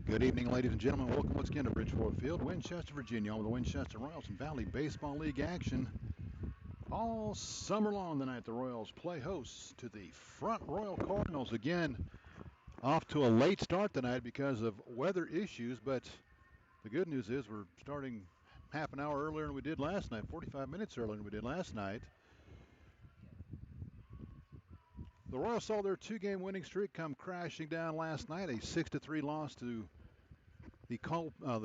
Good evening, ladies and gentlemen. Welcome once again to Bridgeport Field, Winchester, Virginia, on the Winchester Royals and Valley Baseball League action. All summer long tonight, the Royals play hosts to the Front Royal Cardinals. Again, off to a late start tonight because of weather issues, but the good news is we're starting half an hour earlier than we did last night, 45 minutes earlier than we did last night. The Royals saw their two-game winning streak come crashing down last night, a 6-3 loss to the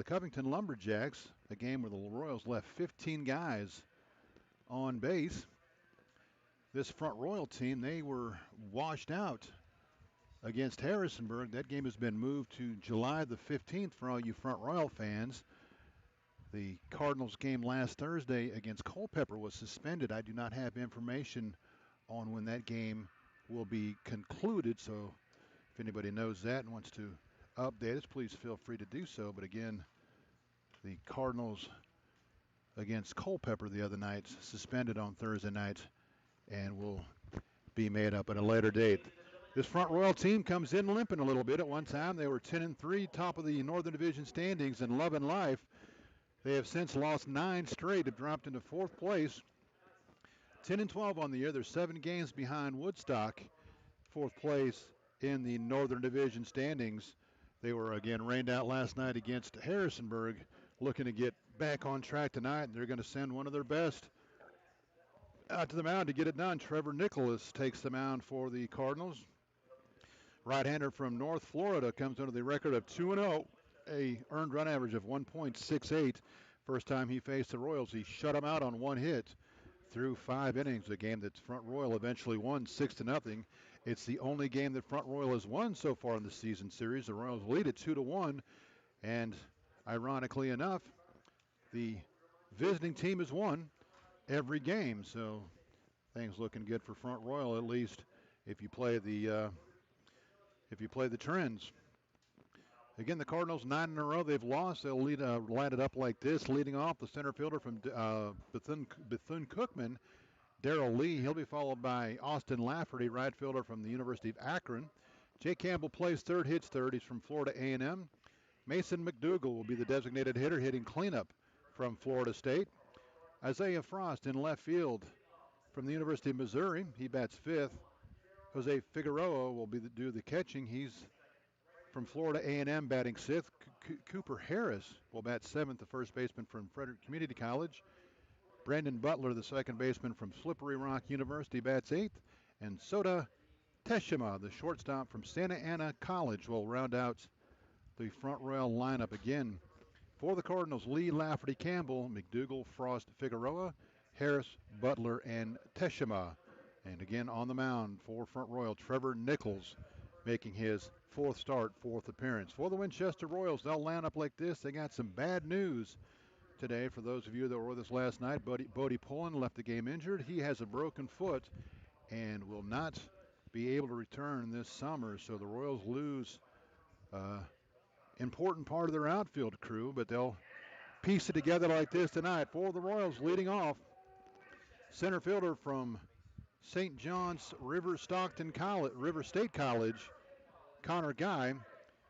Covington Lumberjacks, a game where the Royals left 15 guys on base. This Front Royal team, they were washed out against Harrisonburg. That game has been moved to July the 15th for all you Front Royal fans. The Cardinals game last Thursday against Culpeper was suspended. I do not have information on when that game will be concluded, so if anybody knows that and wants to update us, please feel free to do so. But again, the Cardinals against Culpeper the other night suspended on Thursday night and will be made up at a later date. This Front Royal team comes in limping a little bit. At one time, they were 10-3, top of the Northern Division standings in Love and Life. They have since lost 9 straight, have dropped into 4th place. 10-12 on the year. They're 7 games behind Woodstock, 4th place in the Northern Division standings. They were again rained out last night against Harrisonburg, looking to get back on track tonight. They're going to send one of their best out to the mound to get it done. Trevor Nicholas takes the mound for the Cardinals. Right-hander from North Florida comes under the record of 2-0, a earned run average of 1.68. First time he faced the Royals, he shut them out on 1 hit through 5 innings, a game that Front Royal eventually won 6-0. It's the only game that Front Royal has won so far in the season series. The Royals lead at 2-1, and ironically enough, the visiting team has won every game, so things looking good for Front Royal, at least if you play the trends. Again, the Cardinals 9 in a row they've lost. They'll line it up like this. Leading off, the center fielder from Bethune-Cookman, Darrell Lee. He'll be followed by Austin Lafferty, right fielder from the University of Akron. Jay Campbell plays third, hits third. He's from Florida A&M. Mason McDougal will be the designated hitter, hitting cleanup from Florida State. Isaiah Frost in left field from the University of Missouri. He bats fifth. Jose Figueroa will do the catching. He's from Florida A&M, batting sixth. Cooper Harris will bat seventh, the first baseman from Frederick Community College. Brandon Butler, the second baseman from Slippery Rock University, bats eighth. And Sota Teshima, the shortstop from Santa Ana College, will round out the Front Royal lineup again. For the Cardinals, Lee, Lafferty, Campbell, McDougal, Frost, Figueroa, Harris, Butler, and Teshima. And again on the mound for Front Royal, Trevor Nichols, making his 4th start, 4th appearance. For the Winchester Royals, they'll line up like this. They got some bad news today for those of you that were with us last night. Bodie Pullen left the game injured. He has a broken foot and will not be able to return this summer. So the Royals lose important part of their outfield crew, but they'll piece it together like this tonight. For the Royals, leading off, center fielder from St. John's River State College, Connor Guy.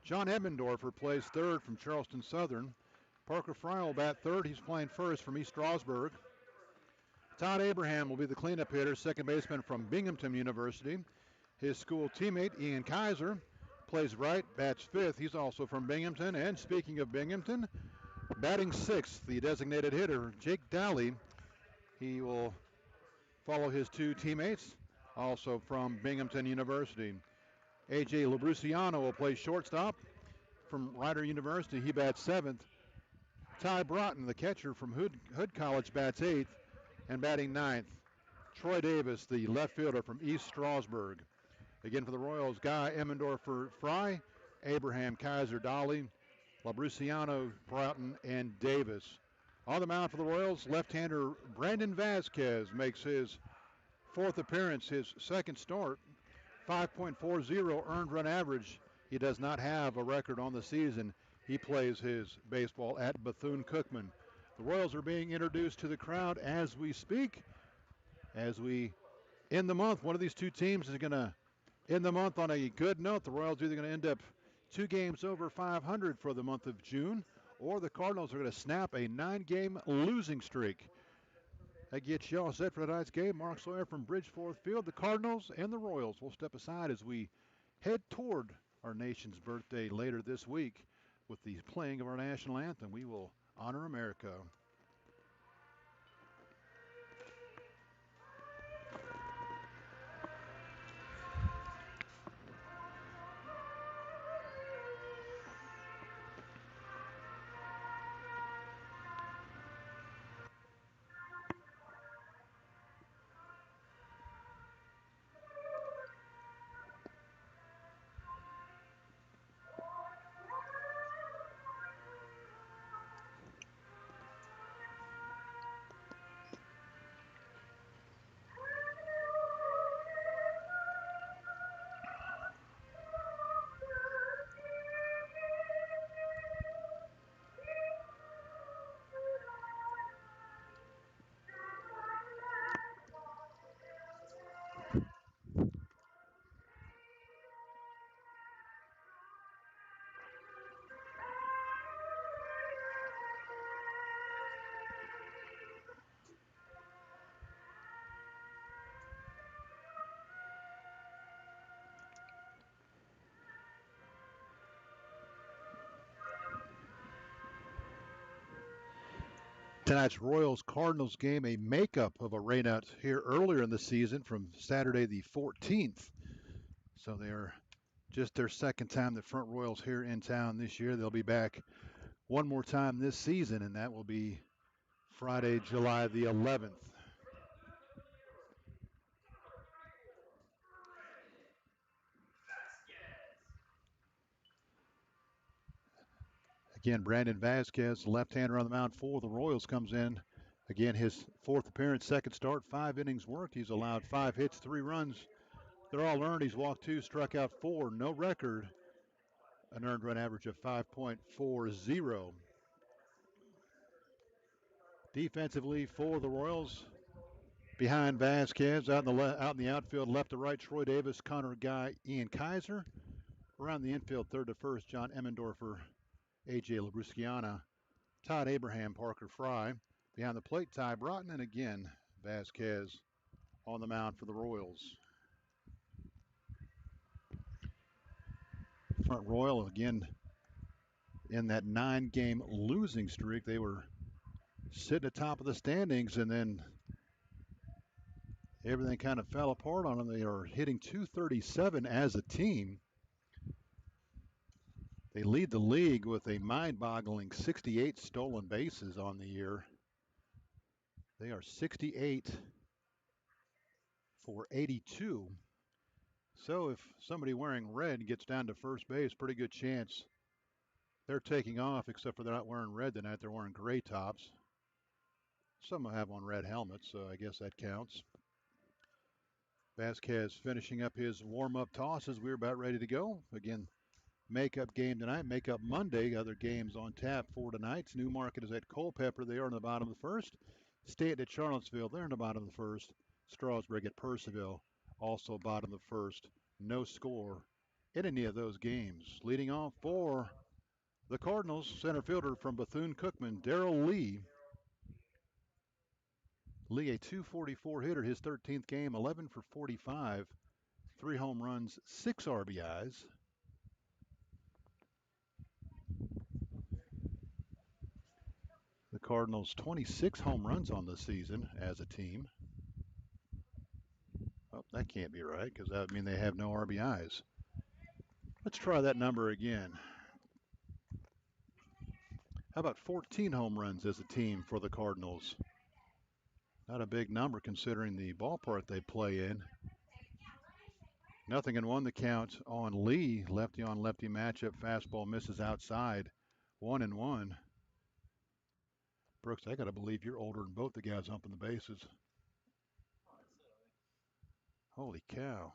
John Edmondorfer plays third from Charleston Southern. Parker Fry will bat third. He's playing first from East Strasburg. Todd Abraham will be the cleanup hitter, second baseman from Binghamton University. His school teammate, Ian Kaiser, plays right, bats fifth. He's also from Binghamton. And speaking of Binghamton, batting sixth, the designated hitter, Jake Daly. He will follow his 2 teammates, also from Binghamton University. A.J. Labruciano will play shortstop from Rider University. He bats 7th. Ty Broughton, the catcher from Hood College, bats 8th. And batting 9th, Troy Davis, the left fielder from East Strasburg. Again for the Royals, Guy, Emmendorfer, Fry, Abraham, Kaiser, Dolly, Labruciano, Broughton, and Davis. On the mound for the Royals, left-hander Brandon Vasquez makes his 4th appearance, his 2nd start. 5.40 earned run average. He does not have a record on the season. He plays his baseball at Bethune-Cookman. The Royals are being introduced to the crowd as we speak. As we end the month, one of these 2 teams is going to end the month on a good note. The Royals are either going to end up 2 games over 500 for the month of June, or the Cardinals are going to snap a 9-game losing streak. That gets y'all set for tonight's game. Mark Sawyer from Bridgeforth Field. The Cardinals and the Royals will step aside as we head toward our nation's birthday later this week with the playing of our national anthem. We will honor America. Tonight's Royals-Cardinals game, a makeup of a rainout here earlier in the season from Saturday the 14th. So they're just their second time, the Front Royals here in town this year. They'll be back one more time this season, and that will be Friday, July the 11th. Again, Brandon Vasquez, left-hander on the mound for the Royals, comes in. Again, his 4th appearance, 2nd start, 5 innings worked. He's allowed 5 hits, 3 runs. They're all earned. He's walked 2, struck out 4, no record. An earned run average of 5.40. Defensively for the Royals, behind Vasquez, out in the outfield, left to right, Troy Davis, Connor Guy, Ian Kaiser. Around the infield, third to first, John Emmendorfer, A.J. Labrusciana, Todd Abraham, Parker Fry. Behind the plate, Ty Broughton, and again, Vasquez on the mound for the Royals. Front Royal, again, in that 9-game losing streak. They were sitting at the top of the standings, and then everything kind of fell apart on them. They are hitting .237 as a team. They lead the league with a mind-boggling 68 stolen bases on the year. They are 68 for 82. So if somebody wearing red gets down to first base, pretty good chance they're taking off, except for they're not wearing red tonight. They're wearing gray tops. Some have on red helmets, so I guess that counts. Vasquez finishing up his warm-up tosses. We're about ready to go. Again, makeup game tonight, makeup Monday. Other games on tap for tonight's. Newmarket is at Culpeper. They are in the bottom of the first. Stanton at Charlottesville. They're in the bottom of the first. Strasburg at Percival. Also bottom of the first. No score in any of those games. Leading off for the Cardinals, center fielder from Bethune-Cookman, Darrell Lee. Lee, a .244 hitter, his 13th game, 11 for 45. 3 home runs, 6 RBIs. The Cardinals 26 home runs on the season as a team. Oh, that can't be right because that would mean they have no RBIs. Let's try that number again. How about 14 home runs as a team for the Cardinals? Not a big number considering the ballpark they play in. 0-1 the count on Lee. Lefty on lefty matchup. Fastball misses outside. 1-1. Brooks, I got to believe you're older than both the guys humping the bases. Holy cow.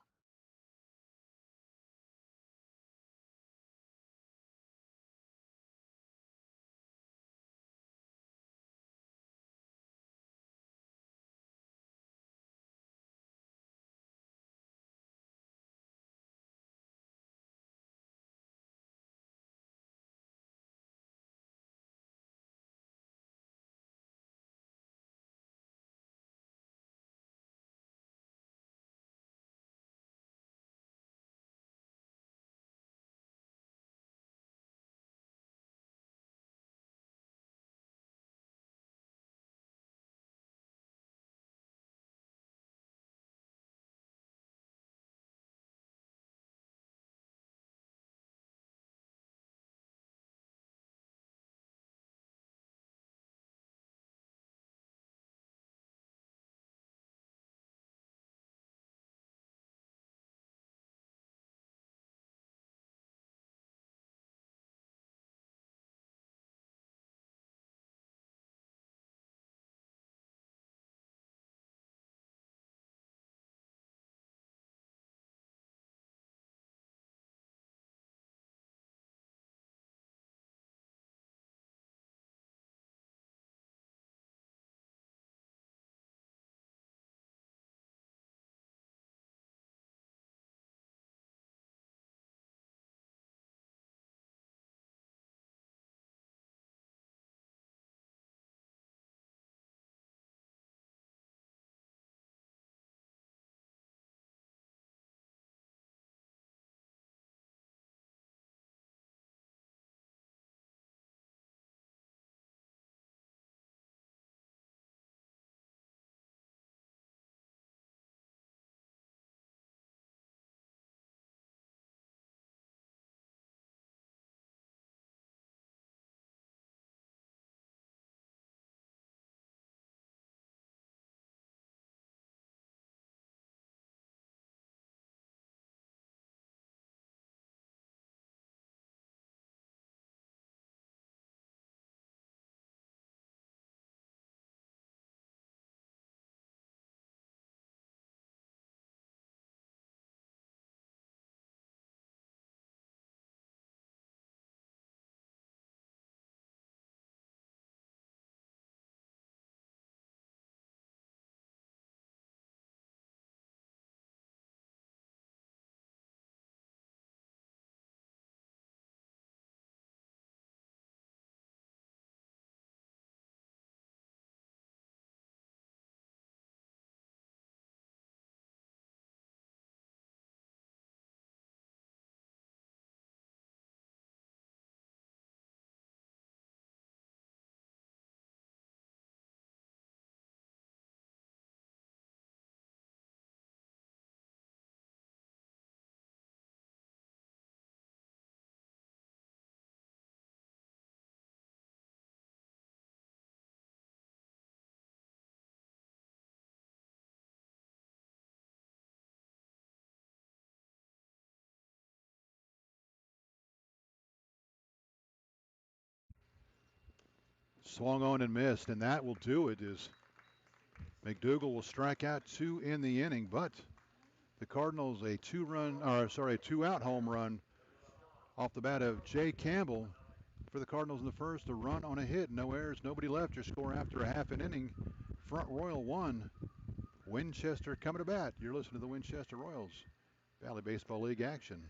Swung on and missed, and that will do it. As McDougal will strike out 2 in the inning, but the Cardinals a 2-out home run off the bat of Jay Campbell for the Cardinals in the first. A run on a hit, no errors, nobody left. Your score after a half an inning. Front Royal 1, Winchester coming to bat. You're listening to the Winchester Royals Valley Baseball League action.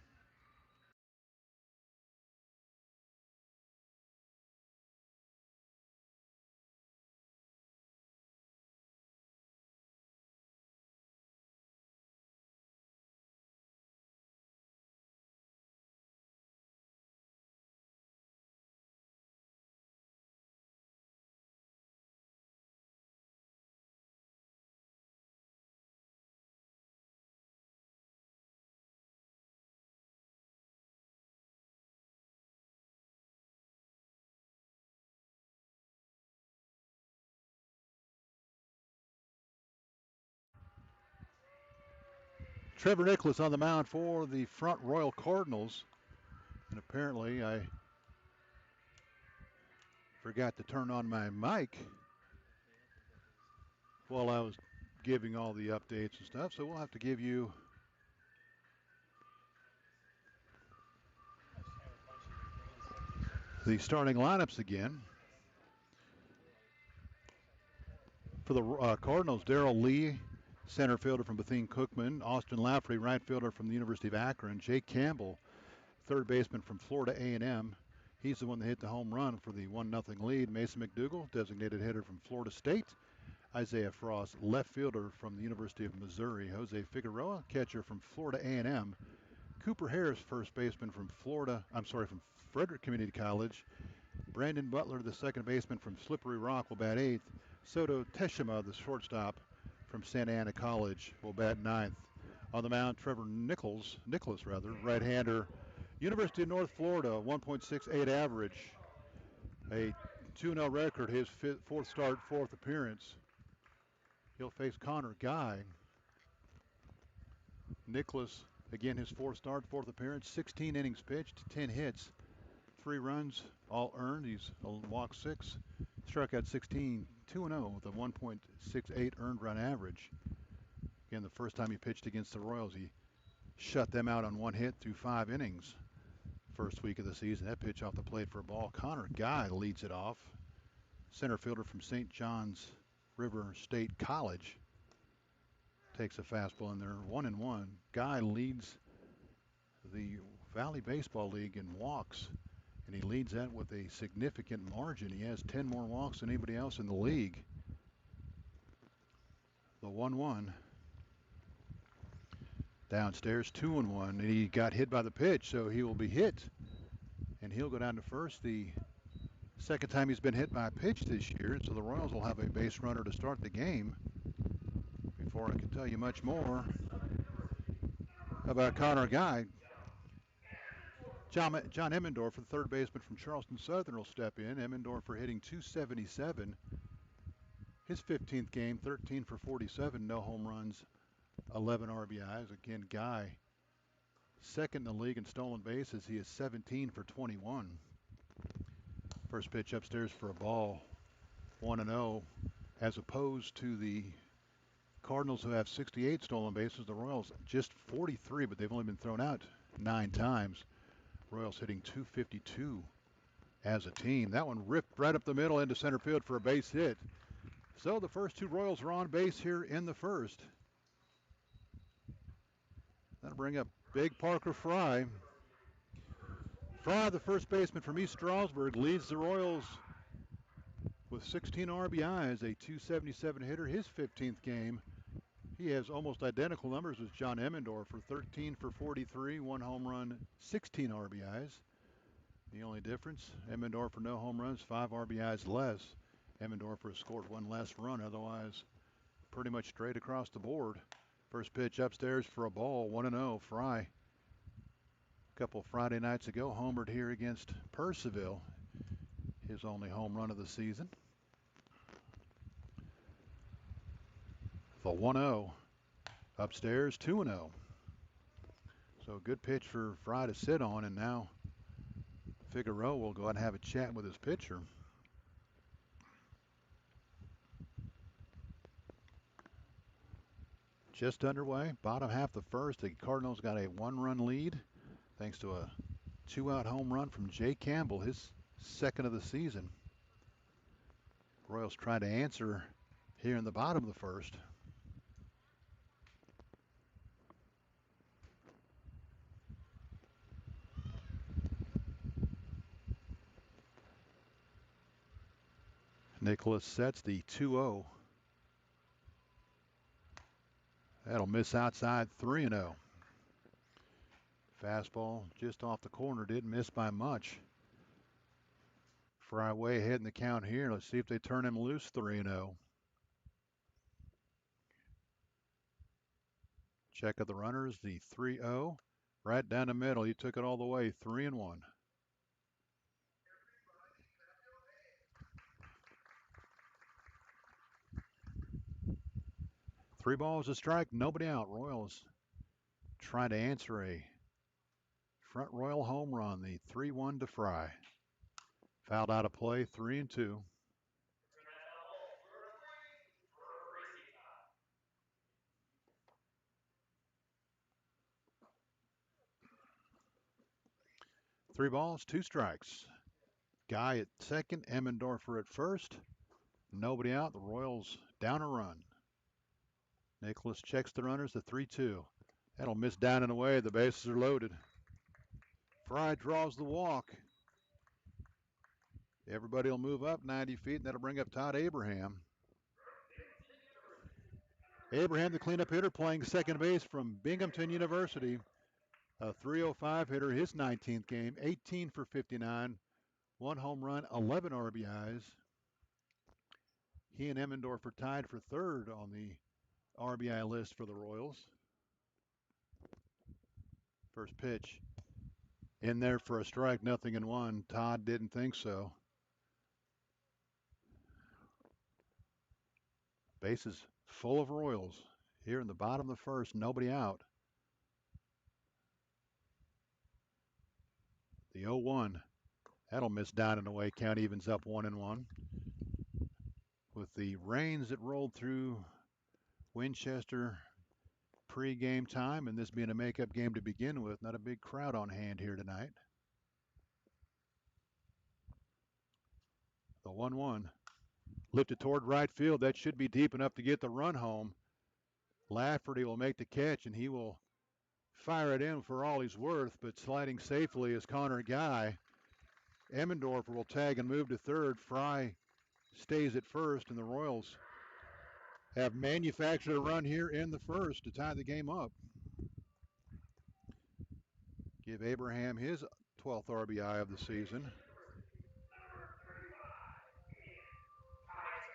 Trevor Nicholas on the mound for the Front Royal Cardinals. And apparently I forgot to turn on my mic while I was giving all the updates and stuff. So we'll have to give you the starting lineups again. For the Cardinals, Darrell Lee, center fielder from Bethune-Cookman. Austin Lafferty, right fielder from the University of Akron. Jake Campbell, third baseman from Florida A&M. He's the one that hit the home run for the 1-0 lead. Mason McDougal, designated hitter from Florida State. Isaiah Frost, left fielder from the University of Missouri. Jose Figueroa, catcher from Florida A&M. Cooper Harris, first baseman from from Frederick Community College. Brandon Butler, the second baseman from Slippery Rock, will bat 8th. Soto Teshima, the shortstop from Santa Ana College, will bat 9th. On the mound, Trevor Nicholas, right-hander, University of North Florida, 1.68 average, a 2-0 record, his fourth start, fourth appearance. He'll face Connor Guy. Nicholas, again, his fourth start, fourth appearance, 16 innings pitched, 10 hits, 3 runs, all earned. He's walked 6, struck out 16, 2-0 with a 1.68 earned run average. Again, the first time he pitched against the Royals, he shut them out on 1 hit through 5 innings. First week of the season, that pitch off the plate for a ball. Connor Guy leads it off. Center fielder from St. John's River State College. Takes a fastball in there, 1-1. Guy leads the Valley Baseball League in walks, and he leads that with a significant margin. He has 10 more walks than anybody else in the league. The 1-1. Downstairs, 2-1, and he got hit by the pitch, so he will be hit, and he'll go down to first. The second time he's been hit by a pitch this year, so the Royals will have a base runner to start the game. Before I can tell you much more about Connor Guy, John Emmendorf, the third baseman from Charleston Southern, will step in. Emmendorf hitting .277. His 15th game, 13 for 47, no home runs, 11 RBIs. Again, Guy, second in the league in stolen bases. He is 17 for 21. First pitch upstairs for a ball, 1-0. As opposed to the Cardinals, who have 68 stolen bases, the Royals just 43, but they've only been thrown out 9 times. Royals hitting .252 as a team. That one ripped right up the middle into center field for a base hit. So the first 2 Royals are on base here in the first. That'll bring up Big Parker Fry. Fry, the first baseman from East Stroudsburg, leads the Royals with 16 RBIs, a .277 hitter. His 15th game, he has almost identical numbers as John Emmendorf for 13 for 43, 1 home run, 16 RBIs. The only difference, Emmendorf for no home runs, 5 RBIs less. Emmendorf has scored 1 less run, otherwise pretty much straight across the board. First pitch upstairs for a ball, 1-0. Fry, a couple Friday nights ago, homered here against Purcellville, his only home run of the season. The 1-0 upstairs, 2-0. So good pitch for Fry to sit on, and now Figueroa will go out and have a chat with his pitcher. just underway. Bottom half of the first, the Cardinals got a 1-run lead thanks to a 2-out home run from Jay Campbell, his second of the season. Royals trying to answer here in the bottom of the first. Nicholas sets the 2-0. That'll miss outside, 3-0. Fastball just off the corner, didn't miss by much. Fry way ahead in the count here. Let's see if they turn him loose, 3-0. Check of the runners, the 3-0. Right down the middle, he took it all the way, 3-1. Three balls a strike, nobody out. Royals trying to answer a front Royal home run, the 3-1 to Fry. Fouled out of play, 3-2. Three balls, two strikes. Guy at second, Emmendorfer at first. Nobody out. The Royals down a run. Nicholas checks the runners, the 3-2. That'll miss down and away. The bases are loaded. Fry draws the walk. Everybody will move up 90 feet, and that'll bring up Todd Abraham. Abraham, the cleanup hitter, playing second base from Binghamton University. A 305 hitter, his 19th game, 18 for 59, one home run, 11 RBIs. He and Emmendorf are tied for third on the RBI list for the Royals. First pitch in there for a strike, 0-1. Todd didn't think so. Bases full of Royals here in the bottom of the first, nobody out. The 0-1. That'll miss down and away. Count evens up 1-1. With the rains that rolled through Winchester pre-game time, and this being a makeup game to begin with, not a big crowd on hand here tonight. The 1-1. Lifted toward right field. That should be deep enough to get the run home. Lafferty will make the catch, and he will fire it in for all he's worth, but sliding safely is Connor Guy. Emmendorfer will tag and move to third. Fry stays at first, and the Royals have manufactured a run here in the first to tie the game up. Give Abraham his 12th RBI of the season.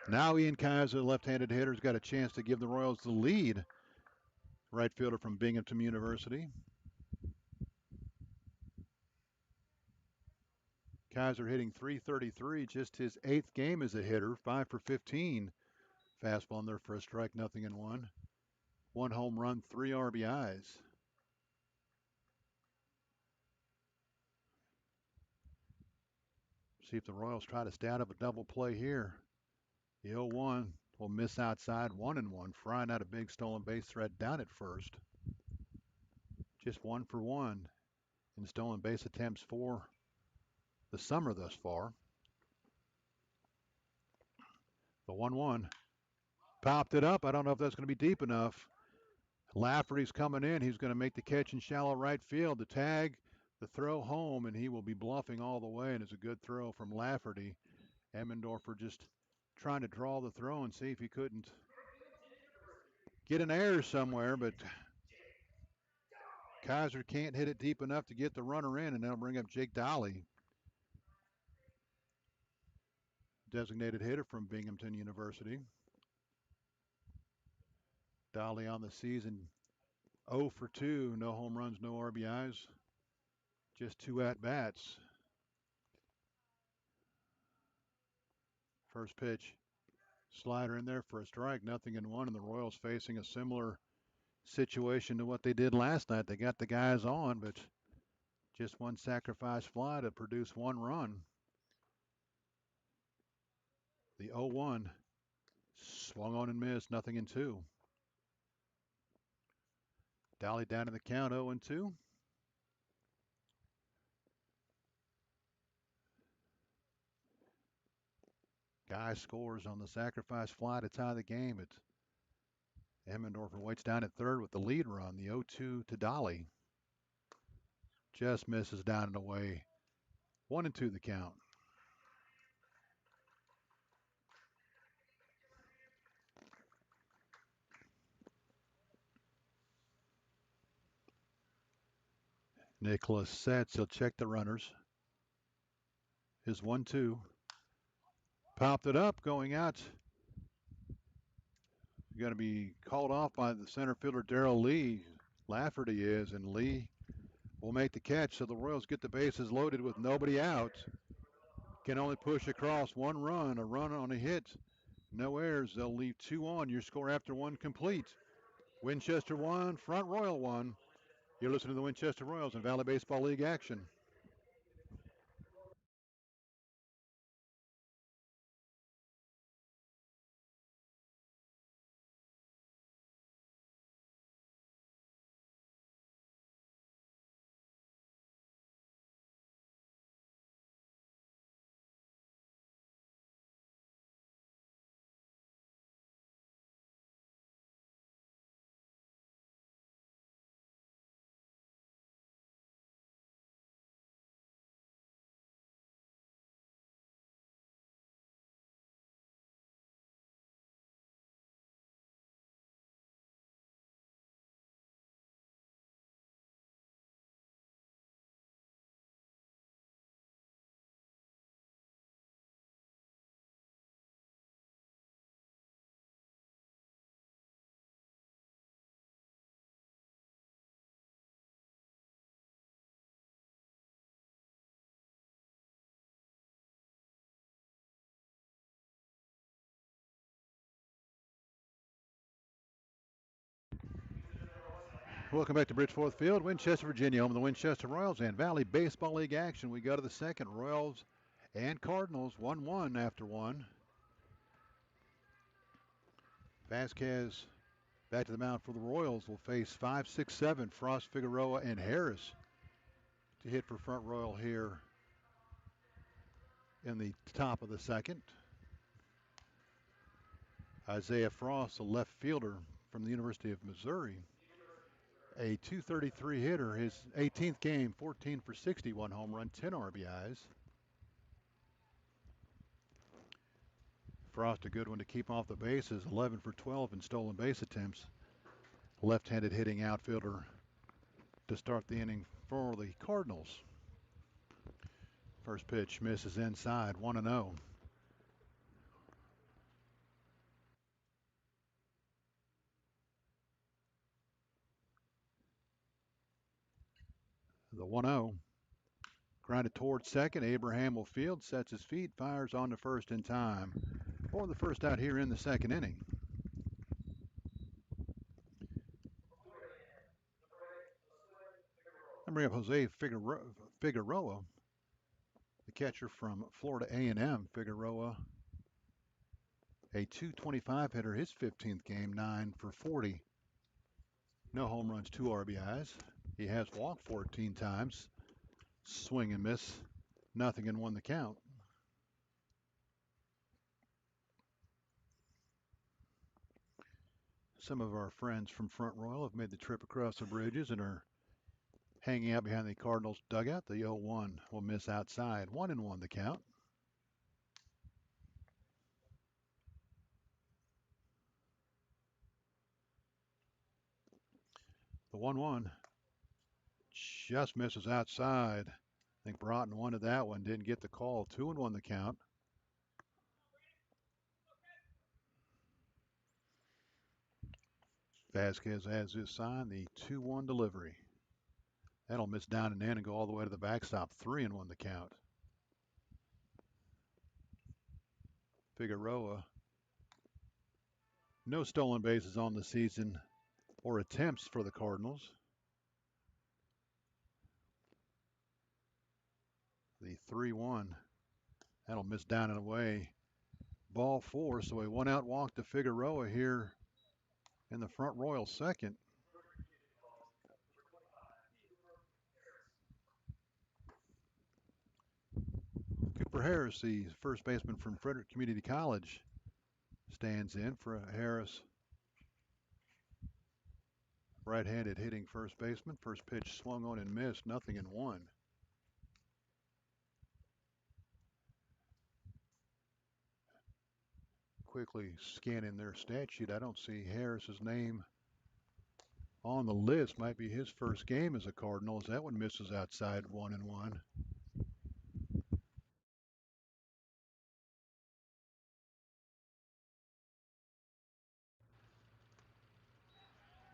Now Ian Kaiser, the left-handed hitter, has got a chance to give the Royals the lead. Right fielder from Binghamton University. Kaiser hitting .333, just his 8th game as a hitter, 5 for 15. Fastball in there for a strike, 0-1. One home run, 3 RBIs. See if the Royals try to stay out of a double play here. The 0-1 will miss outside, 1-1. Fry not a big stolen base threat down at first. Just 1 for 1 in stolen base attempts for the summer thus far. The 1-1 popped it up. I don't know if that's going to be deep enough. Lafferty's coming in. He's going to make the catch in shallow right field. The tag, the throw home, and he will be bluffing all the way, and it's a good throw from Lafferty. Emmendorfer just trying to draw the throw and see if he couldn't get an error somewhere, but Kaiser can't hit it deep enough to get the runner in, and that'll bring up Jake Dolly, designated hitter from Binghamton University. Dolly on the season 0 for 2, no home runs, no RBIs, just 2 at-bats. First pitch, slider in there for a strike, 0-1, and the Royals facing a similar situation to what they did last night. They got the guys on, but just one sacrifice fly to produce 1 run. The 0-1 swung on and missed, 0-2. Dolly down in the count, 0-2. Guy scores on the sacrifice fly to tie the game. It's Emmendorfer waits down at third with the lead run, the 0-2 to Dolly. Just misses down and away. 1-2 the count. Nicholas sets. He'll check the runners. His 1-2. Popped it up, going out. Going to be called off by the center fielder, Darrell Lee. Lafferty is, and Lee will make the catch. So the Royals get the bases loaded with nobody out. Can only push across one run, a run on a hit. No errors. They'll leave 2 on. Your score after 1 complete. Winchester 1, Front Royal 1. You're listening to the Winchester Royals in Valley Baseball League action. Welcome back to Bridgeforth Field, Winchester, Virginia, home of the Winchester Royals and Valley Baseball League action. We go to the second. Royals and Cardinals 1-1 after 1. Vasquez back to the mound for the Royals will face 5, 6, 7, Frost, Figueroa, and Harris to hit for Front Royal here in the top of the second. Isaiah Frost, a left fielder from the University of Missouri, a .233 hitter, his 18th game, 14 for 61 home run, 10 RBIs. Frost, a good one to keep off the bases, 11 for 12 in stolen base attempts. Left-handed hitting outfielder to start the inning for the Cardinals. First pitch misses inside, 1-0. The 1-0. Grounded towards second. Abraham will field, sets his feet, fires on to first in time for the first out here in the second inning. I bring up Jose Figueroa, the catcher from Florida A&M. Figueroa, a .225 hitter, his 15th game, 9 for 40. No home runs, 2 RBIs. He has walked 14 times. Swing and miss, nothing, and won the count. Some of our friends from Front Royal have made the trip across the bridges and are hanging out behind the Cardinals dugout. The 0-1 will miss outside. 1-1 the count. The 1-1 just misses outside. I think Broughton wanted that one, didn't get the call. 2-1 the count. Vasquez has his sign, the 2-1 delivery. That'll miss down and in and go all the way to the backstop. 3-1 the count. Figueroa, no stolen bases on the season or attempts for the Cardinals. The 3-1, that'll miss down and away. Ball 4, so a 1-out walk to Figueroa here in the Front Royal second. Cooper Harris, the first baseman from Frederick Community College, stands in for Harris. Right-handed hitting first baseman. First pitch swung on and missed, 0-1. Quickly scanning their stat sheet, I don't see Harris's name on the list. Might be his first game as a Cardinal, as that one misses outside, 1-1.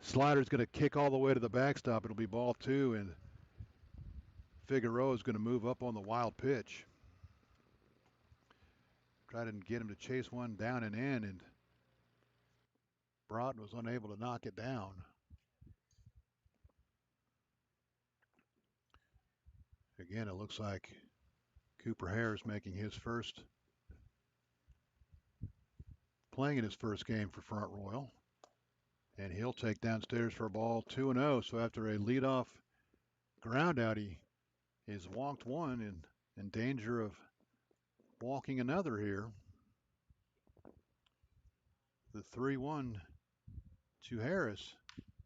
Slider's going to kick all the way to the backstop. It'll be ball 2, and Figueroa is going to move up on the wild pitch. Try to get him to chase one down and in, and Broughton was unable to knock it down. Again, it looks like Cooper Harris making his first, playing in his first game for Front Royal. And he'll take downstairs for a ball, 2-0. So after a leadoff ground out, he is walked one and in danger of walking another here. The 3-1 to Harris.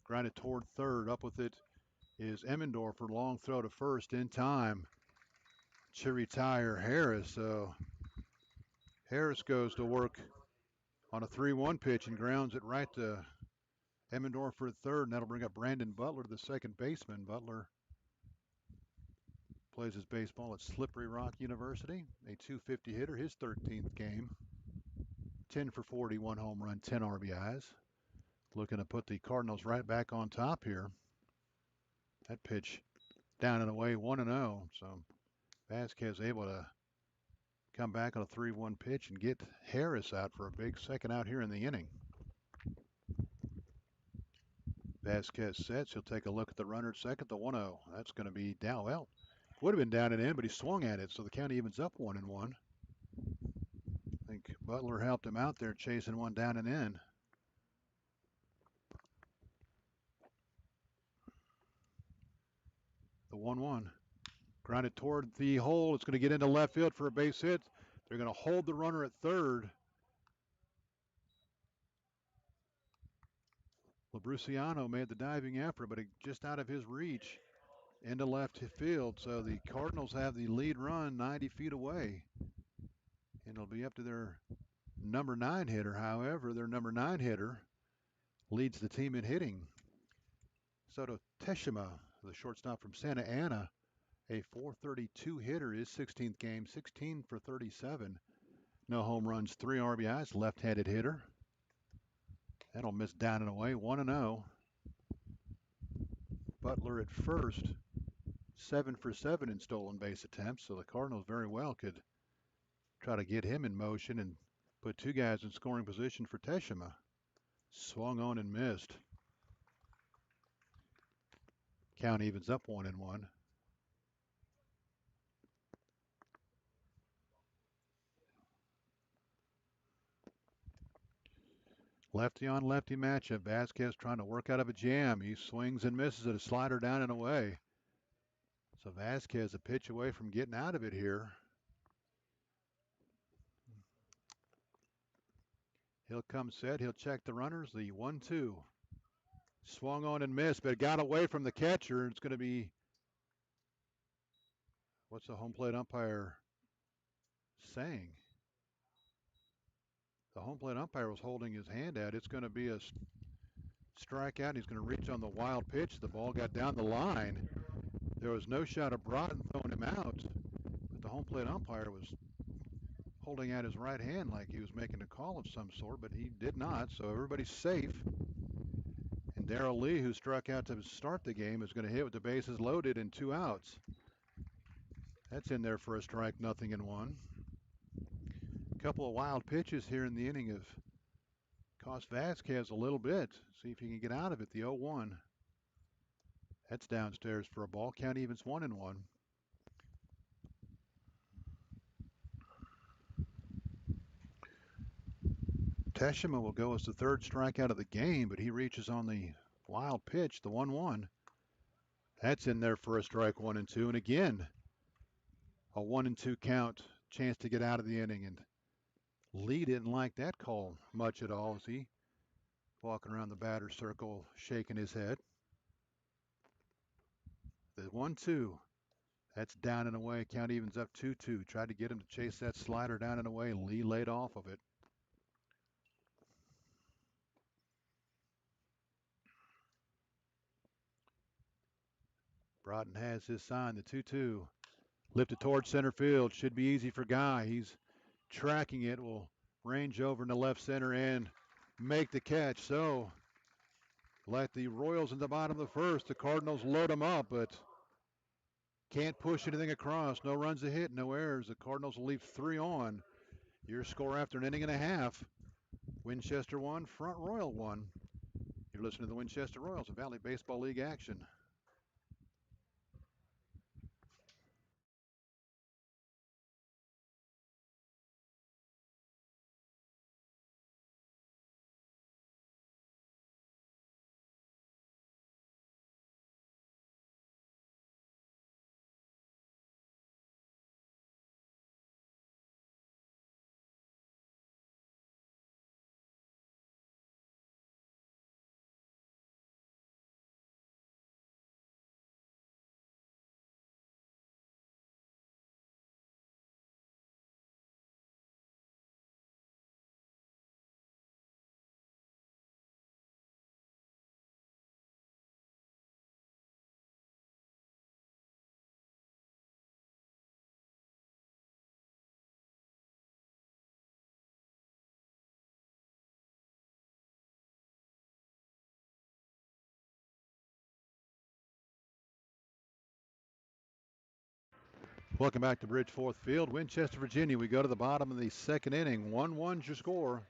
Grounded toward third. Up with it is Emmendorfer. Long throw to first in time to retire Harris. So Harris goes to work on a 3-1 pitch and grounds it right to Emmendorfer at third, and that'll bring up Brandon Butler, the second baseman. Butler plays his baseball at Slippery Rock University, a .250 hitter, his 13th game. 10 for 40, 1 home run, 10 RBIs. Looking to put the Cardinals right back on top here. That pitch down and away, 1-0. So Vasquez able to come back on a 3-1 pitch and get Harris out for a big second out here in the inning. Vasquez sets. He'll take a look at the runner at second, the 1-0. That's going to be down. Well, would have been down and in, but he swung at it, so the count evens up 1-1. I think Butler helped him out there, chasing one down and in. The 1-1. Grounded toward the hole. It's going to get into left field for a base hit. They're going to hold the runner at third. Labruciano made the diving effort, but it just out of his reach into left field. So the Cardinals have the lead run 90 feet away. And it'll be up to their number 9 hitter. However, their number 9 hitter leads the team in hitting. Soto Teshima, the shortstop from Santa Ana, a .432 hitter, his 16th game, 16 for 37. No home runs, 3 RBIs, left-handed hitter. That'll miss down and away, 1-0. Butler at first, 7 for 7 in stolen base attempts, so the Cardinals very well could try to get him in motion and put 2 guys in scoring position for Teshima. Swung on and missed. Count evens up 1-1. Lefty on lefty matchup. Vasquez trying to work out of a jam. He swings and misses it. A slider down and away. So Vasquez a pitch away from getting out of it here. He'll come set. He'll check the runners. The 1-2. Swung on and missed, but it got away from the catcher. It's going to be, what's the home plate umpire saying? The home plate umpire was holding his hand out. It's going to be a strikeout. He's going to reach on the wild pitch. The ball got down the line. There was no shot of Broughton throwing him out, but the home plate umpire was holding out his right hand like he was making a call of some sort, but he did not, so everybody's safe. And Darrell Lee, who struck out to start the game, is going to hit with the bases loaded and 2 outs. That's in there for a strike, 0-1. A couple of wild pitches here in the inning have cost Vasquez a little bit. See if he can get out of it. The 0-1. That's downstairs for a ball. Count evens 1-1. Teshima will go as the 3rd strikeout of the game, but he reaches on the wild pitch, the 1-1. That's in there for a strike, 1-2. And again, a 1-2 count chance to get out of the inning. And Lee didn't like that call much at all as he walking around the batter's circle, shaking his head. The 1-2. That's down and away. Count evens up 2-2. Tried to get him to chase that slider down and away. Lee laid off of it. Broughton has his sign, the 2-2. Lifted towards center field. Should be easy for Guy. He's tracking it. Will range over into left center and make the catch. So, like the Royals in the bottom of the first, the Cardinals load them up, but can't push anything across. No runs to hit, no errors. The Cardinals will leave 3 on. Your score after an inning and a half. Winchester 1, Front Royal 1. You're listening to the Winchester Royals of Valley Baseball League action. Welcome back to Bridgeforth Field, Winchester, Virginia. We go to the bottom of the second inning. 1-1's your score.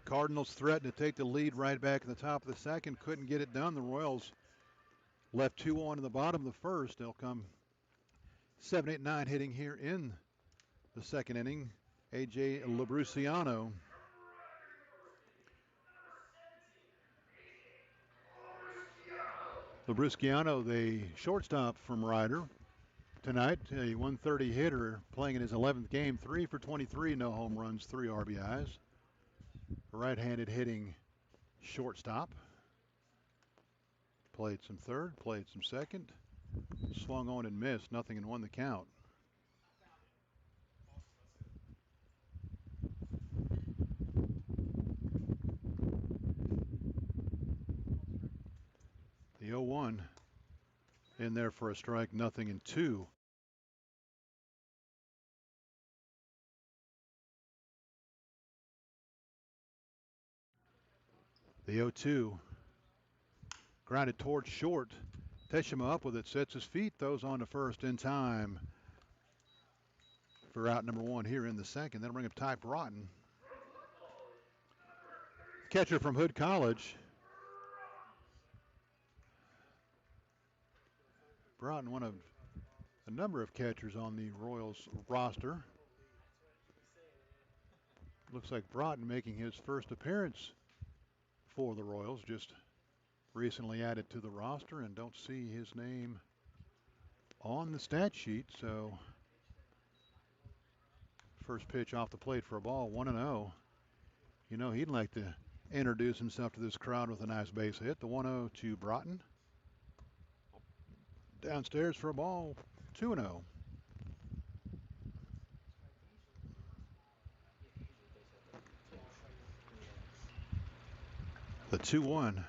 Cardinals threatened to take the lead right back at the top of the second. Couldn't get it done. The Royals left 2 on in the bottom of the first. They'll come 7, 8, 9 hitting here in the second inning. A.J. Labruciano. Labruciano, the shortstop from Ryder tonight, a 130 hitter, playing in his 11th game, 3 for 23, no home runs, 3 RBIs. Right-handed hitting shortstop. Played some third, played some second, swung on and missed, nothing and won the count. The 0-1 in there for a strike, nothing and 2. The 0-2 grounded towards short. Teshima up with it, sets his feet, throws on to first in time for out number 1 here in the second. That'll bring up Ty Broughton. Catcher from Hood College. Broughton, one of a number of catchers on the Royals roster. Looks like Broughton making his first appearance for the Royals, just recently added to the roster, and don't see his name on the stat sheet. So first pitch off the plate for a ball, 1-0. You know, he'd like to introduce himself to this crowd with a nice base hit. The 1-0 to Broughton. Downstairs for a ball, 2-0. The 2-1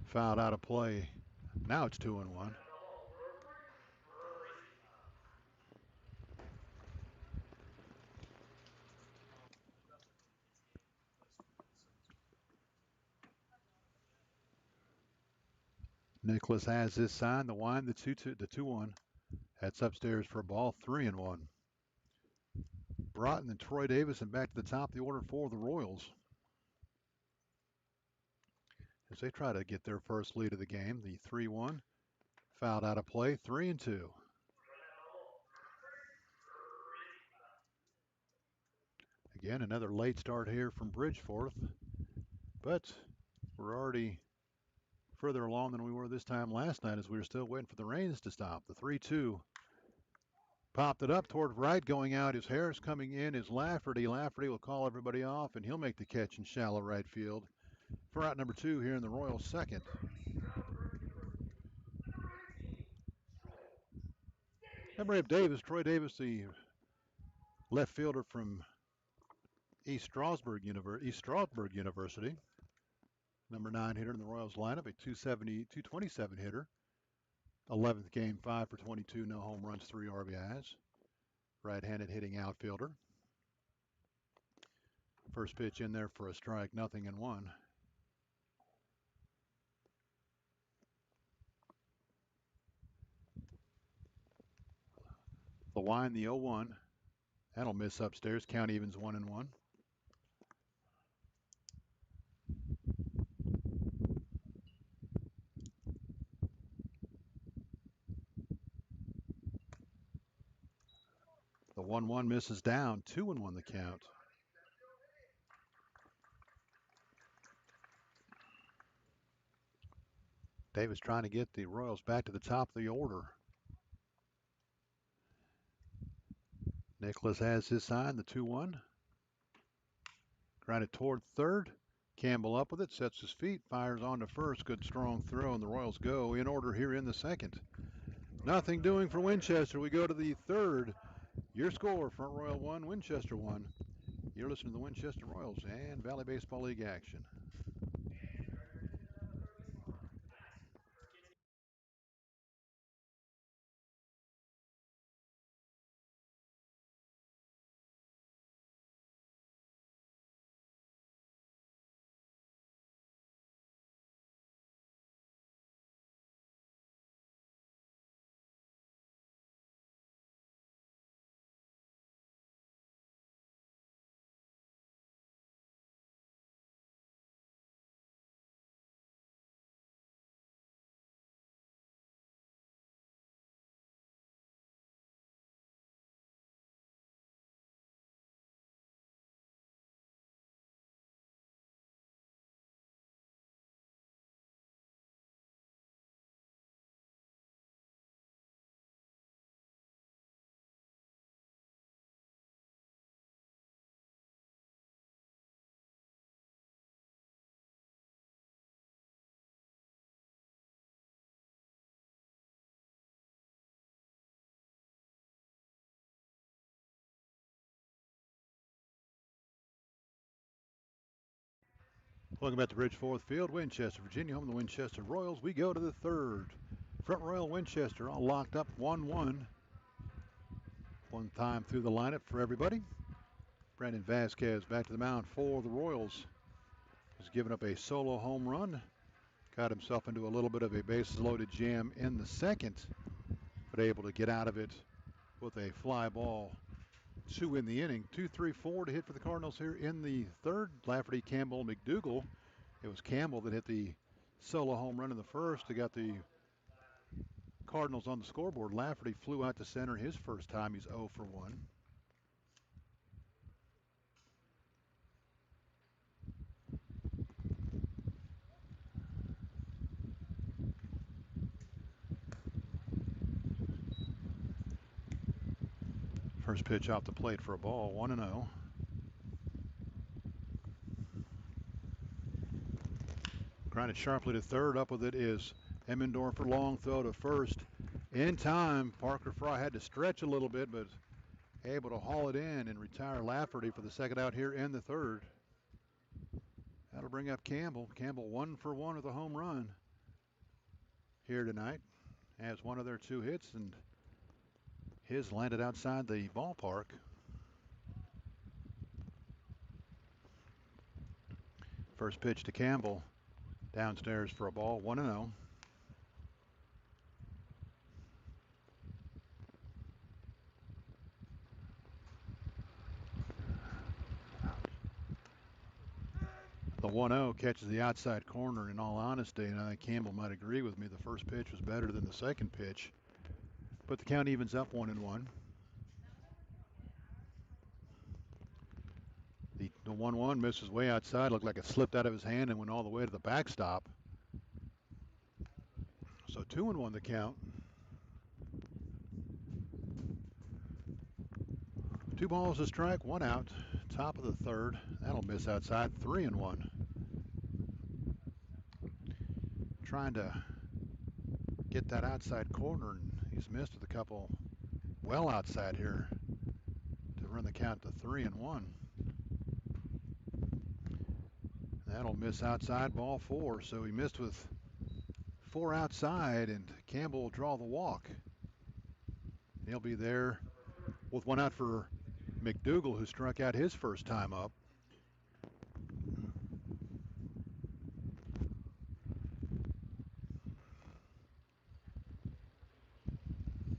fouled out of play. Now it's 2-1. Nicholas has his sign. The wind, the 2-1. That's upstairs for a ball, 3-1. Broughton and Troy Davis and back to the top of the order for the Royals as they try to get their first lead of the game. The 3-1 fouled out of play, 3-2. Again, another late start here from Bridgeforth, but we're already further along than we were this time last night as we were still waiting for the rains to stop. The 3-2 popped it up toward right, going out is Harris, coming in is Lafferty. Lafferty will call everybody off, and he'll make the catch in shallow right field for out number 2 here in the Royals' second. Number 8, Davis, Troy Davis, the left fielder from East Stroudsburg University. Number 9 hitter in the Royals lineup, a 227 hitter. 11th game, 5 for 22, no home runs, 3 RBIs. Right-handed hitting outfielder. First pitch in there for a strike, 0-1. The line, the 0-1. That'll miss upstairs. Count evens 1-1. The 1-1 misses down. 2-1 the count. Davis trying to get the Royals back to the top of the order. Nicholas has his sign, the 2-1. Grounded toward third. Campbell up with it, sets his feet, fires on to first. Good strong throw, and the Royals go in order here in the second. Nothing doing for Winchester. We go to the third. Your score, Front Royal 1, Winchester 1. You're listening to the Winchester Royals and Valley Baseball League action. Welcome back to Bridgeforth Field, Winchester, Virginia, home of the Winchester Royals. We go to the third. Front Royal Winchester all locked up 1-1. One time through the lineup for everybody. Brandon Vasquez back to the mound for the Royals. Has given up a solo home run. Got himself into a little bit of a bases-loaded jam in the second, but able to get out of it with a fly ball. 2 in the inning. 2-3-4 to hit for the Cardinals here in the third. Lafferty, Campbell, McDougal. It was Campbell that hit the solo home run in the first. They got the Cardinals on the scoreboard. Lafferty flew out to center his first time. He's 0 for 1. First pitch off the plate for a ball, 1-0. Grounded sharply to third. Up with it is Emmendorfer. Long throw to first. In time, Parker Fry had to stretch a little bit, but able to haul it in and retire Lafferty for the second out here in the third. That'll bring up Campbell. Campbell 1 for 1 with a home run here tonight. Has one of their 2 hits, and his landed outside the ballpark. First pitch to Campbell. Downstairs for a ball, 1-0. The 1-0 catches the outside corner. In all honesty, and I think Campbell might agree with me, the first pitch was better than the second pitch. But the count evens up 1-1. The 1-1 misses way outside. Looked like it slipped out of his hand and went all the way to the backstop. 2-1 the count. 2 balls a strike, 1 out. Top of the third. That'll miss outside. 3-1. Trying to get that outside corner, and he's missed with a couple well outside here to run the count to 3-1. That'll miss outside, ball 4. So he missed with 4 outside, and Campbell will draw the walk. He'll be there with 1 out for McDougal, who struck out his first time up.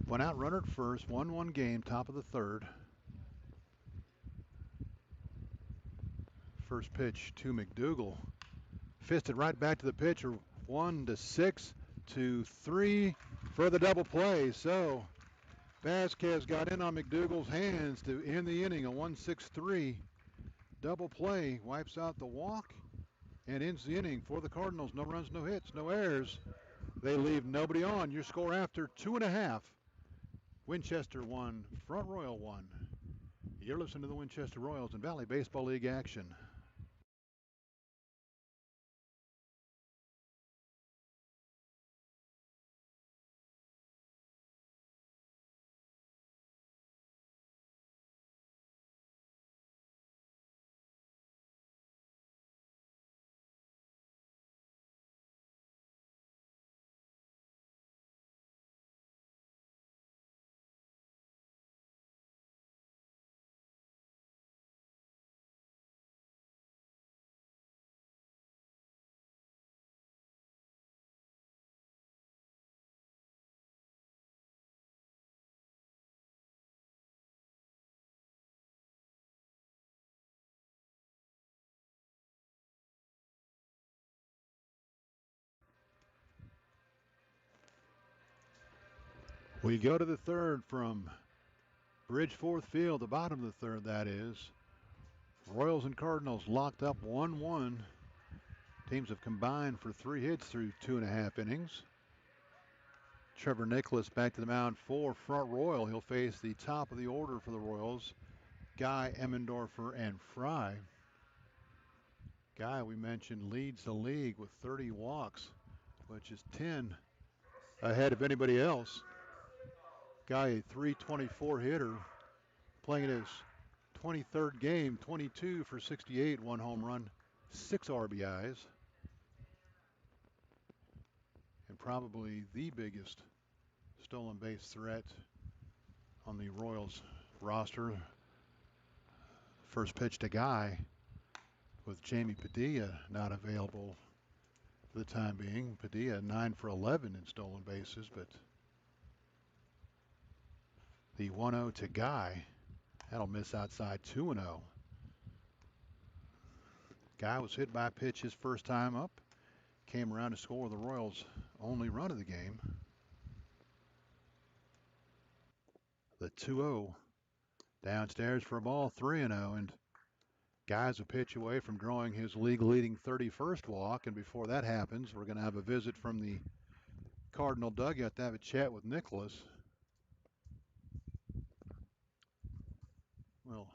One out runner at first, 1-1 game, top of the third. First pitch to McDougal. Fisted right back to the pitcher. 1-6, 2-3 for the double play. So Vasquez got in on McDougal's hands to end the inning. A 1-6-3 double play wipes out the walk and ends the inning for the Cardinals. No runs, no hits, no errors. They leave nobody on. Your score after 2.5. Winchester 1, Front Royal 1. You're listening to the Winchester Royals and Valley Baseball League action. We go to the third from Bridgeforth Field, the bottom of the third, that is. Royals and Cardinals locked up 1-1. Teams have combined for 3 hits through 2.5 innings. Trevor Nicholas back to the mound for Front Royal. He'll face the top of the order for the Royals, Guy, Emmendorfer, and Fry. Guy, we mentioned, leads the league with 30 walks, which is 10 ahead of anybody else. Guy, a .324 hitter, playing his 23rd game, 22 for 68, 1 home run, 6 RBIs. And probably the biggest stolen base threat on the Royals roster. First pitch to Guy with Jamie Padilla not available for the time being. Padilla 9 for 11 in stolen bases, but the 1-0 to Guy, that'll miss outside. 2-0. Guy was hit by a pitch his first time up. Came around to score the Royals' only run of the game. The 2-0 downstairs for a ball, 3-0, and Guy's a pitch away from drawing his league-leading 31st walk, and before that happens, we're going to have a visit from the Cardinal dugout to have a chat with Nicholas. We'll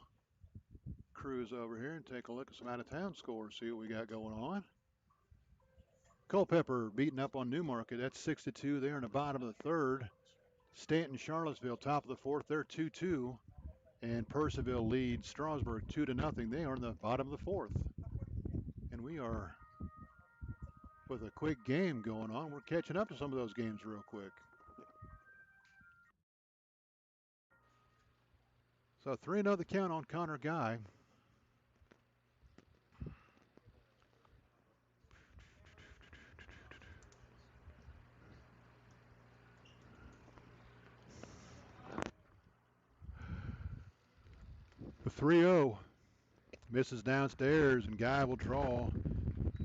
cruise over here and take a look at some out-of-town scores, see what we got going on. Culpeper beating up on Newmarket. That's 6-2 there in the bottom of the third. Stanton, Charlottesville, top of the fourth. They're 2-2. And Purcellville leads Strasburg 2-0. They are in the bottom of the fourth. And we are with a quick game going on. We're catching up to some of those games real quick. So 3-0 the count on Connor Guy. The 3-0 misses downstairs, and Guy will draw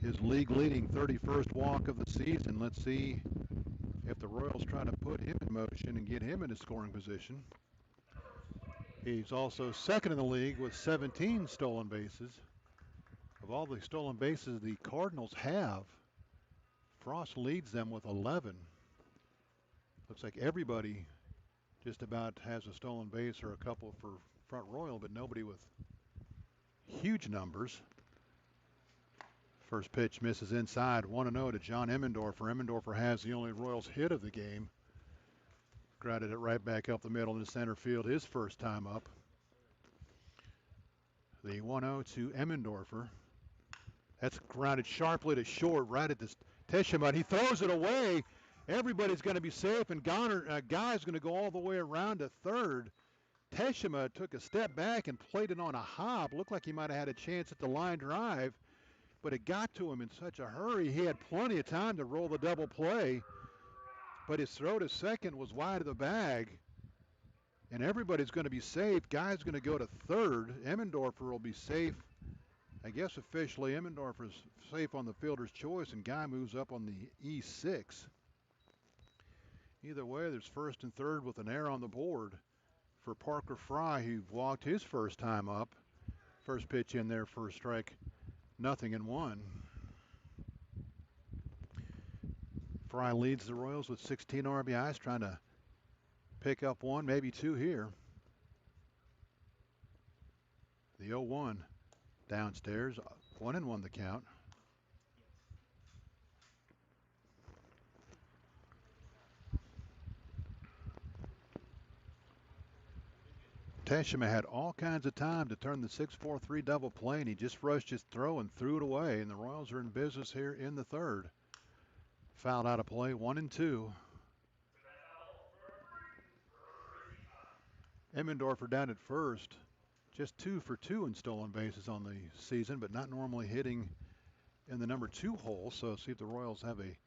his league-leading 31st walk of the season. Let's see if the Royals try to put him in motion and get him into scoring position. He's also second in the league with 17 stolen bases. Of all the stolen bases the Cardinals have, Frost leads them with 11. Looks like everybody just about has a stolen base or a couple for Front Royal, but nobody with huge numbers. First pitch misses inside. 1-0 to John Emmendorfer. Emmendorfer has the only Royals hit of the game. Grounded it right back up the middle in center field his first time up. The 1-0 to Emmendorfer. That's grounded sharply to short right at the Teshima. He throws it away. Everybody's going to be safe, and Guy's going to go all the way around to third. Teshima took a step back and played it on a hop. Looked like he might have had a chance at the line drive, but it got to him in such a hurry. He had plenty of time to roll the double play, but his throw to second was wide of the bag, and everybody's going to be safe. Guy's going to go to third. Emmendorfer will be safe. I guess officially Emmendorfer's safe on the fielder's choice, and Guy moves up on the E6. Either way, there's first and third with an error on the board for Parker Fry, who walked his first time up. First pitch in there for a strike, 0-1. Fry leads the Royals with 16 RBIs, trying to pick up one, maybe two here. The 0-1 downstairs, 1-1 the count. Teshima had all kinds of time to turn the 6-4-3 double play, and he just rushed his throw and threw it away, and the Royals are in business here in the third. Fouled out of play, 1-2. Emmendorfer down at first, just 2 for 2 in stolen bases on the season, but not normally hitting in the number 2 hole. So see if the Royals have a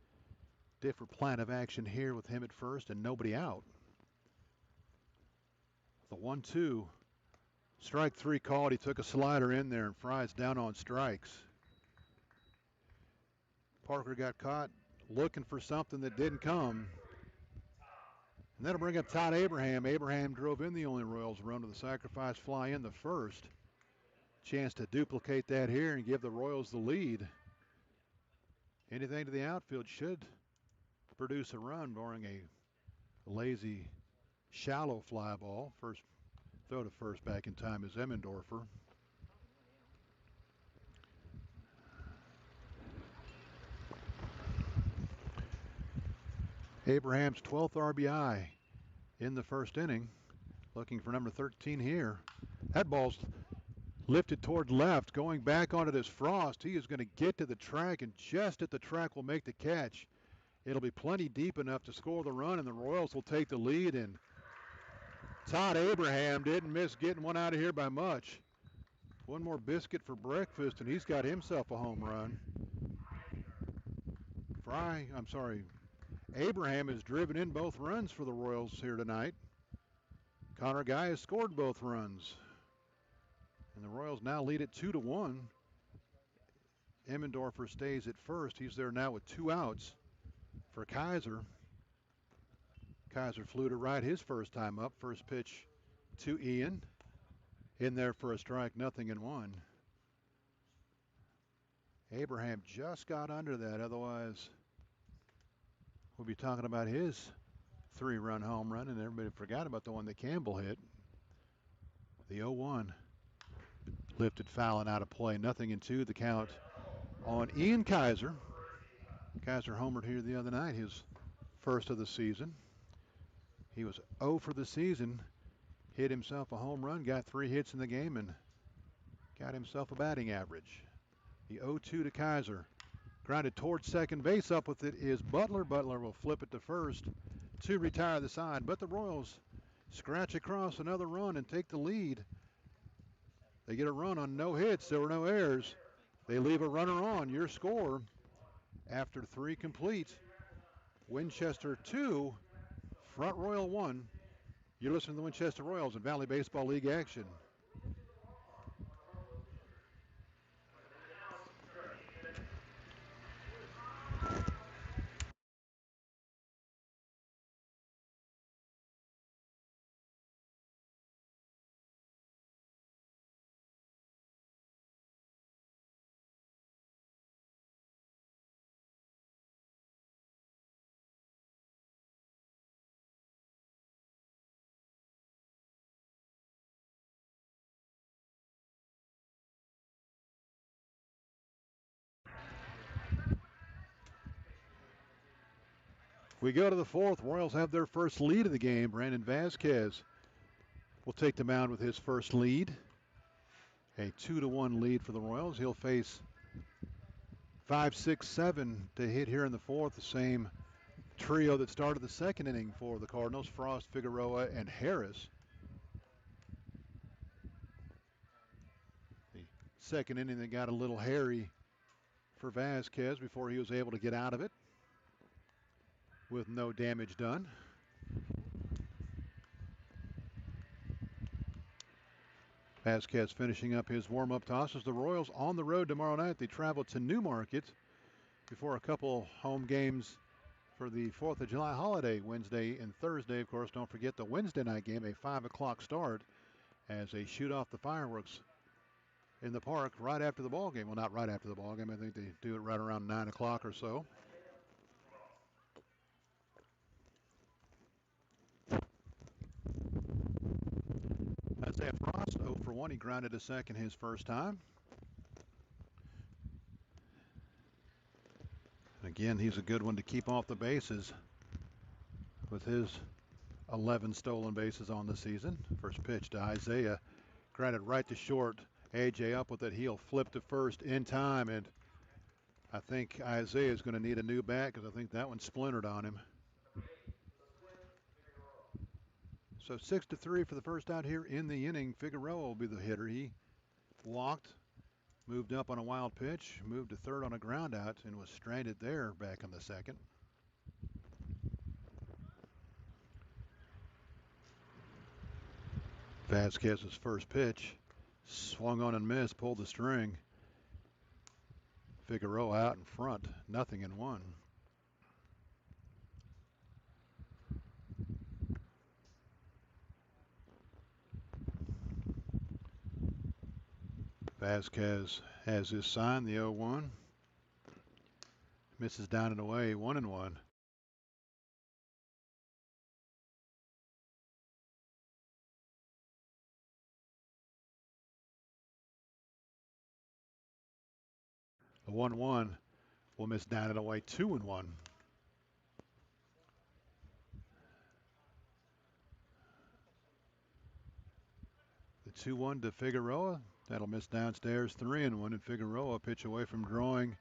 different plan of action here with him at first and nobody out. The 1-2, strike 3 called. He took a slider in there, and Fry's down on strikes. Parker got caught looking for something that didn't come. And that'll bring up Todd Abraham. Abraham drove in the only Royals run with the sacrifice fly in the first. Chance to duplicate that here and give the Royals the lead. Anything to the outfield should produce a run, barring a lazy, shallow fly ball. First throw to first back in time is Emmendorfer. Abraham's 12th RBI in the first inning. Looking for number 13 here. That ball's lifted toward left, going back on it as Frost. He is going to get to the track, and just at the track will make the catch. It'll be plenty deep enough to score the run, and the Royals will take the lead. And Todd Abraham didn't miss getting one out of here by much. One more biscuit for breakfast, and he's got himself a home run. Abraham has driven in both runs for the Royals here tonight. Connor Guy has scored both runs. And the Royals now lead it 2-1. Emmendorfer stays at first. He's there now with 2 outs for Kaiser. Kaiser flew to right his first time up. First pitch to Ian. In there for a strike, 0-1. Abraham just got under that. Otherwise, we'll be talking about his 3-run home run, and everybody forgot about the one that Campbell hit. The 0-1 lifted foul and out of play. 0-2 the count on Ian Kaiser. Kaiser homered here the other night, his first of the season. He was 0 for the season, hit himself a home run, got 3 hits in the game, and got himself a batting average. The 0-2 to Kaiser. Grounded towards second base. Up with it is Butler. Butler will flip it to first to retire the side. But the Royals scratch across another run and take the lead. They get a run on no hits. There were no errors. They leave a runner on. Your score after 3 complete. Winchester 2, Front Royal 1. You're listening to the Winchester Royals in Valley Baseball League action. We go to the fourth. Royals have their first lead of the game. Brandon Vasquez will take the mound with his first lead. A 2-1 lead for the Royals. He'll face 5, 6, 7 to hit here in the fourth. The same trio that started the second inning for the Cardinals: Frost, Figueroa, and Harris. The second inning that got a little hairy for Vasquez before he was able to get out of it with no damage done. Vasquez finishing up his warm-up tosses. The Royals on the road tomorrow night. They travel to Newmarket before a couple home games for the 4th of July holiday, Wednesday and Thursday. Of course, don't forget the Wednesday night game, a 5 o'clock start, as they shoot off the fireworks in the park right after the ball game. Well, not right after the ball game. I think they do it right around 9 o'clock or so. Isaiah Frost, 0 for 1. He grounded to second his first time. Again, he's a good one to keep off the bases with his 11 stolen bases on the season. First pitch to Isaiah, grounded right to short. AJ up with it. He'll flip to first in time, and I think Isaiah is going to need a new bat because I think that one splintered on him. So 6-3 for the first out here in the inning. Figueroa will be the hitter. He walked, moved up on a wild pitch, moved to third on a ground out, and was stranded there back in the second. Vasquez's first pitch, swung on and missed, pulled the string. Figueroa out in front, 0-1. Vasquez has his sign, the 0-1. Misses down and away, 1-1. The 1-1 will miss down and away, 2-1. The 2-1 to Figueroa. That'll miss downstairs, 3-1, and Figueroa pitch away from drawing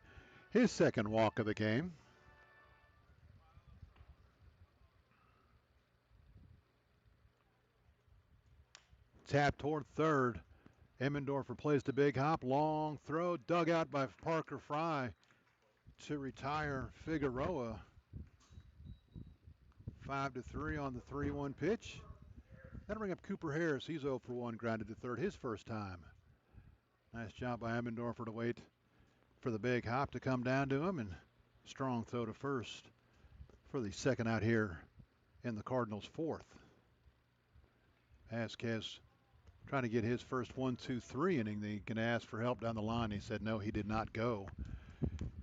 his second walk of the game. Tap toward third. Emmendorfer plays the big hop. Long throw, dug out by Parker Fry to retire Figueroa. 5-3 on the 3-1 pitch. That'll bring up Cooper Harris. He's 0 for 1, grounded to third his first time. Nice job by Emmendorfer to wait for the big hop to come down to him, and strong throw to first for the second out here in the Cardinals' fourth. Vasquez trying to get his first 1-2-3 inning. They can ask for help down the line. He said no, he did not go.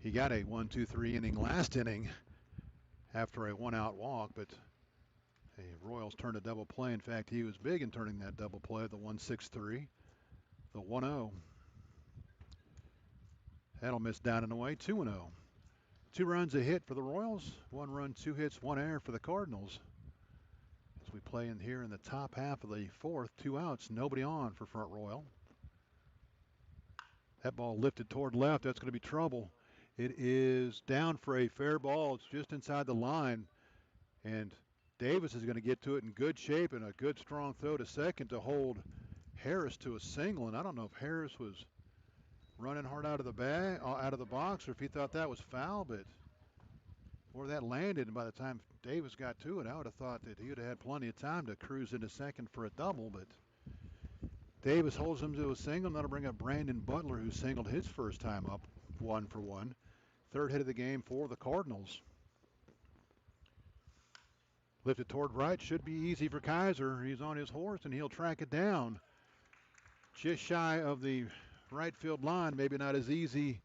He got a 1-2-3 inning last inning after a one-out walk, but the Royals turned a double play. In fact, he was big in turning that double play, the 1-6-3, the 1-0. That'll miss down and away, 2-0. 2 runs a hit for the Royals, 1 run, 2 hits, 1 error for the Cardinals. As we play in here in the top half of the fourth, 2 outs, nobody on for Front Royal. That ball lifted toward left. That's going to be trouble. It is down for a fair ball. It's just inside the line, and Davis is going to get to it in good shape, and a good strong throw to second to hold Harris to a single. And I don't know if Harris was running hard out of the box, or if he thought that was foul, but where that landed, and by the time Davis got to it, I would have thought that he would have had plenty of time to cruise into second for a double, but Davis holds him to a single, and that'll bring up Brandon Butler, who singled his first time up, 1 for 1. Third hit of the game for the Cardinals. Lifted toward right, should be easy for Kaiser. He's on his horse, and he'll track it down. Just shy of the right field line, maybe not as easy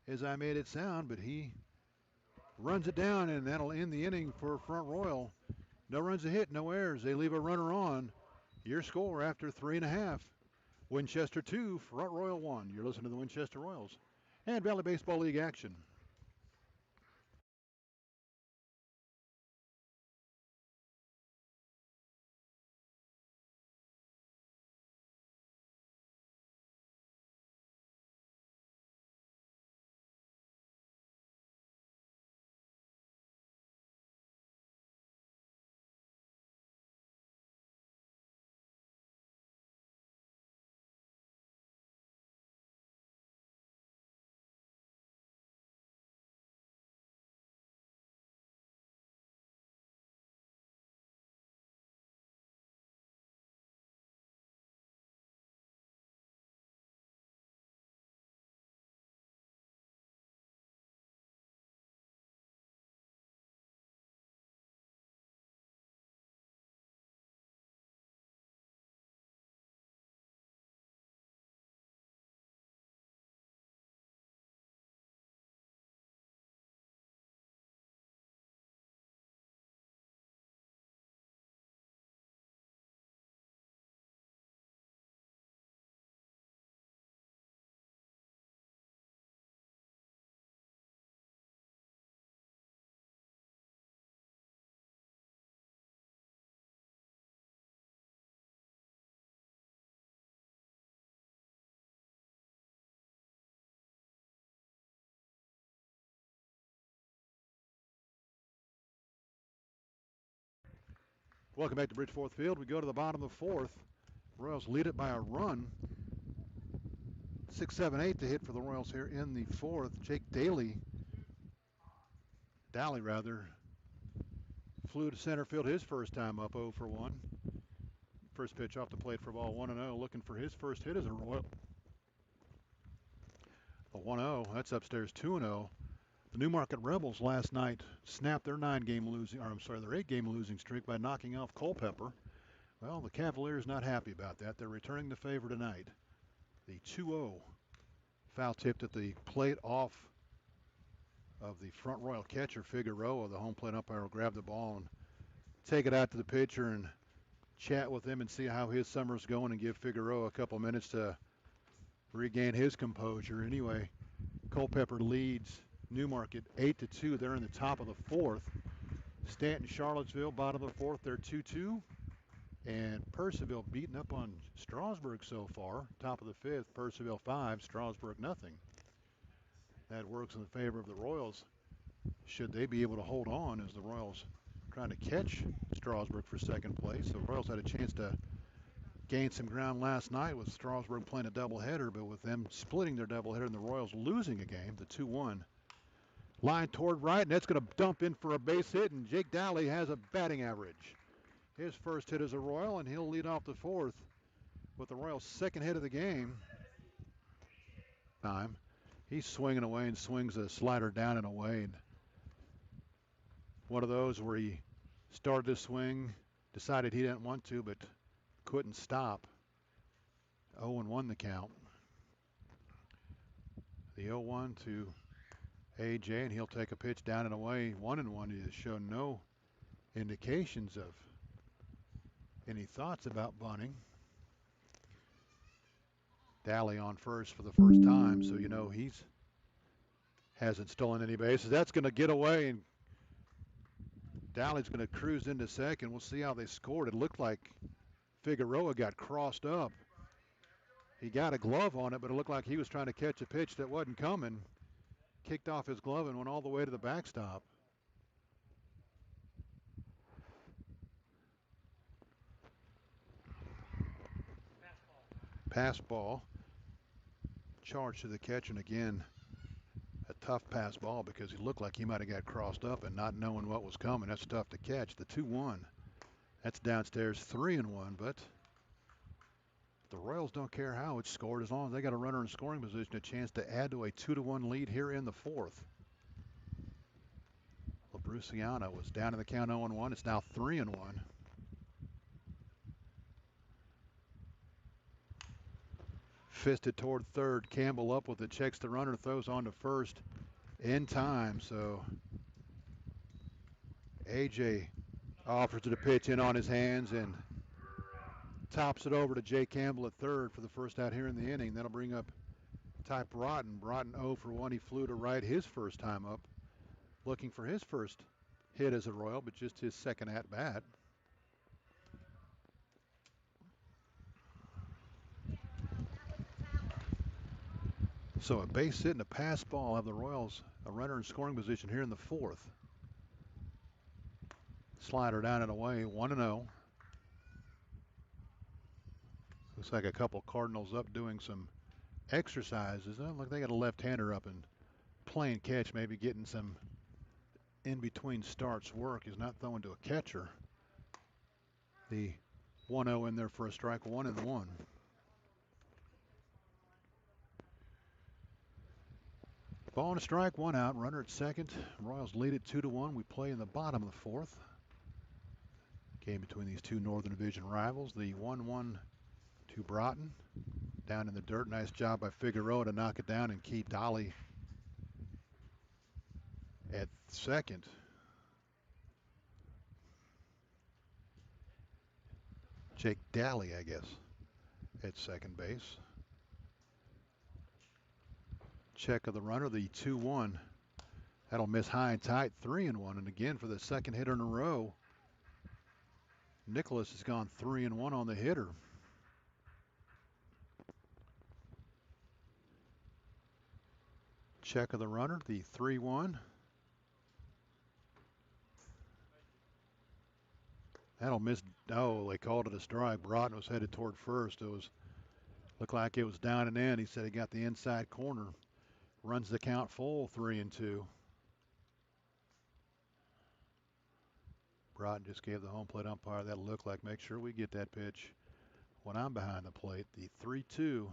as I made it sound, but he runs it down, and that'll end the inning for Front Royal. No runs a hit, no errors. They leave a runner on. Your score after 3.5. Winchester 2, Front Royal 1. You're listening to the Winchester Royals and Valley Baseball League action. Welcome back to Bridgeforth Field. We go to the bottom of the fourth. Royals lead it by a run. 6, 7, 8 to hit for the Royals here in the fourth. Jake Daly flew to center field his first time up 0 for 1. First pitch off the plate for ball 1-0, looking for his first hit as a Royal. The 1-0, that's upstairs 2-0. The Newmarket Rebels last night snapped their 8-game losing streak by knocking off Culpeper. Well, the Cavaliers not happy about that. They're returning the favor tonight. The 2-0 foul tipped at the plate off of the front Royal catcher, Figueroa. The home plate umpire will grab the ball and take it out to the pitcher and chat with him and see how his summer's going and give Figueroa a couple minutes to regain his composure. Anyway, Culpeper leads Newmarket 8-2. They're in the top of the fourth. Stanton, Charlottesville, bottom of the fourth. They're 2-2. And Purcellville beating up on Strasburg so far. Top of the fifth, Purcellville 5, Strasburg nothing. That works in the favor of the Royals. Should they be able to hold on as the Royals trying to catch Strasburg for second place. The Royals had a chance to gain some ground last night with Strasburg playing a doubleheader, but with them splitting their doubleheader and the Royals losing a game, the 2-1. Line toward right, and that's going to dump in for a base hit, and Jake Daly has a batting average. His first hit as a Royal, and he'll lead off the fourth with the Royals' second hit of the game. He's swinging away and swings a slider down and away. And one of those where he started to swing, decided he didn't want to, but couldn't stop. 0-1 the count. The 0-1 to AJ, and he'll take a pitch down and away. 1-1. He has shown no indications of any thoughts about bunting. Daly on first for the first time, so you know he's hasn't stolen any bases. That's going to get away, and Daly's going to cruise into second. We'll see how they scored. It looked like Figueroa got crossed up. He got a glove on it, but it looked like he was trying to catch a pitch that wasn't coming. Kicked off his glove and went all the way to the backstop. Pass ball. Charge to the catcher, and again, a tough pass ball because he looked like he might have got crossed up and not knowing what was coming. That's tough to catch. The 2-1. That's downstairs 3-1, but the Royals don't care how it's scored as long as they got a runner in scoring position, a chance to add to a 2-1 lead here in the fourth. Labruciano was down in the count 0-1. It's now 3-1. Fisted toward third. Campbell up with it, checks the runner, throws on to first in time. So AJ offers to the pitch in on his hands and tops it over to Jay Campbell at third for the first out here in the inning. That'll bring up Ty Broughton. Broughton 0 for 1. He flew to right his first time up, looking for his first hit as a Royal, but just his second at bat. So a base hit and a pass ball have the Royals a runner in scoring position here in the fourth. Slider down and away, 1-0. Looks like a couple Cardinals up doing some exercises. Look like they got a left-hander up and playing catch, maybe getting some in-between starts work. He's not throwing to a catcher. The 1-0 in there for a strike, 1-1. Ball and a strike, 1 out. Runner at second. Royals lead it 2-1. We play in the bottom of the fourth. Game between these two Northern Division rivals. The 1-1 to Broughton. Down in the dirt. Nice job by Figueroa to knock it down and keep Daly at second. Jake Daly, I guess, at second base. Check of the runner, the 2-1. That'll miss high and tight, 3-1. And again, for the second hitter in a row, Nicholas has gone 3-1 on the hitter. Check of the runner, the 3-1. That'll miss. Oh, they called it a strike. Broughton was headed toward first. Looked like it was down and in. He said he got the inside corner. Runs the count full, 3-2. Broughton just gave the home plate umpire that look like, make sure we get that pitch when I'm behind the plate. The 3-2.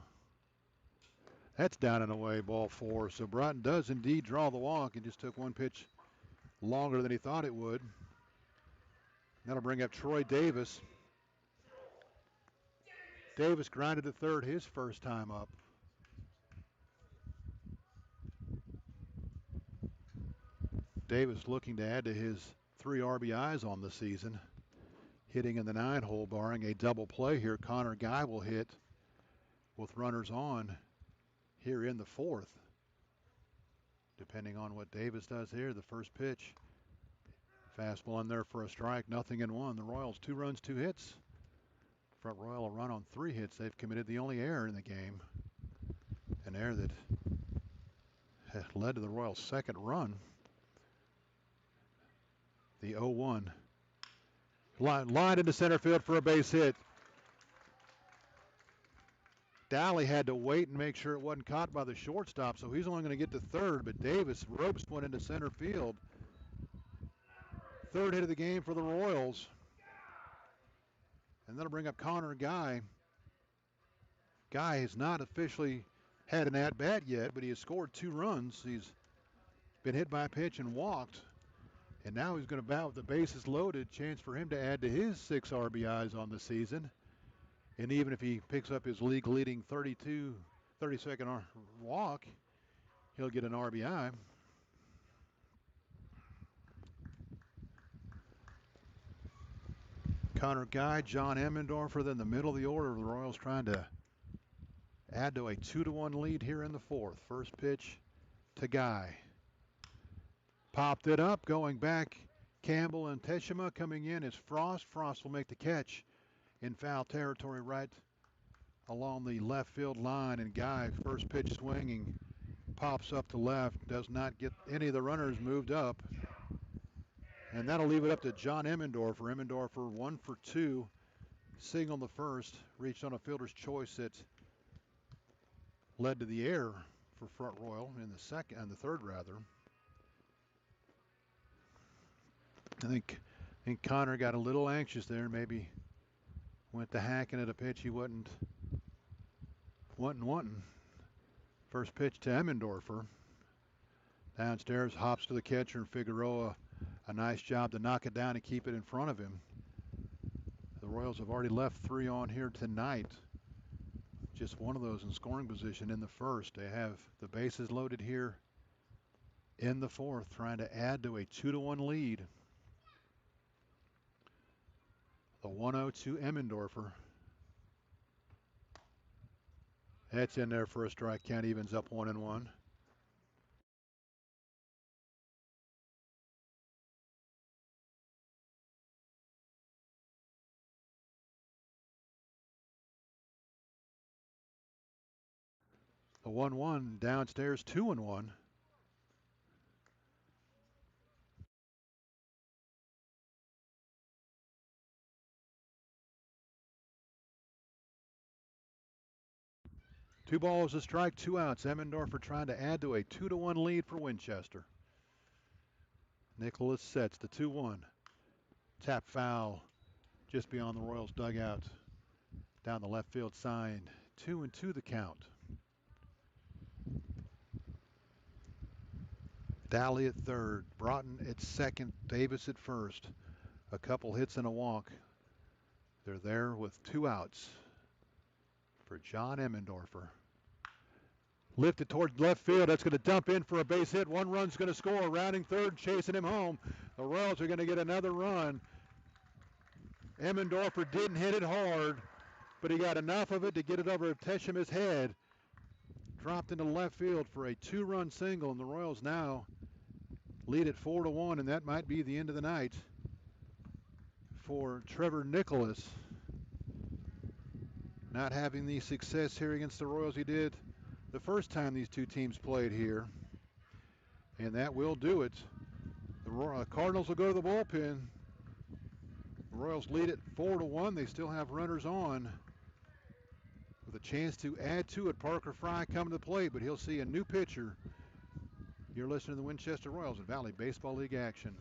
That's down and away, ball 4. So Broughton does indeed draw the walk. It just took one pitch longer than he thought it would. That'll bring up Troy Davis. Davis grinded to third his first time up. Davis looking to add to his 3 RBIs on the season. Hitting in the 9-hole, barring a double play here. Connor Guy will hit with runners on here in the 4th. Depending on what Davis does here, the first pitch. Fastball in there for a strike, 0-1. The Royals 2 runs, 2 hits. Front Royal a run on 3 hits. They've committed the only error in the game. An error that led to the Royals' second run. The 0-1. Line into center field for a base hit. Dally had to wait and make sure it wasn't caught by the shortstop, so he's only going to get to third, but Davis ropes one into center field. Third hit of the game for the Royals. And that'll bring up Connor Guy. Guy has not officially had an at-bat yet, but he has scored 2 runs. He's been hit by a pitch and walked. And now he's going to bat with the bases loaded. Chance for him to add to his 6 RBIs on the season. And even if he picks up his league-leading 30-second walk, he'll get an RBI. Connor Guy, John Emmendorfer, then the middle of the order. The Royals trying to add to a 2-1 lead here in the 4th. First pitch to Guy. Popped it up, going back. Campbell and Teshima coming in is Frost. Frost will make the catch in foul territory right along the left field line. And Guy, first pitch swinging, pops up to left. Does not get any of the runners moved up. And that'll leave it up to John Emmendorfer. Emmendorfer 1 for 2. Single in the first. Reached on a fielder's choice that led to the error for Front Royal in the second and the third rather. I think Connor got a little anxious there. Maybe went to hacking at a pitch he wasn't wanting. First pitch to Emmendorfer. Downstairs, hops to the catcher, and Figueroa, a nice job to knock it down and keep it in front of him. The Royals have already left 3 on here tonight. Just one of those in scoring position in the first. They have the bases loaded here in the 4th, trying to add to a 2-1 lead. The 1-0 to Emmendorfer. That's in there for a strike. Count evens up 1-1. The 1-1 downstairs, 2-1. Two balls, a strike, 2 outs. Emmendorfer trying to add to a 2-1 lead for Winchester. Nicholas sets the 2-1. Tap foul just beyond the Royals dugout. Down the left field side. 2-2 the count. Dally at third. Broughton at second. Davis at first. A couple hits and a walk. They're there with 2 outs for John Emmendorfer. Lifted towards left field. That's going to dump in for a base hit. 1 run's going to score. Rounding third, chasing him home. The Royals are going to get another run. Emmendorfer didn't hit it hard, but he got enough of it to get it over Teshima's head. Dropped into left field for a 2-run single, and the Royals now lead at 4-1, and that might be the end of the night for Trevor Nicholas. Not having the success here against the Royals he did the first time these two teams played here. And that will do it. The Cardinals will go to the bullpen. Royals lead it 4-1. They still have runners on with a chance to add to it. Parker Fry coming to the plate, but he'll see a new pitcher. You're listening to the Winchester Royals in Valley Baseball League action.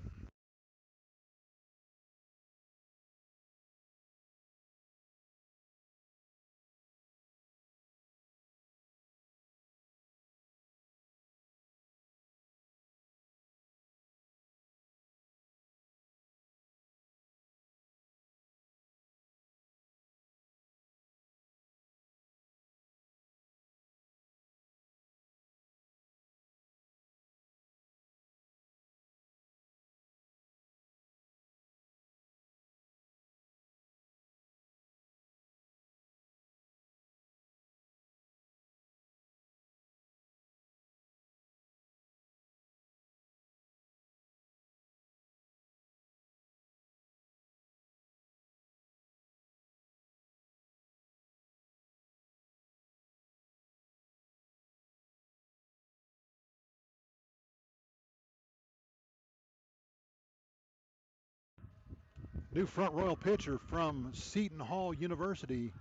New front royal pitcher from Seton Hall University,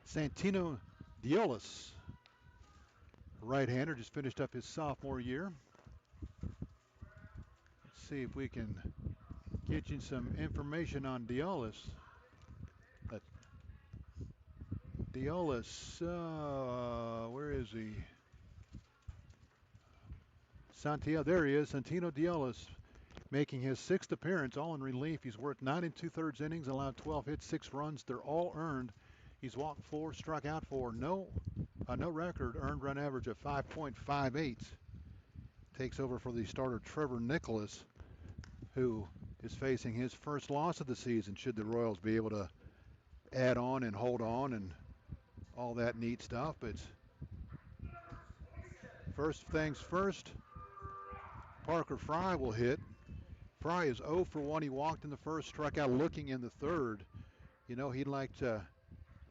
Santino Diolis. Right-hander, just finished up his sophomore year. Let's see if we can get you some information on Diolis. Diolis, where is he? Santiago, there he is, Santino Diolis, making his 6th appearance, all in relief. He's worked 9 2/3 innings, allowed 12 hits, 6 runs. They're all earned. He's walked 4, struck out 4. No record, earned run average of 5.58. Takes over for the starter Trevor Nicholas, who is facing his first loss of the season. Should the Royals be able to add on and hold on and all that neat stuff, but first things first, Parker Fry will hit. Fry is 0 for 1. He walked in the first, struck out looking in the third. You know, he'd like to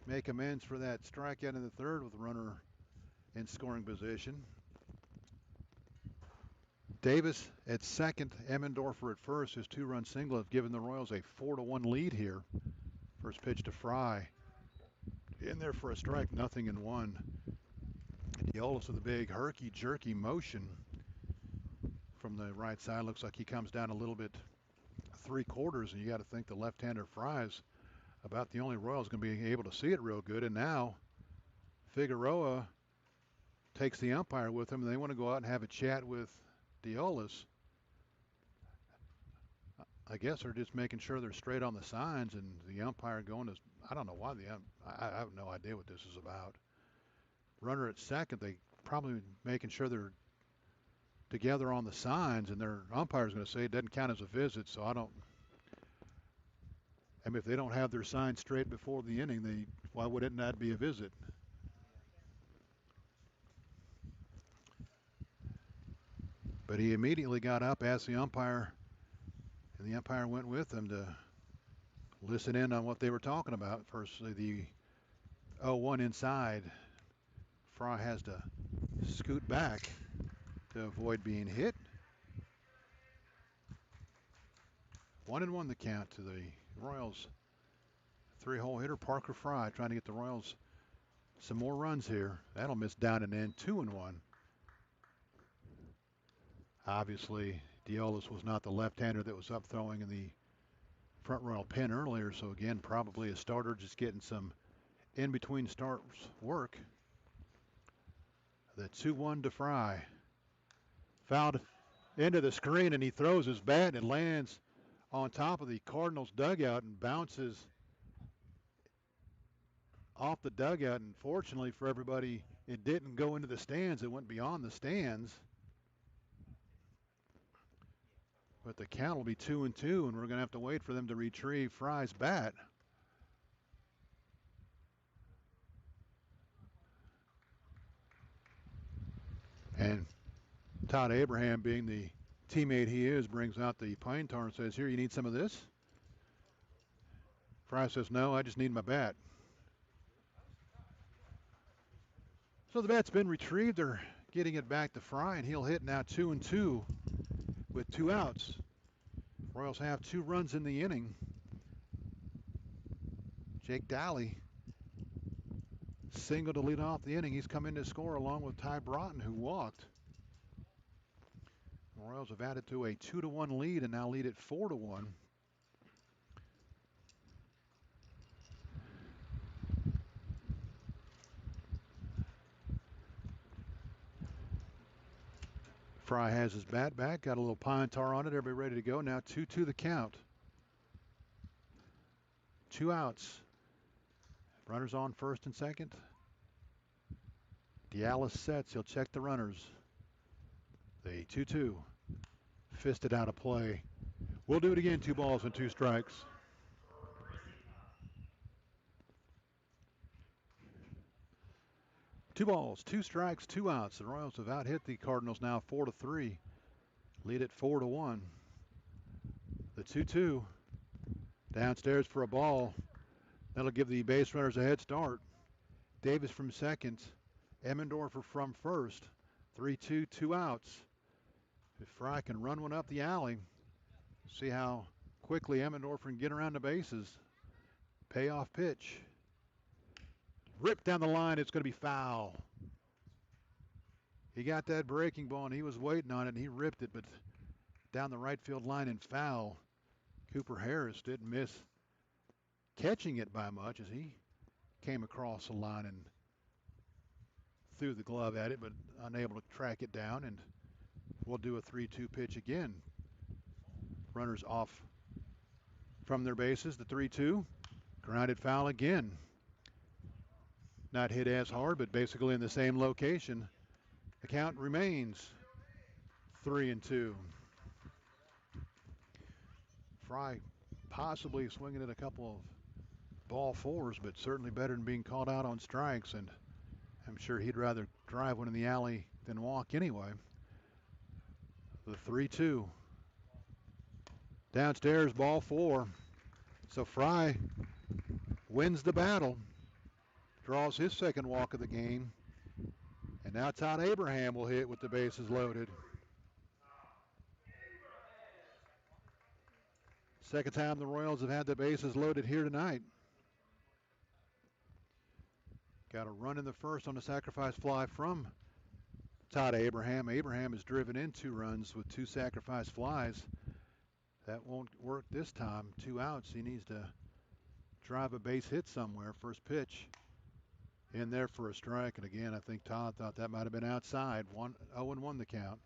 make amends for that strikeout in the third with the runner in scoring position. Davis at second, Emmendorfer at first. His 2-run single have given the Royals a 4-1 lead here. First pitch to Fry. In there for a strike, 0-1. Diolis with a big herky-jerky motion from the right side. Looks like he comes down a little bit 3/4, and you got to think the left-hander Fry's about the only Royals going to be able to see it real good. And now Figueroa takes the umpire with him, and they want to go out and have a chat with Diolis. I guess they're just making sure they're straight on the signs, and the umpire going to, I don't know why I have no idea what this is about. Runner at second, they probably making sure they're together on the signs, and their umpire's going to say it doesn't count as a visit, so I mean, if they don't have their sign straight before the inning, why wouldn't that be a visit? But he immediately got up, asked the umpire, and the umpire went with him to listen in on what they were talking about. First, the 0-1 inside. Fry has to scoot back to avoid being hit. 1-1 the count to the Royals. 3-hole hitter Parker Fry trying to get the Royals some more runs here. That'll miss down and in. 2-1. Obviously, Diolis was not the left-hander that was up throwing in the front Royal pen earlier, so again, probably a starter just getting some in-between starts work. The 2-1 to Fry. Fouled into the screen, and he throws his bat, and it lands on top of the Cardinals dugout and bounces off the dugout. And fortunately for everybody, it didn't go into the stands. It went beyond the stands. But the count will be 2-2, and we're going to have to wait for them to retrieve Fry's bat. And Todd Abraham, being the teammate he is, brings out the pine tar and says, "Here, you need some of this?" Fry says, "No, I just need my bat." So the bat's been retrieved. They're getting it back to Fry, and he'll hit now 2-2 with 2 outs. Royals have 2 runs in the inning. Jake Daly single to lead off the inning. He's come in to score along with Ty Broughton, who walked. The Royals have added to a 2-1 lead and now lead at 4-1. Fry has his bat back, got a little pine tar on it. Everybody ready to go. Now 2-2 the count. 2 outs. Runners on first and second. Dialis sets. He'll check the runners. The 2-2. Fisted out of play. We'll do it again. 2 balls and 2 strikes. Two balls, 2 strikes, 2 outs. The Royals have out hit the Cardinals now 4-3. Lead at 4-1. The 2-2. Downstairs for a ball. That'll give the base runners a head start. Davis from second. Emmendorfer from first. 3-2, 2 outs. If Fry can run one up the alley, see how quickly Emmendorfer can get around the bases. Payoff pitch. Ripped down the line. It's going to be foul. He got that breaking ball, and he was waiting on it, and he ripped it, but down the right field line and foul. Cooper Harris didn't miss catching it by much as he came across the line and threw the glove at it, but unable to track it down, and we'll do a 3-2 pitch again. Runners off from their bases, the 3-2. Grounded foul again. Not hit as hard, but basically in the same location. The count remains 3-2. Fry possibly swinging at a couple of ball fours, but certainly better than being called out on strikes, and I'm sure he'd rather drive one in the alley than walk anyway. The 3-2. Downstairs, ball 4. So Fry wins the battle, draws his second walk of the game, and now Todd Abraham will hit with the bases loaded. Second time the Royals have had the bases loaded here tonight. Got a run in the first on a sacrifice fly from Todd Abraham. Abraham has driven in 2 runs with 2 sacrifice flies. That won't work this time. 2 outs. He needs to drive a base hit somewhere. First pitch in there for a strike. And again, I think Todd thought that might have been outside. 0-1 the count.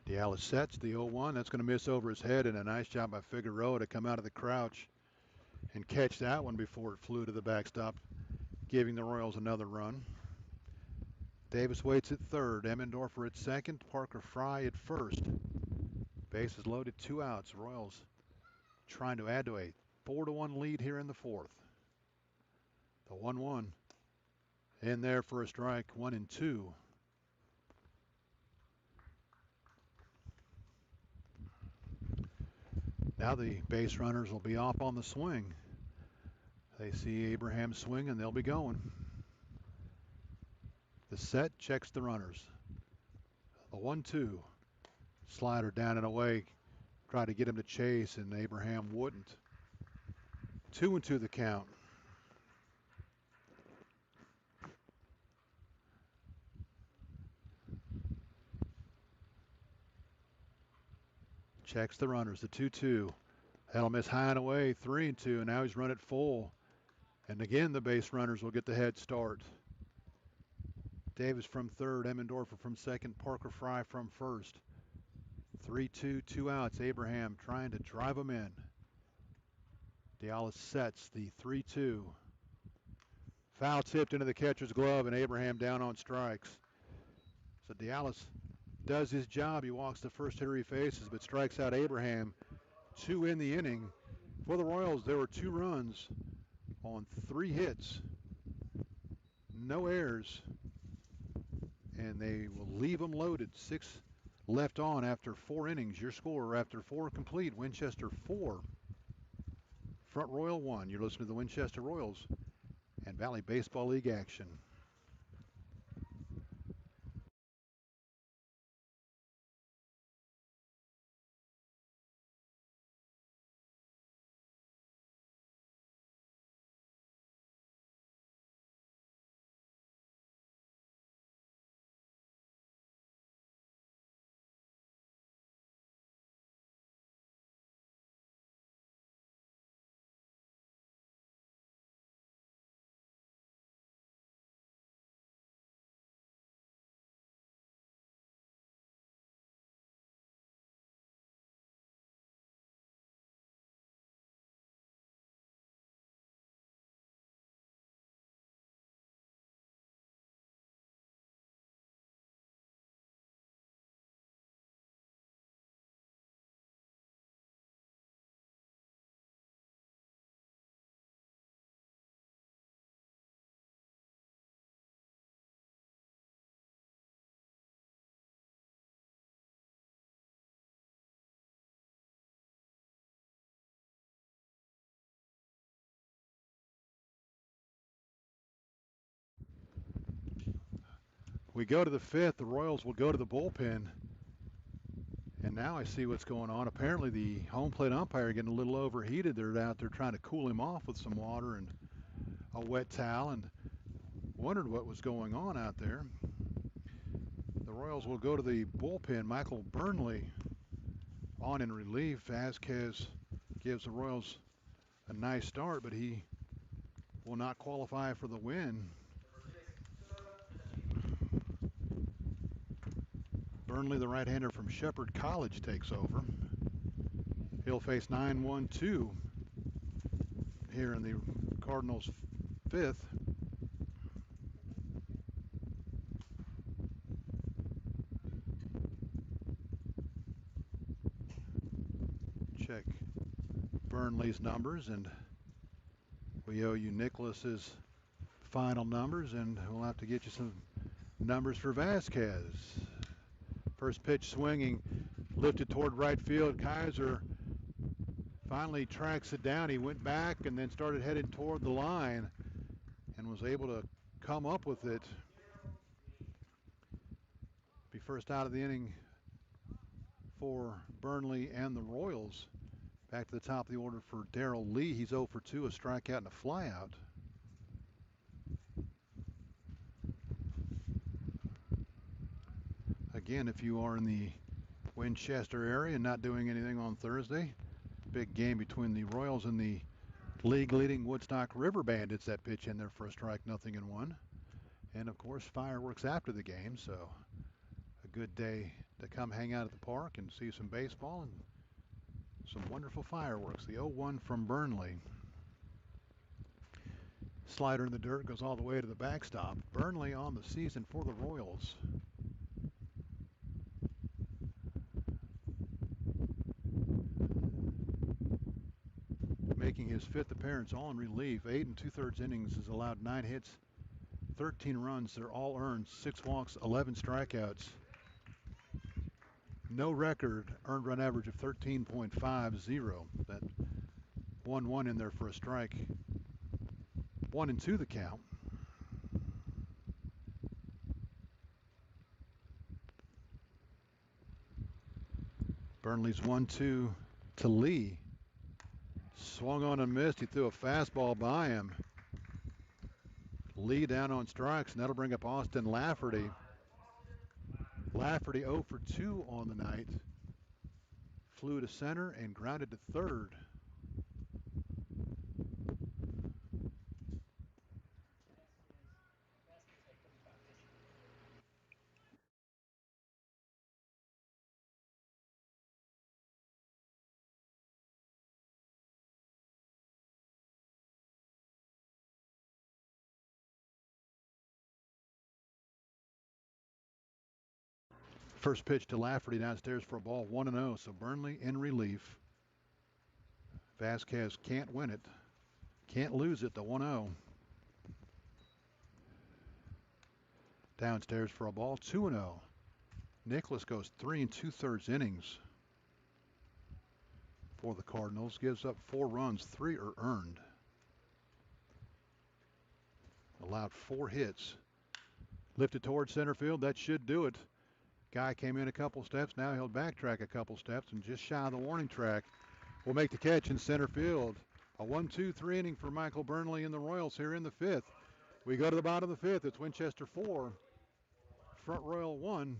Dialis sets the 0-1. That's going to miss over his head, and a nice job by Figueroa to come out of the crouch and catch that one before it flew to the backstop, giving the Royals another run. Davis waits at third. Emmendorfer at second. Parker Fry at first. Bases loaded, 2 outs. Royals trying to add to a 4-1 lead here in the fourth. The 1-1 in there for a strike. 1-2. Now the base runners will be off on the swing. They see Abraham swing and they'll be going. The set checks the runners. The 1-2. Slider down and away. Try to get him to chase, and Abraham wouldn't. 2-2 the count. Checks the runners. The 2-2. That'll miss high and away. 3-2. Now he's run it full. And again, the base runners will get the head start. Davis from third. Emmendorfer from second. Parker Fry from first. 3-2, 2 outs. Abraham trying to drive him in. Dialis sets the 3-2. Foul tipped into the catcher's glove, and Abraham down on strikes. So Dialis does his job. He walks the first hitter he faces, but strikes out Abraham. 2 in the inning. For the Royals, there were 2 runs on 3 hits. No errors. And they will leave them loaded. 6 left on after 4 innings. Your score after 4 complete. Winchester 4. Front Royal 1. You're listening to the Winchester Royals and Valley Baseball League action. We go to the fifth. The Royals will go to the bullpen. And now I see what's going on. Apparently the home plate umpire getting a little overheated. They're out there trying to cool him off with some water and a wet towel, and wondered what was going on out there. The Royals will go to the bullpen. Michael Burnley on in relief. Vasquez gives the Royals a nice start, but he will not qualify for the win. Burnley, the right-hander from Shepherd College, takes over. He'll face 9-1-2 here in the Cardinals' fifth. Check Burnley's numbers, and we owe you Nicholas's final numbers, and we'll have to get you some numbers for Vasquez. First pitch swinging, lifted toward right field. Kaiser finally tracks it down. He went back and then started heading toward the line and was able to come up with it. Be first out of the inning for Burnley and the Royals. Back to the top of the order for Darrell Lee. He's 0 for 2, a strikeout and a flyout. Again, if you are in the Winchester area and not doing anything on Thursday, big game between the Royals and the league-leading Woodstock River Bandits. That pitch in there for a strike, 0-1. And, of course, fireworks after the game, so a good day to come hang out at the park and see some baseball and some wonderful fireworks. The 0-1 from Burnley. Slider in the dirt goes all the way to the backstop. Burnley on the season for the Royals. Making his fifth appearance, all in relief. 8 2/3 innings, has allowed 9 hits, 13 runs. They're all earned. 6 walks, 11 strikeouts. No record earned run average of 13.50. That 1-1 in there for a strike. 1-2 the count. Burnley's 1-2 to Lee. Swung on and missed. He threw a fastball by him. Lee down on strikes, and that'll bring up Austin Lafferty. Lafferty 0 for 2 on the night. Flew to center and grounded to third. First pitch to Lafferty downstairs for a ball, 1-0. So Burnley in relief. Vasquez can't win it. Can't lose it, the 1-0. Downstairs for a ball, 2-0. Nicholas goes 3 2/3 innings for the Cardinals. Gives up 4 runs, 3 are earned. Allowed 4 hits. Lifted towards center field. That should do it. Guy came in a couple steps. Now he'll backtrack a couple steps and just shy of the warning track. Will make the catch in center field. A 1-2-3 inning for Michael Burnley and the Royals here in the fifth. We go to the bottom of the fifth. It's Winchester 4, Front Royal 1.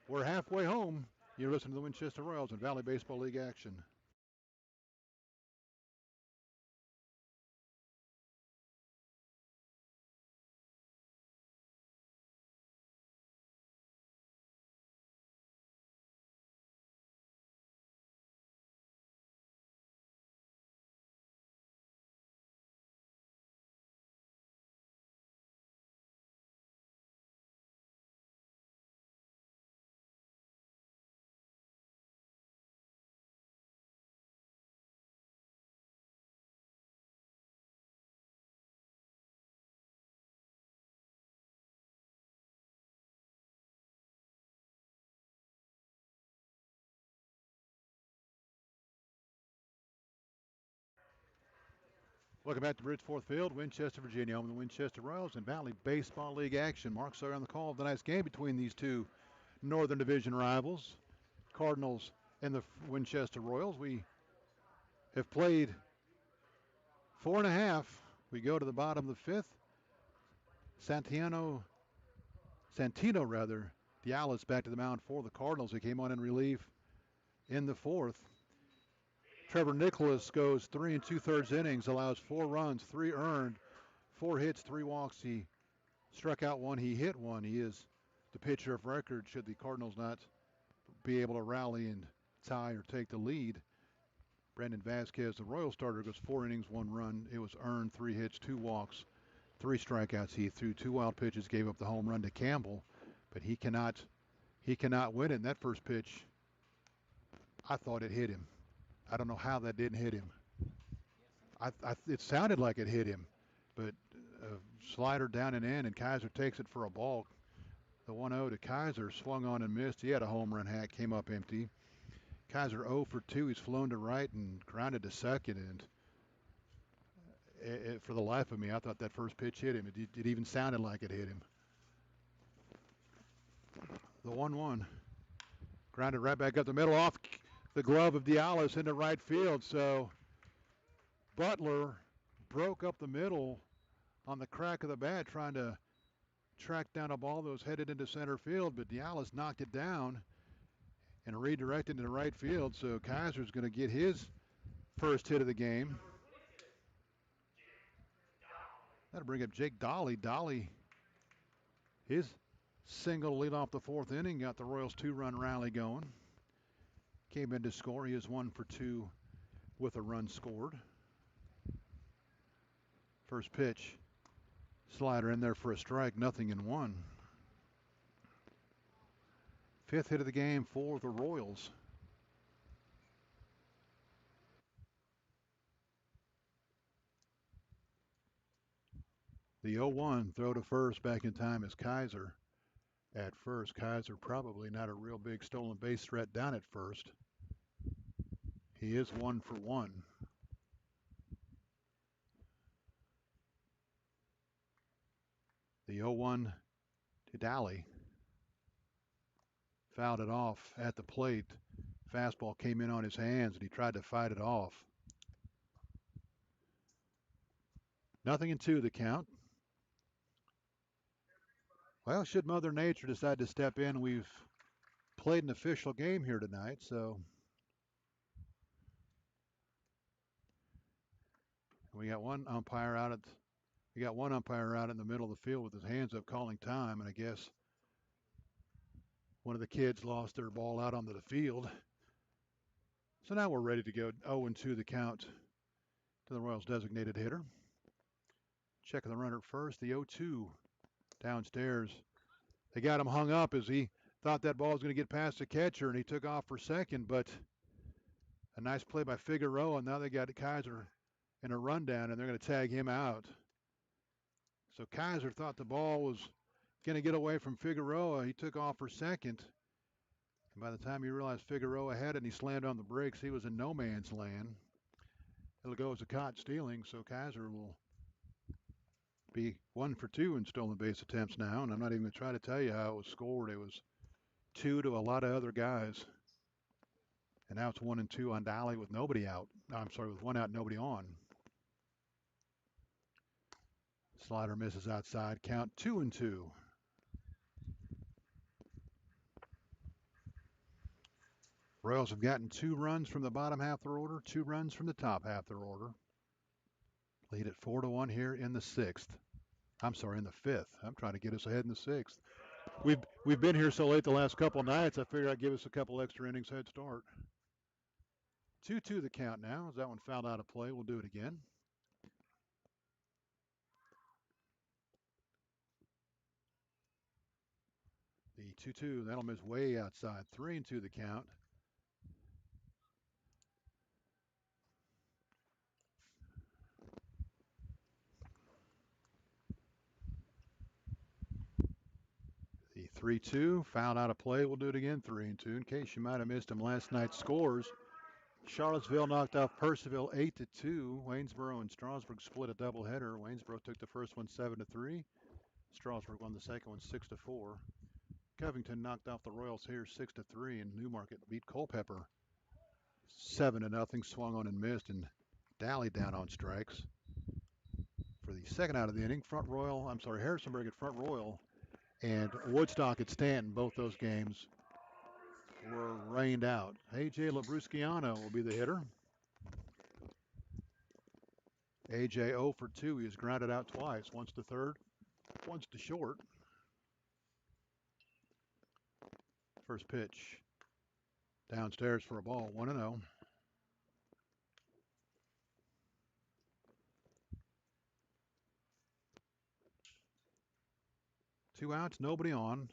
We're halfway home. You're listening to the Winchester Royals and Valley Baseball League action. Welcome back to Bridgeforth Field, Winchester, Virginia, home of the Winchester Royals and Valley Baseball League action. Mark Sawyer on the call of tonight's game between these two Northern Division rivals, Cardinals and the Winchester Royals. We have played 4.5. We go to the bottom of the fifth. Santino Dialis back to the mound for the Cardinals. He came on in relief in the fourth. Trevor Nicholas goes 3 2/3 innings, allows 4 runs, 3 earned, 4 hits, 3 walks. He struck out 1, he hit 1. He is the pitcher of record should the Cardinals not be able to rally and tie or take the lead. Brandon Vasquez, the Royal starter, goes 4 innings, 1 run. It was earned, 3 hits, 2 walks, 3 strikeouts. He threw 2 wild pitches, gave up the home run to Campbell, but he cannot win it. And that first pitch, I thought it hit him. I don't know how that didn't hit him. It sounded like it hit him, but slider down and in, and Kaiser takes it for a ball. The 1-0 to Kaiser, swung on and missed. He had a home run hat, came up empty. Kaiser 0 for 2. He's flown to right and grounded to second, and for the life of me, I thought that first pitch hit him. It even sounded like it hit him. The 1-1. Grounded right back up the middle off the glove of Dialis into right field. So Butler broke up the middle on the crack of the bat trying to track down a ball that was headed into center field, but Dialis knocked it down and redirected into right field. So Kaiser's going to get his first hit of the game. That'll bring up Jake Dolly. Dolly, his single lead off the 4th inning, got the Royals' 2-run rally going. Came in to score. He is 1 for 2 with a run scored. First pitch, slider in there for a strike, 0-1. 5th hit of the game for the Royals. The 0-1 throw to first back in time is Kaiser at first. Kaiser probably not a real big stolen base threat down at first. He is 1 for 1. The 0-1 to Daly. Fouled it off at the plate. Fastball came in on his hands and he tried to fight it off. 0-2 the count. Well, should Mother Nature decide to step in, we've played an official game here tonight, so we got one umpire out in the middle of the field with his hands up calling time, and I guess one of the kids lost their ball out onto the field. So now we're ready to go. 0-2 the count to the Royals' designated hitter. Checking the runner at first. The 0-2 downstairs. They got him hung up as he thought that ball was going to get past the catcher, and he took off for second, but a nice play by Figueroa, and now they got Kaiser in a rundown, and they're going to tag him out. So Kaiser thought the ball was going to get away from Figueroa. He took off for second. And by the time he realized Figueroa had it and he slammed on the brakes, he was in no man's land. It'll go as a caught stealing, so Kaiser will be 1 for 2 in stolen base attempts now. And I'm not even going to try to tell you how it was scored. It was 2 to a lot of other guys. And now it's 1-2 on Daly with nobody out. I'm sorry, with 1 out, nobody on. Slider misses outside. Count 2-2. Royals have gotten 2 runs from the bottom half of their order, 2 runs from the top half of their order. Lead at 4-1 here in the 6th. I'm sorry, in the 5th. I'm trying to get us ahead in the 6th. We've been here so late the last couple of nights, I figured I'd give us a couple extra innings head start. 2-2 the count now. As that one fouled out of play, we'll do it again. The 2-2, that'll miss way outside. 3-2 the count. The 3-2, fouled out of play. We'll do it again, 3-2. In case you might have missed him last night's scores, Charlottesville knocked off Purcellville 8-2. Waynesboro and Strasburg split a doubleheader. Waynesboro took the first one 7-3. Strasburg won the second one 6-4. Covington knocked off the Royals here 6-3, and Newmarket beat Culpeper 7-0. Swung on and missed, and Daly down on strikes. For the second out of the inning, Harrisonburg at Front Royal and Woodstock at Stanton. Both those games were rained out. A.J. Labrusciano will be the hitter. A.J. 0 for 2. He has grounded out twice, once to third, once to short. First pitch downstairs for a ball, 1-0. Two outs, nobody on.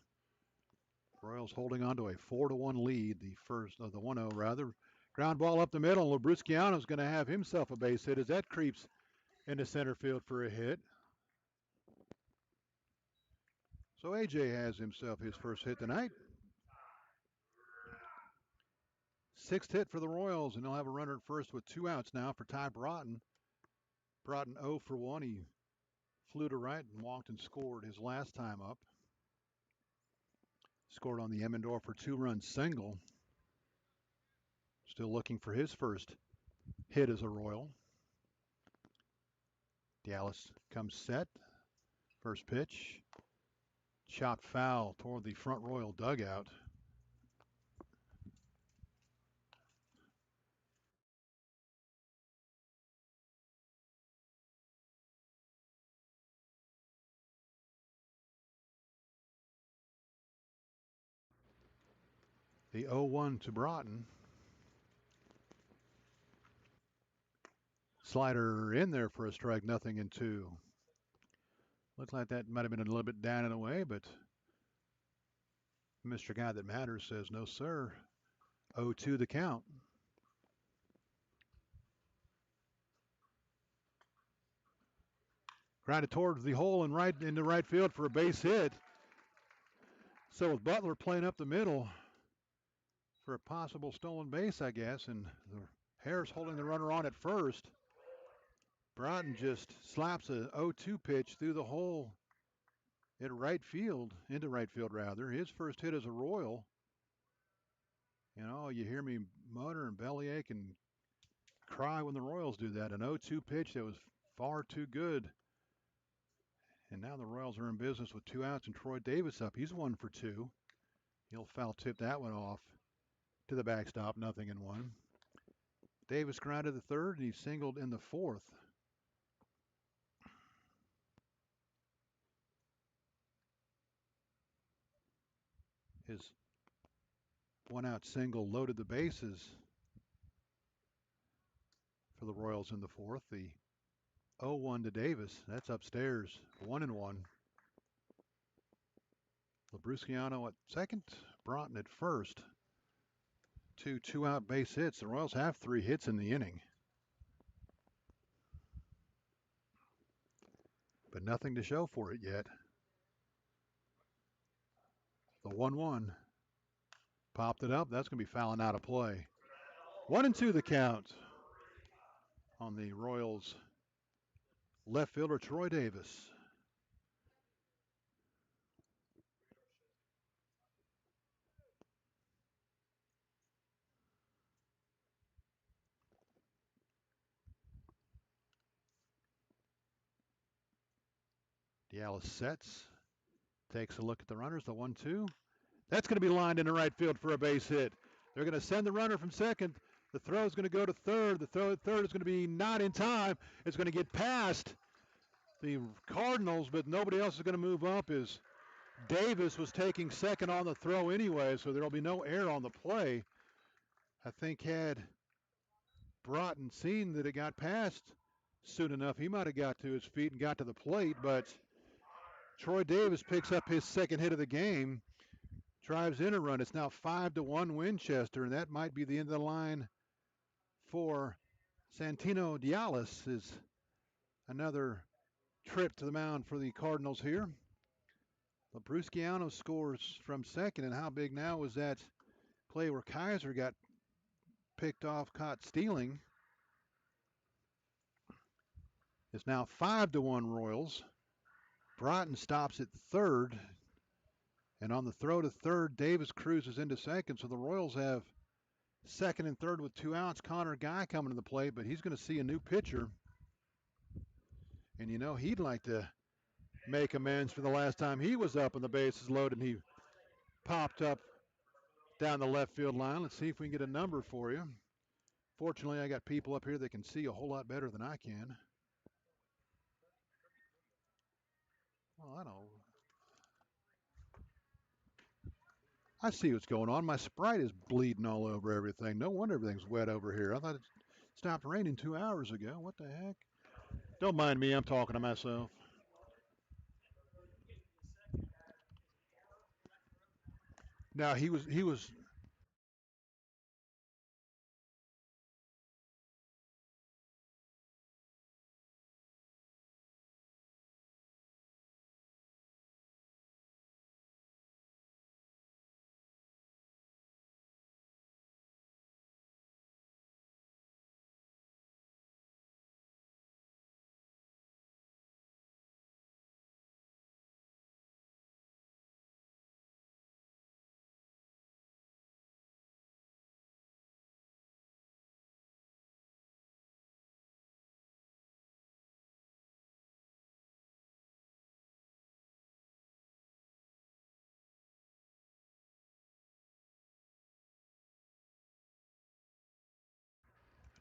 Royals holding on to a 4-1 lead, the 1-0 rather. Ground ball up the middle. Labrusciano's going to have himself a base hit as that creeps into center field for a hit. So A.J. has himself his first hit tonight. Sixth hit for the Royals, and they'll have a runner at first with two outs now for Ty Broughton. Broughton 0 for 1. He flew to right and walked and scored his last time up. Scored on the Emmendorfer two-run single. Still looking for his first hit as a Royal. Dallas comes set. First pitch. Chopped foul toward the Front Royal dugout. The 0-1 to Broughton. Slider in there for a strike, 0-2. Looked like that might have been a little bit down and away, but Mr. Guy That Matters says no, sir. 0-2 the count. Grounded towards the hole and right into right field for a base hit. So with Butler playing up the middle for a possible stolen base, I guess, and the Harris holding the runner on at first, Broughton just slaps a 0-2 pitch through the hole at right field, into right field rather. His first hit as a Royal. You know, you hear me mutter and bellyache and cry when the Royals do that. An 0-2 pitch that was far too good. And now the Royals are in business with two outs and Troy Davis up. He's 1 for 2. He'll foul tip that one off to the backstop, 0-1. Davis grounded the third, and he singled in the fourth. His one-out single loaded the bases for the Royals in the fourth. The 0-1 to Davis. That's upstairs, 1-1. Labrusciano at second, Broughton at first. Two-out base hits. The Royals have 3 hits in the inning, but nothing to show for it yet. The 1-1 popped it up. That's going to be fouling out of play. 1-2 the count on the Royals left fielder Troy Davis. Dallas sets, takes a look at the runners, the 1-2. That's going to be lined into right field for a base hit. They're going to send the runner from second. The throw is going to go to third. The third is going to be not in time. It's going to get past the Cardinals, but nobody else is going to move up as Davis was taking second on the throw anyway, so there will be no error on the play. I think had Broughton seen that it got past soon enough, he might have got to his feet and got to the plate, but Troy Davis picks up his second hit of the game, drives in a run. It's now 5-1 Winchester, and that might be the end of the line for Santino Dialis. Is another trip to the mound for the Cardinals here. Labrusciano scores from second, and how big now was that play where Kaiser got picked off, caught stealing. It's now 5-1 Royals. Broughton stops at third. And on the throw to third, Davis cruises into second. So the Royals have second and third with 2 outs. Connor Guy coming to the plate, but he's going to see a new pitcher. And you know, he'd like to make amends for the last time he was up and the bases loaded and he popped up down the left field line. Let's see if we can get a number for you. Fortunately, I got people up here that can see a whole lot better than I can. Well, I don't. I see what's going on. My Sprite is bleeding all over everything. No wonder everything's wet over here. I thought it stopped raining 2 hours ago. What the heck? Don't mind me. I'm talking to myself. Now he was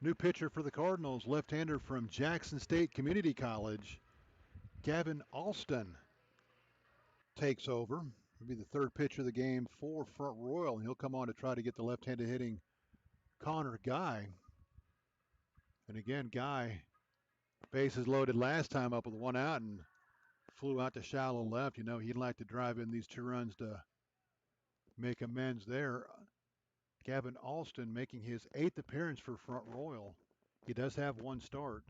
new pitcher for the Cardinals, left-hander from Jackson State Community College. Gavin Alston takes over. He'll be the third pitcher of the game for Front Royal, and he'll come on to try to get the left-handed hitting Connor Guy. And again, Guy, bases loaded last time up with 1 out and flew out to shallow left. You know, he'd like to drive in these 2 runs to make amends there. Gavin Alston making his 8th appearance for Front Royal. He does have 1 start.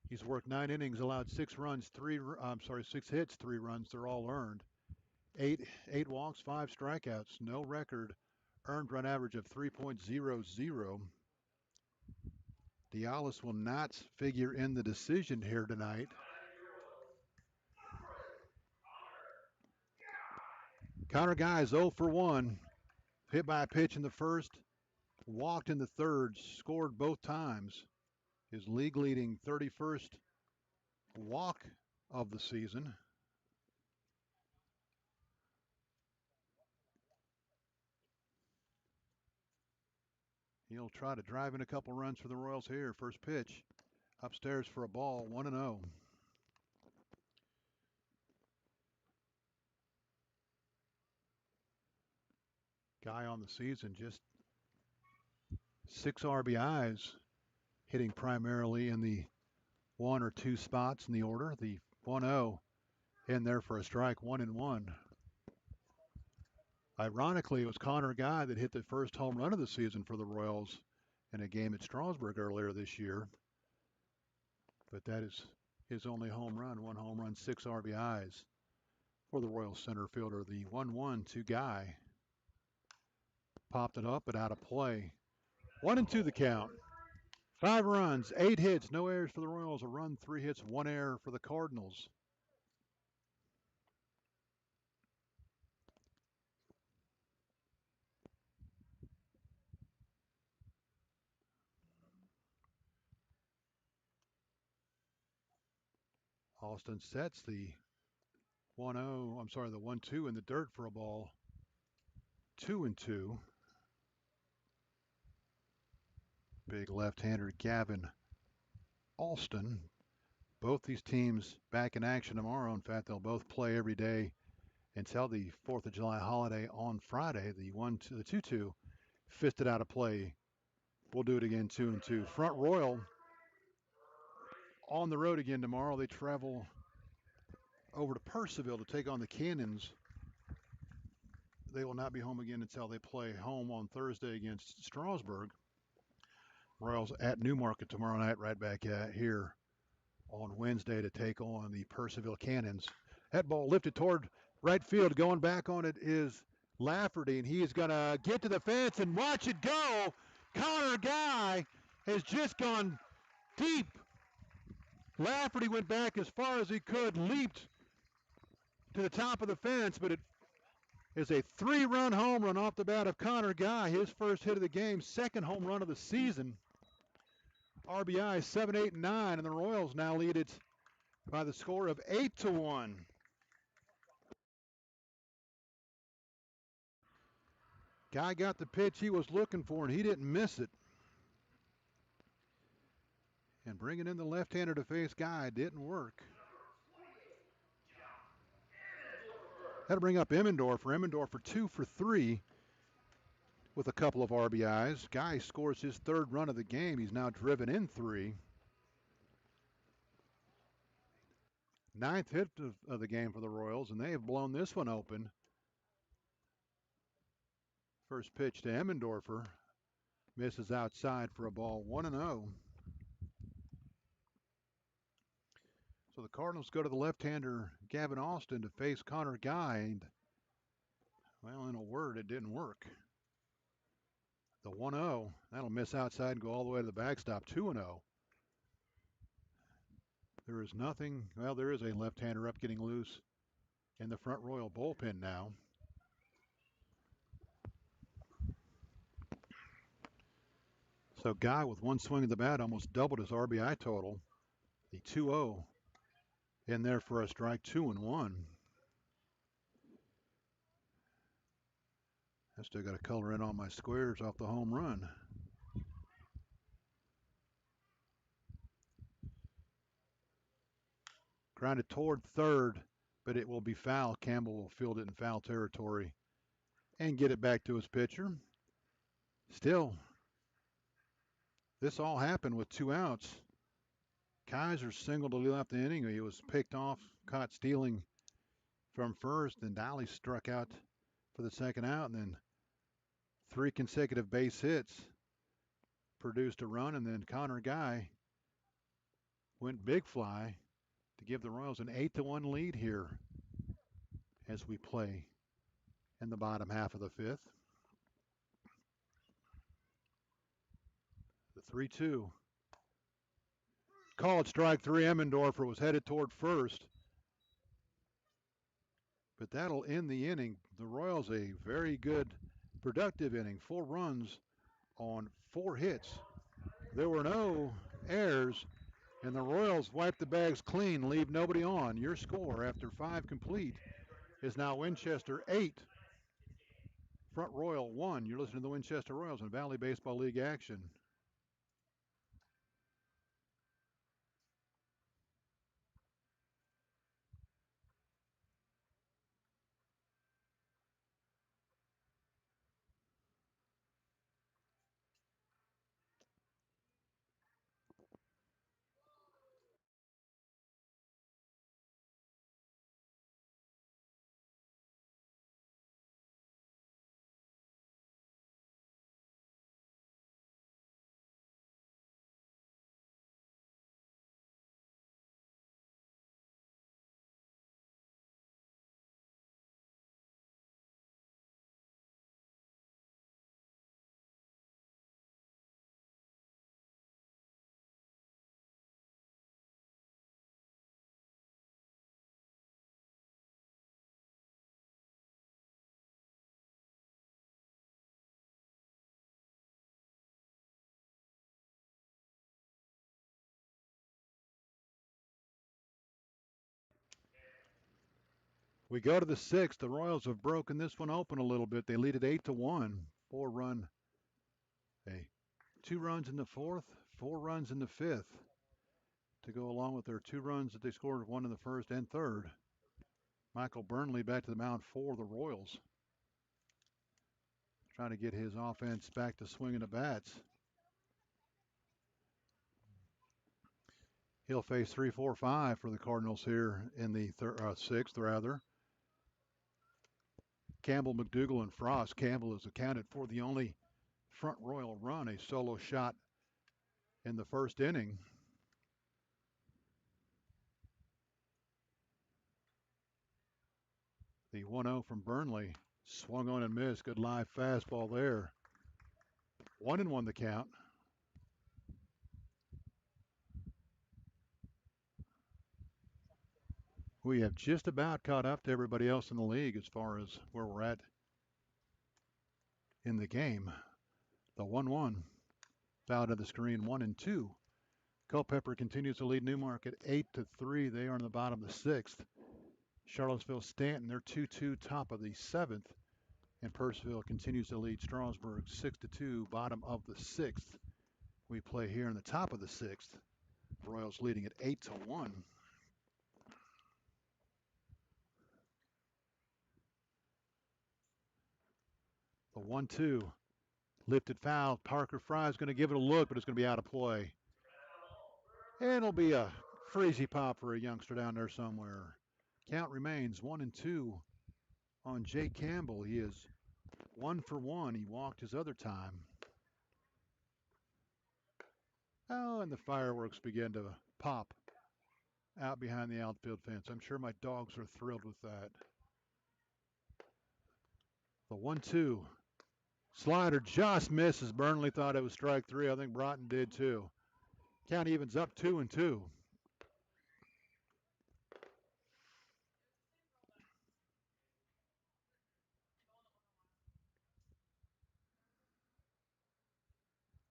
He's worked 9 innings, allowed 6 runs, 6 hits, 3 runs. They're all earned. 8 walks, 5 strikeouts. No record. Earned run average of 3.00. Dialis will not figure in the decision here tonight. Connor Guy is 0 for 1. Hit by a pitch in the first, walked in the third, scored both times. His league leading 31st walk of the season. He'll try to drive in a couple runs for the Royals here. First pitch upstairs for a ball, 1-0. Guy on the season, just 6 RBIs, hitting primarily in the 1 or 2 spots in the order. The 1-0 in there for a strike, 1-1. Ironically, it was Connor Guy that hit the first home run of the season for the Royals in a game at Strasburg earlier this year. But that is his only home run, 1 home run, 6 RBIs for the Royals center fielder. The 1-1 to Guy. Popped it up, but out of play. 1-2 the count. 5 runs, 8 hits, no errors for the Royals. A run, 3 hits, 1 error for the Cardinals. Alston sets the 1-2 in the dirt for a ball. 2-2. Big left-hander Gavin Alston. Both these teams back in action tomorrow. In fact, they'll both play every day until the 4th of July holiday on Friday. The 2-2 fisted out of play. We'll do it again, 2-2. Front Royal on the road again tomorrow. They travel over to Purcellville to take on the Cannons. They will not be home again until they play home on Thursday against Strasburg. Royals at Newmarket tomorrow night, right back here on Wednesday to take on the Purcellville Cannons. That ball lifted toward right field. Going back on it is Lafferty, and he is going to get to the fence and watch it go. Connor Guy has just gone deep. Lafferty went back as far as he could, leaped to the top of the fence, but it is a 3-run home run off the bat of Connor Guy. His first hit of the game, second home run of the season. RBI 7, 8, and 9, and the Royals now lead it by the score of 8-1. Guy got the pitch he was looking for, and he didn't miss it. And bringing in the left-hander to face Guy didn't work. That'll bring up Emmendorfer. Emmendorfer 2 for 3 with a couple of RBIs. Guy scores his third run of the game. He's now driven in 3. Ninth hit of the game for the Royals, and they have blown this one open. First pitch to Emmendorfer. Misses outside for a ball, 1-0. So the Cardinals go to the left-hander Gavin Austin to face Connor Guy. And, well, in a word, it didn't work. The 1-0, that'll miss outside and go all the way to the backstop, 2-0. There is nothing, well, there is a left-hander up getting loose in the front Royal bullpen now. So Guy with one swing of the bat almost doubled his RBI total. The 2-0 in there for a strike, 2-1. I still got to color in on my squares off the home run. Grounded toward third, but it will be foul. Campbell will field it in foul territory and get it back to his pitcher. Still, this all happened with 2 outs. Kaiser singled to lead off the inning. He was picked off, caught stealing from first, and Dolly struck out for the second out, and then 3 consecutive base hits produced a run, and then Connor Guy went big fly to give the Royals an 8-1 lead here as we play in the bottom half of the 5th. The 3-2. Called strike 3. Emmendorfer was headed toward first. But that'll end the inning. The Royals a very good, productive inning. 4 runs on 4 hits. There were no errors, and the Royals wiped the bags clean, leave nobody on. Your score after 5 complete is now Winchester 8, Front Royal 1. You're listening to the Winchester Royals in Valley Baseball League action. We go to the 6th. The Royals have broken this one open a little bit. They lead it 8-1. 4-run. 2 runs in the 4th, 4 runs in the 5th to go along with their 2 runs that they scored, 1 in the 1st and 3rd. Michael Burnley back to the mound for the Royals, trying to get his offense back to swinging the bats. He'll face 3, 4, 5 for the Cardinals here in the 6th, rather. Campbell, McDougal, and Frost. Campbell is accounted for the only Front Royal run, a solo shot in the 1st inning. The 1-0 from Burnley, swung on and missed. Good live fastball there. 1-1 the count. We have just about caught up to everybody else in the league as far as where we're at in the game. The 1-1 foul to the screen, 1-2. Culpeper continues to lead Newmarket 8-3. They are in the bottom of the sixth. Charlottesville Stanton, they're 2-2, top of the seventh. And Purcellville continues to lead Strasburg 6-2, bottom of the sixth. We play here in the top of the sixth. Royals leading at 8-1. The 1-2. Lifted foul. Parker Fry is going to give it a look, but it's going to be out of play. And it'll be a freezy pop for a youngster down there somewhere. Count remains 1-2 on Jake Campbell. He is 1 for 1. He walked his other time. Oh, and the fireworks begin to pop out behind the outfield fence. I'm sure my dogs are thrilled with that. The 1-2. Slider just misses. Burnley thought it was strike three. I think Broughton did too. Count evens up 2-2.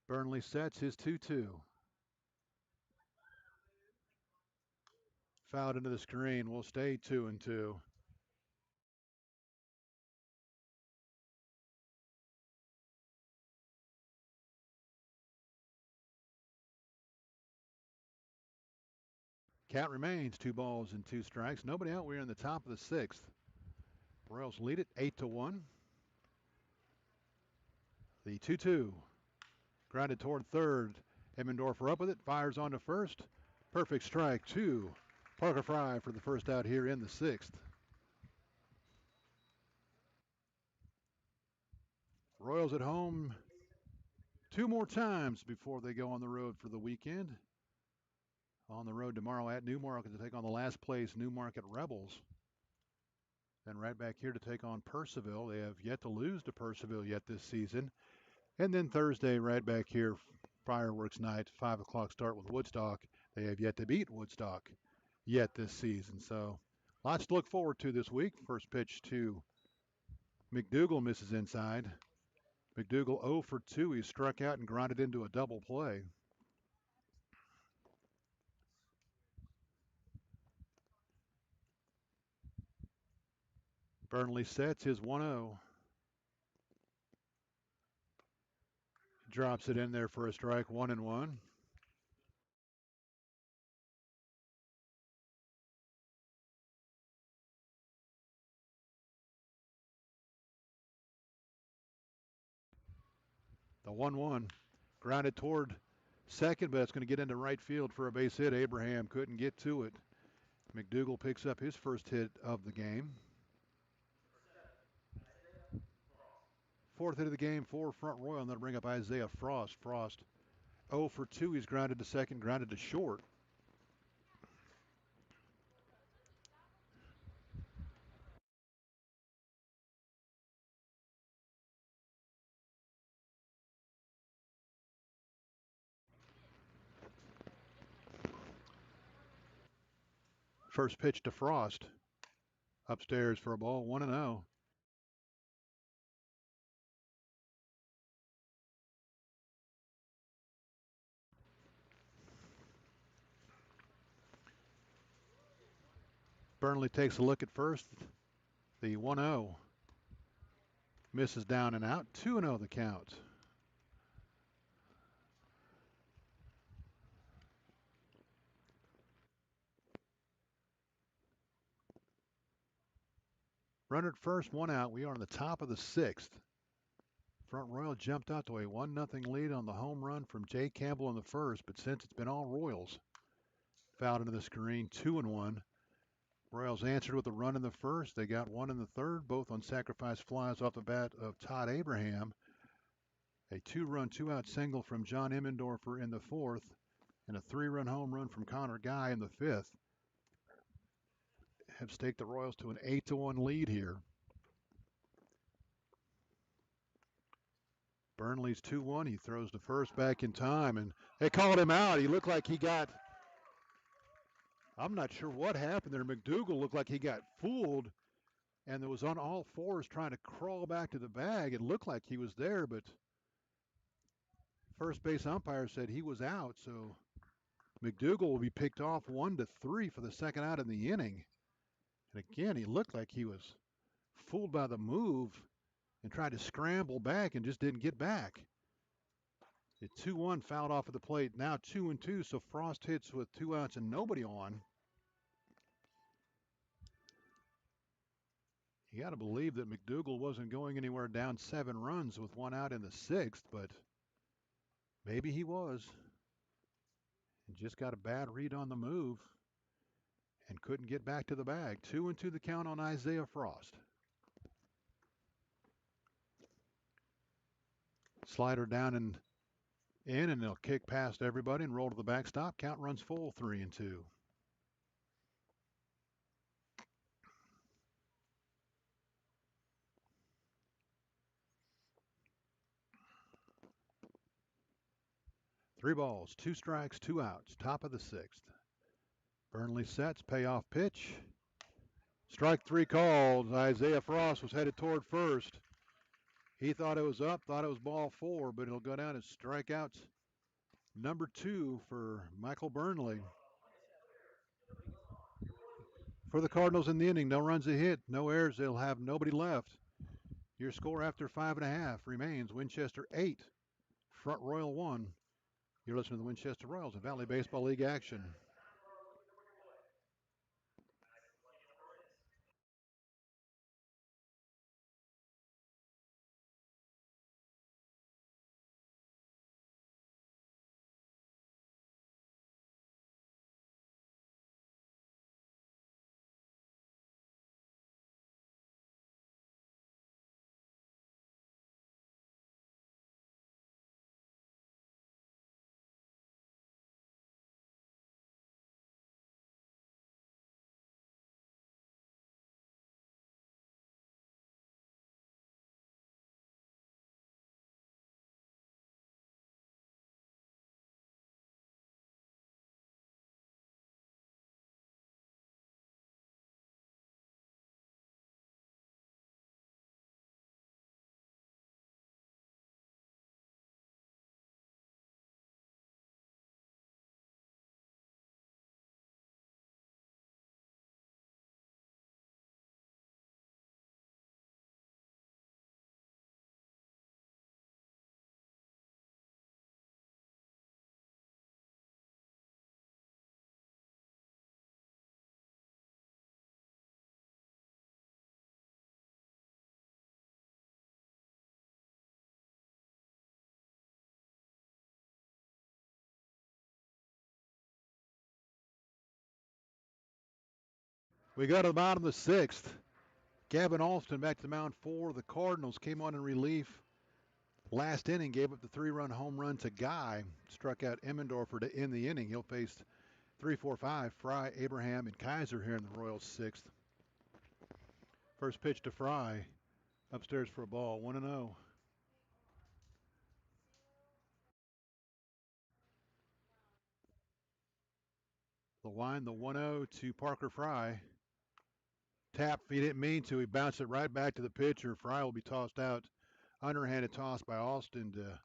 Burnley sets his 2-2. Fouled into the screen. Will stay 2-2. Count remains 2 balls and 2 strikes. Nobody out. We're in the top of the sixth. Royals lead it 8-1. The 2-2. Grounded toward third. Emmendorfer up with it. Fires on to first. Perfect strike 2. Parker Fry for the first out here in the sixth. Royals at home 2 more times before they go on the road for the weekend. On the road tomorrow at Newmarket to take on the last place Newmarket Rebels. Then right back here to take on Purcellville. They have yet to lose to Purcellville yet this season. And then Thursday right back here, fireworks night, 5 o'clock start with Woodstock. They have yet to beat Woodstock yet this season. So lots to look forward to this week. First pitch to McDougal, misses inside. McDougal 0 for 2. He struck out and grounded into a double play. Burnley sets his 1-0. Drops it in there for a strike, 1-1. The 1-1 grounded toward second, but it's going to get into right field for a base hit. Abraham couldn't get to it. McDougal picks up his first hit of the game. Fourth hit of the game for Front Royal, and that'll bring up Isaiah Frost. Frost 0 for 2. He's grounded to second, grounded to short. First pitch to Frost. Upstairs for a ball, 1-0. Burnley takes a look at first. The 1-0 misses down and out. 2-0 the count. Runner at first, 1 out. We are on the top of the sixth. Front Royal jumped out to a 1-0 lead on the home run from Jay Campbell in the first, but since it's been all Royals, fouled into the screen, 2-1. Royals answered with a run in the first. They got one in the third, both on sacrifice flies off the bat of Todd Abraham. A 2-run, 2-out single from John Emmendorfer in the fourth, and a 3-run home run from Connor Guy in the fifth have staked the Royals to an 8-1 lead here. Burnley's 2-1. He throws the first back in time, and they called him out. He looked like he got, I'm not sure what happened there. McDougal looked like he got fooled and was on all fours trying to crawl back to the bag. It looked like he was there, but first base umpire said he was out, so McDougal will be picked off 1-3 for the second out in the inning. And again, he looked like he was fooled by the move and tried to scramble back and just didn't get back. At 2-1, fouled off at the plate. Now 2-2, so Frost hits with 2 outs and nobody on. You got to believe that McDougal wasn't going anywhere down 7 runs with 1 out in the 6th, but maybe he was. And just got a bad read on the move and couldn't get back to the bag. 2-2 the count on Isaiah Frost. Slider down and in, and they'll kick past everybody and roll to the backstop. Count runs full, 3-2. Three balls, 2 strikes, 2 outs. Top of the 6th. Burnley sets, payoff pitch. Strike 3 called. Isaiah Frost was headed toward first. He thought it was up, thought it was ball 4, but it'll go down as strikeouts number 2 for Michael Burnley. For the Cardinals in the inning, no runs a hit, no errors. They'll have nobody left. Your score after 5.5 remains Winchester 8, Front Royal 1. You're listening to the Winchester Royals in Valley Baseball League action. We go to the bottom of the 6th. Gavin Alston back to the mound for the Cardinals. Came on in relief last inning, gave up the 3-run home run to Guy. Struck out Emmendorfer to end the inning. He'll face 3, 4, 5, Fry, Abraham, and Kaiser here in the Royals 6th. First pitch to Fry. Upstairs for a ball, 1-0. The line, the 1-0 to Parker Fry. Tap, he didn't mean to. He bounced it right back to the pitcher. Fry will be tossed out. Underhanded toss by Austin to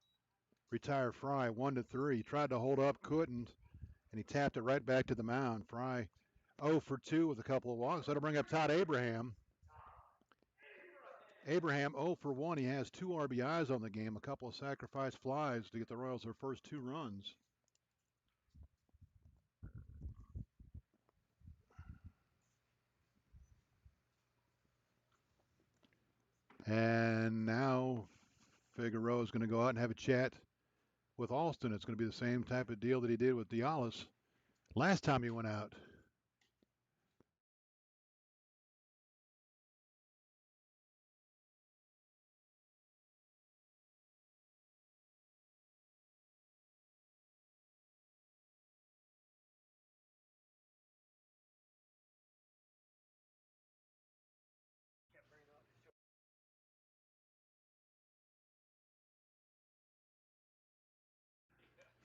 retire Fry, 1-3. He tried to hold up, couldn't, and he tapped it right back to the mound. Fry 0 for 2 with a couple of walks. That'll bring up Todd Abraham. Abraham 0 for 1. He has 2 RBIs on the game, a couple of sacrifice flies to get the Royals their first 2 runs. And now Figueroa is going to go out and have a chat with Alston. It's going to be the same type of deal that he did with Dialis last time he went out.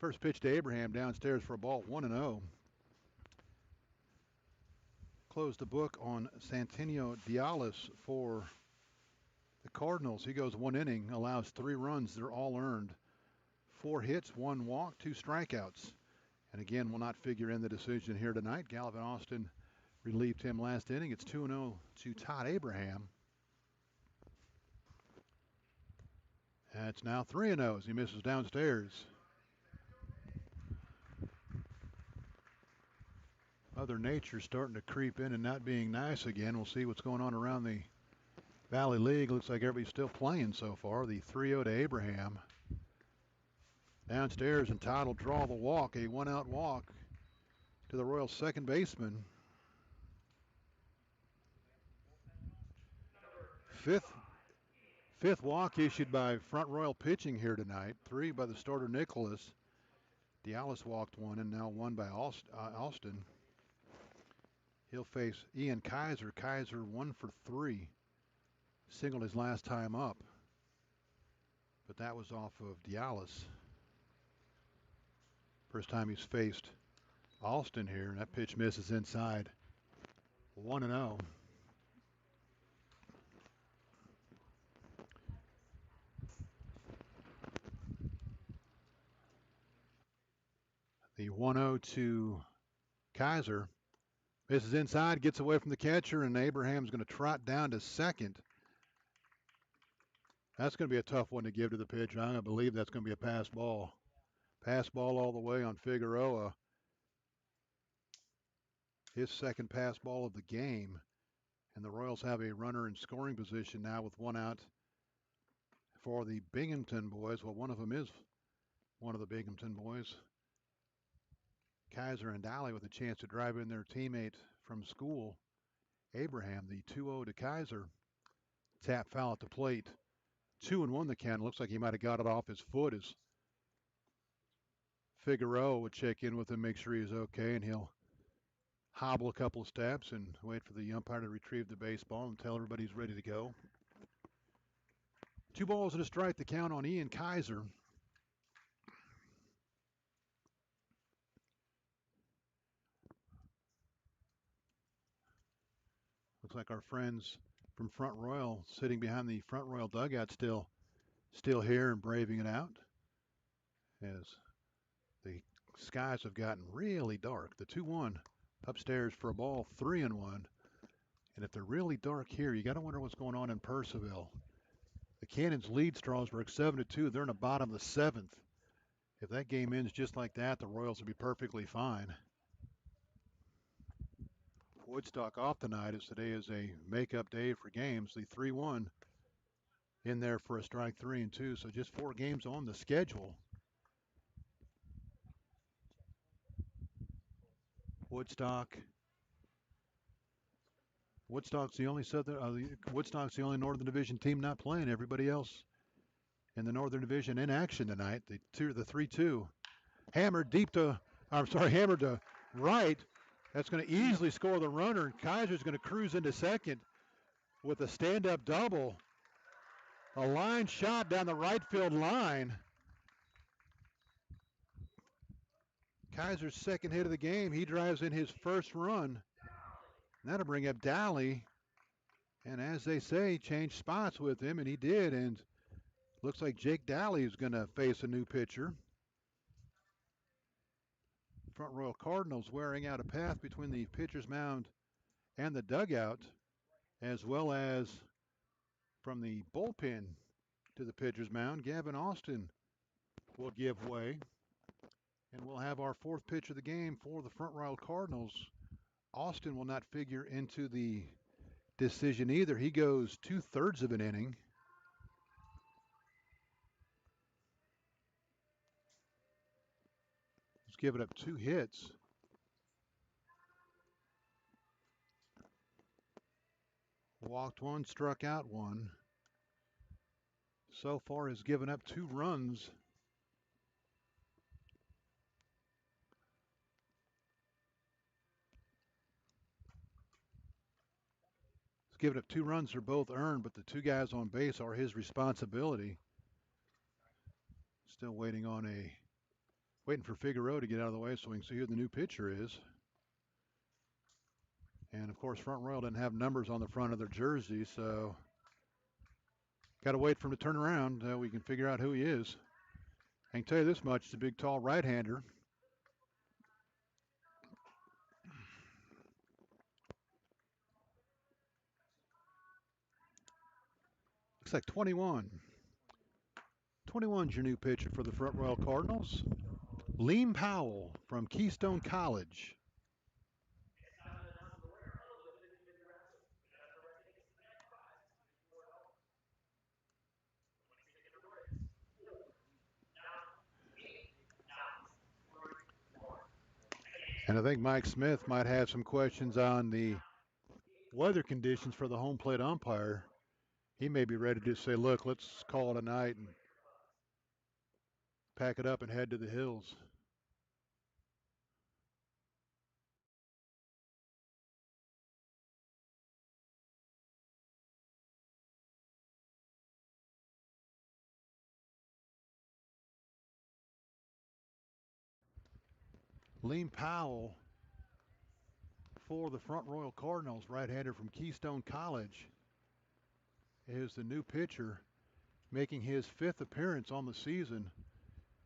First pitch to Abraham downstairs for a ball, 1-0. Close the book on Santinio Dialis for the Cardinals. He goes 1 inning, allows 3 runs. They're all earned. 4 hits, 1 walk, 2 strikeouts. And again, will not figure in the decision here tonight. Galvin Austin relieved him last inning. It's 2-0 to Todd Abraham. And it's now 3-0 as he misses downstairs. Mother Nature starting to creep in and not being nice again. We'll see what's going on around the Valley League. Looks like everybody's still playing so far. The 3-0 to Abraham. Downstairs, and Todd will draw the walk, a 1-out walk to the Royals' second baseman. Fifth walk issued by Front Royal pitching here tonight. 3 by the starter Nicholas. Dialis walked 1, and now 1 by Austin. He'll face Ian Kaiser. Kaiser 1 for 3. Singled his last time up, but that was off of Dialis. First time he's faced Austin here, and that pitch misses inside. 1-0. The 1-0 to Kaiser. Misses inside, gets away from the catcher, and Abraham's going to trot down to second. That's going to be a tough one to give to the pitcher. I'm going to believe that's going to be a pass ball. Pass ball all the way on Figueroa. His second pass ball of the game. And the Royals have a runner in scoring position now with 1 out for the Binghamton boys. Well, one of them is one of the Binghamton boys. Kaiser and Daly with a chance to drive in their teammate from school, Abraham. The 2-0 to Kaiser. Tap foul at the plate. 2-1 the count. Looks like he might have got it off his foot as Figueroa would check in with him, make sure he's okay, and he'll hobble a couple of steps and wait for the umpire to retrieve the baseball and tell everybody he's ready to go. 2 balls and a strike, the count on Ian Kaiser. Looks like our friends from Front Royal sitting behind the Front Royal dugout still here and braving it out as the skies have gotten really dark. The 2-1 upstairs for a ball, 3-1. And if they're really dark here, you got to wonder what's going on in Purcellville. The Cannons lead Strasburg 7-2. They're in the bottom of the 7th. If that game ends just like that, the Royals will be perfectly fine. Woodstock off tonight as today is a makeup day for games. The 3-1 in there for a strike 3-2. So just 4 games on the schedule. Woodstock's the only Northern Division team not playing. Everybody else in the Northern Division in action tonight. The 3-2. Hammered to right. That's going to easily score the runner. And Kaiser's going to cruise into second with a stand-up double. A line shot down the right field line. Kaiser's second hit of the game. He drives in his first run. And that'll bring up Daly. And as they say, change spots with him, and he did. And looks like Jake Daly is going to face a new pitcher. Front Royal Cardinals wearing out a path between the pitcher's mound and the dugout, as well as from the bullpen to the pitcher's mound. Gavin Austin will give way. And we'll have our 4th pitch of the game for the Front Royal Cardinals. Austin will not figure into the decision either. He goes 2/3 of an inning. He's given up 2 hits. Walked 1, struck out 1. So far has given up 2 runs. He's given up 2 runs. They're both earned, but the 2 guys on base are his responsibility. Still waiting on a Waiting for Figueroa to get out of the way so we can see who the new pitcher is. And of course, Front Royal doesn't have numbers on the front of their jersey, so got to wait for him to turn around. We can figure out who he is. I can tell you this much: it's a big, tall right-hander. Looks like 21. 21's your new pitcher for the Front Royal Cardinals. Liam Powell from Keystone College. And I think Mike Smith might have some questions on the weather conditions for the home plate umpire. He may be ready to say, look, let's call it a night and pack it up and head to the hills. Liam Powell for the Front Royal Cardinals, right-hander from Keystone College, is the new pitcher, making his 5th appearance on the season.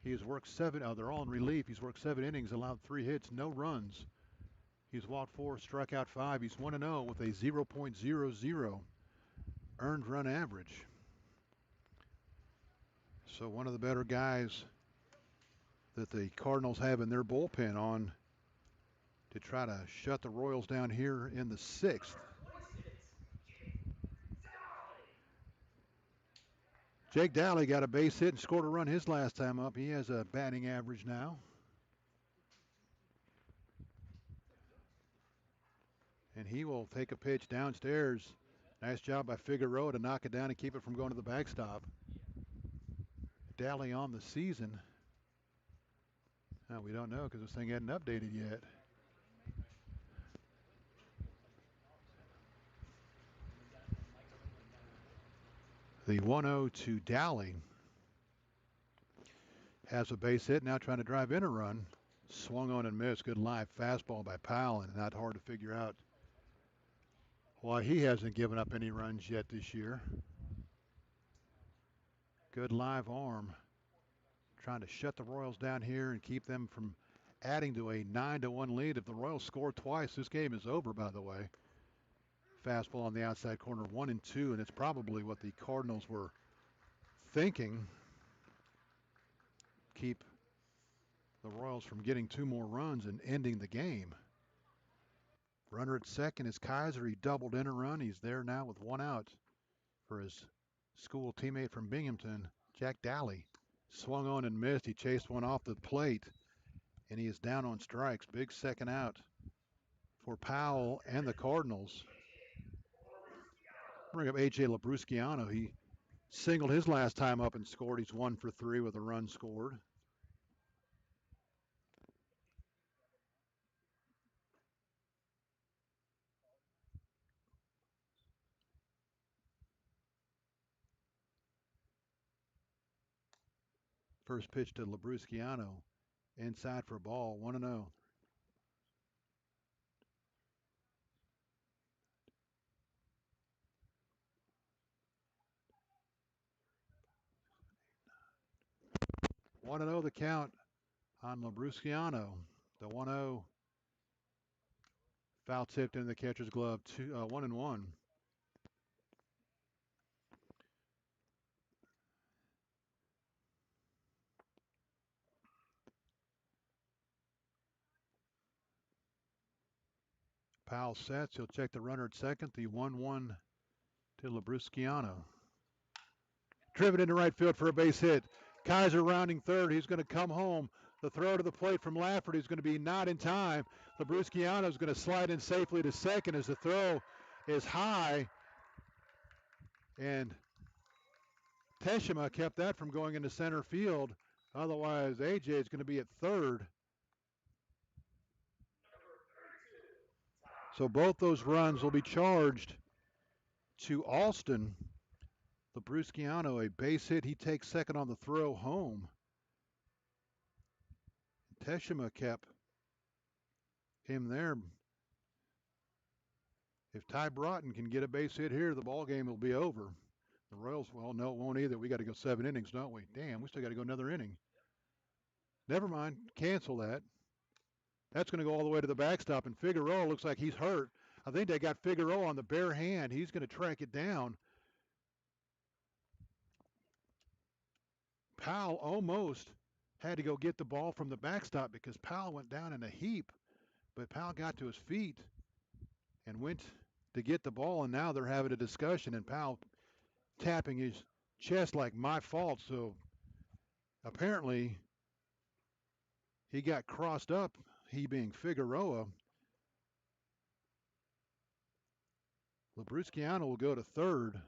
He has worked 7, they're all in relief. He's worked 7 innings, allowed 3 hits, no runs. He's walked 4, struck out 5. He's 1-0 with a 0.00 earned run average. So one of the better guys that the Cardinals have in their bullpen on to try to shut the Royals down here in the 6th. Jake Dowley got a base hit and scored a run his last time up. He has a batting average now. And he will take a pitch downstairs. Nice job by Figueroa to knock it down and keep it from going to the backstop. Dowley on the season. Now, we don't know because this thing hadn't updated yet. The 1-0 to Dowley. Has a base hit, now trying to drive in a run. Swung on and missed. Good live fastball by Powell, and not hard to figure out why he hasn't given up any runs yet this year. Good live arm. Trying to shut the Royals down here and keep them from adding to a 9-1 lead. If the Royals score twice, this game is over, by the way. Fastball on the outside corner, 1-2, and it's probably what the Cardinals were thinking. Keep the Royals from getting 2 more runs and ending the game. Runner at second is Kaiser. He doubled in a run. He's there now with 1 out for his school teammate from Binghamton, Jack Dowley. Swung on and missed. He chased one off the plate, and he is down on strikes. Big second out for Powell and the Cardinals. Bring up A.J. Labrusciano. He singled his last time up and scored. He's 1 for 3 with a run scored. First pitch to Labrusciano. Inside for a ball, 1-0. One and 0 the count on Labrusciano. The 1-0 foul tipped in the catcher's glove. 1-1. Powell sets. He'll check the runner at second. The 1-1 to Labrusciano. Driven into right field for a base hit. Kaiser rounding third. He's going to come home. The throw to the plate from Lafferty is going to be not in time. Labrusciano is going to slide in safely to second as the throw is high. And Teshima kept that from going into center field. Otherwise, AJ is going to be at third. So both those runs will be charged to Alston. Labrusciano, a base hit. He takes second on the throw home. Teshima kept him there. If Ty Broughton can get a base hit here, the ball game will be over. The Royals, well, no, it won't either. We got to go 7 innings, don't we? Damn, we still got to go another inning. Never mind. Cancel that. That's going to go all the way to the backstop, and Figueroa looks like he's hurt. I think they got Figueroa on the bare hand. He's going to track it down. Powell almost had to go get the ball from the backstop because Powell went down in a heap, but Powell got to his feet and went to get the ball, and now they're having a discussion, and Powell tapping his chest like my fault. So apparently he got crossed up, he being Figueroa. Labrusciano will go to third.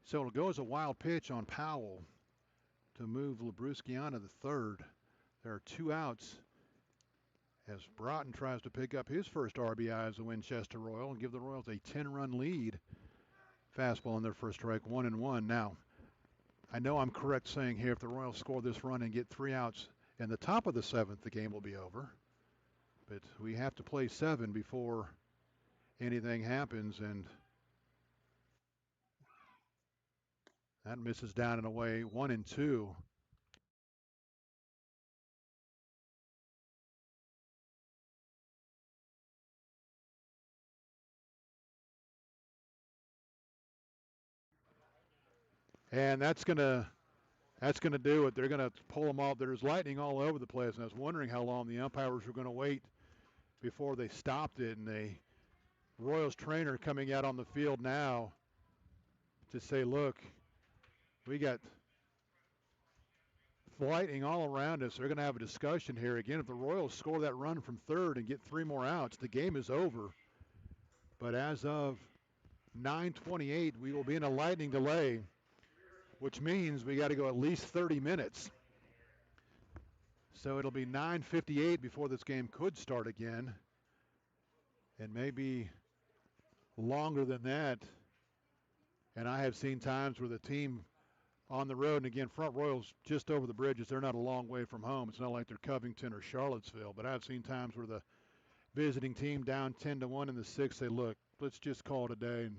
So it goes a wild pitch on Powell to move Labrusciano to third. There are 2 outs as Broughton tries to pick up his first RBI as a Winchester Royal and give the Royals a 10-run lead. Fastball on their first strike, 1-1. Now, I know I'm correct saying here if the Royals score this run and get 3 outs in the top of the 7th, the game will be over. But we have to play 7 before anything happens, and that misses down and away, 1-2. And that's gonna do it. They're gonna pull them off. There's lightning all over the place, and I was wondering how long the umpires were going to wait before they stopped it. And the Royals trainer coming out on the field now to say, look, we got lightning all around us. They're going to have a discussion here. Again, if the Royals score that run from third and get 3 more outs, the game is over. But as of 9:28, we will be in a lightning delay, which means we got to go at least 30 minutes. So it'll be 9:58 before this game could start again, and maybe longer than that. And I have seen times where the team on the road, and again, Front Royals just over the bridges, they're not a long way from home. It's not like they're Covington or Charlottesville, but I've seen times where the visiting team down 10-1 in the 6th say, look, let's just call it a day and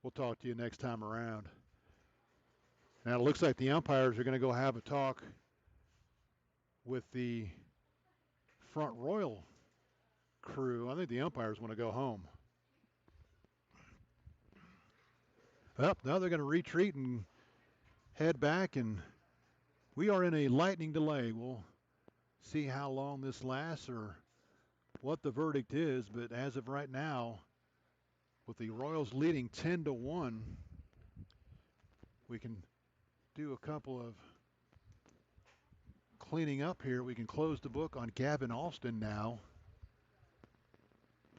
we'll talk to you next time around. Now it looks like the umpires are going to go have a talk with the Front Royal crew. I think the umpires want to go home. Well, now they're going to retreat and head back, and we are in a lightning delay. We'll see how long this lasts or what the verdict is, but as of right now, with the Royals leading 10-1, we can do a couple of cleaning up here. We can close the book on Gavin Alston now.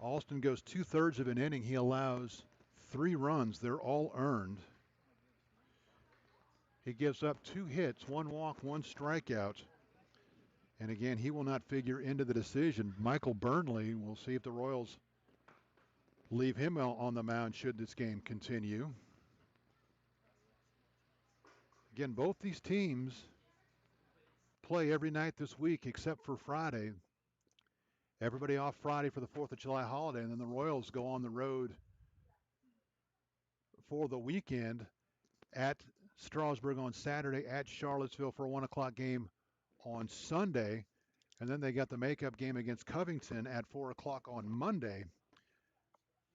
Alston goes 2/3 of an inning. He allows 3 runs. They're all earned. He gives up 2 hits, 1 walk, 1 strikeout. And again, he will not figure into the decision. Michael Burnley, we'll see if the Royals leave him on the mound should this game continue. Again, both these teams play every night this week except for Friday. Everybody off Friday for the 4th of July holiday, and then the Royals go on the road for the weekend at Strasburg on Saturday, at Charlottesville for a 1 o'clock game on Sunday, and then they got the makeup game against Covington at 4 o'clock on Monday.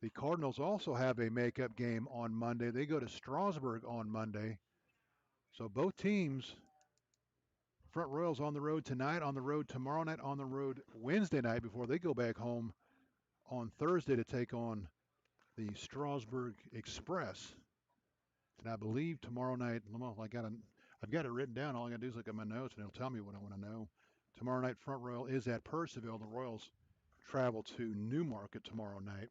The Cardinals also have a makeup game on Monday. They go to Strasburg on Monday. So both teams, Front Royals on the road tonight, on the road tomorrow night, on the road Wednesday night before they go back home on Thursday to take on the Strasburg Express. And I believe tomorrow night, well, I've got it written down. All I got to do is look at my notes and it'll tell me what I want to know. Tomorrow night, Front Royal is at Purcellville. The Royals travel to Newmarket tomorrow night.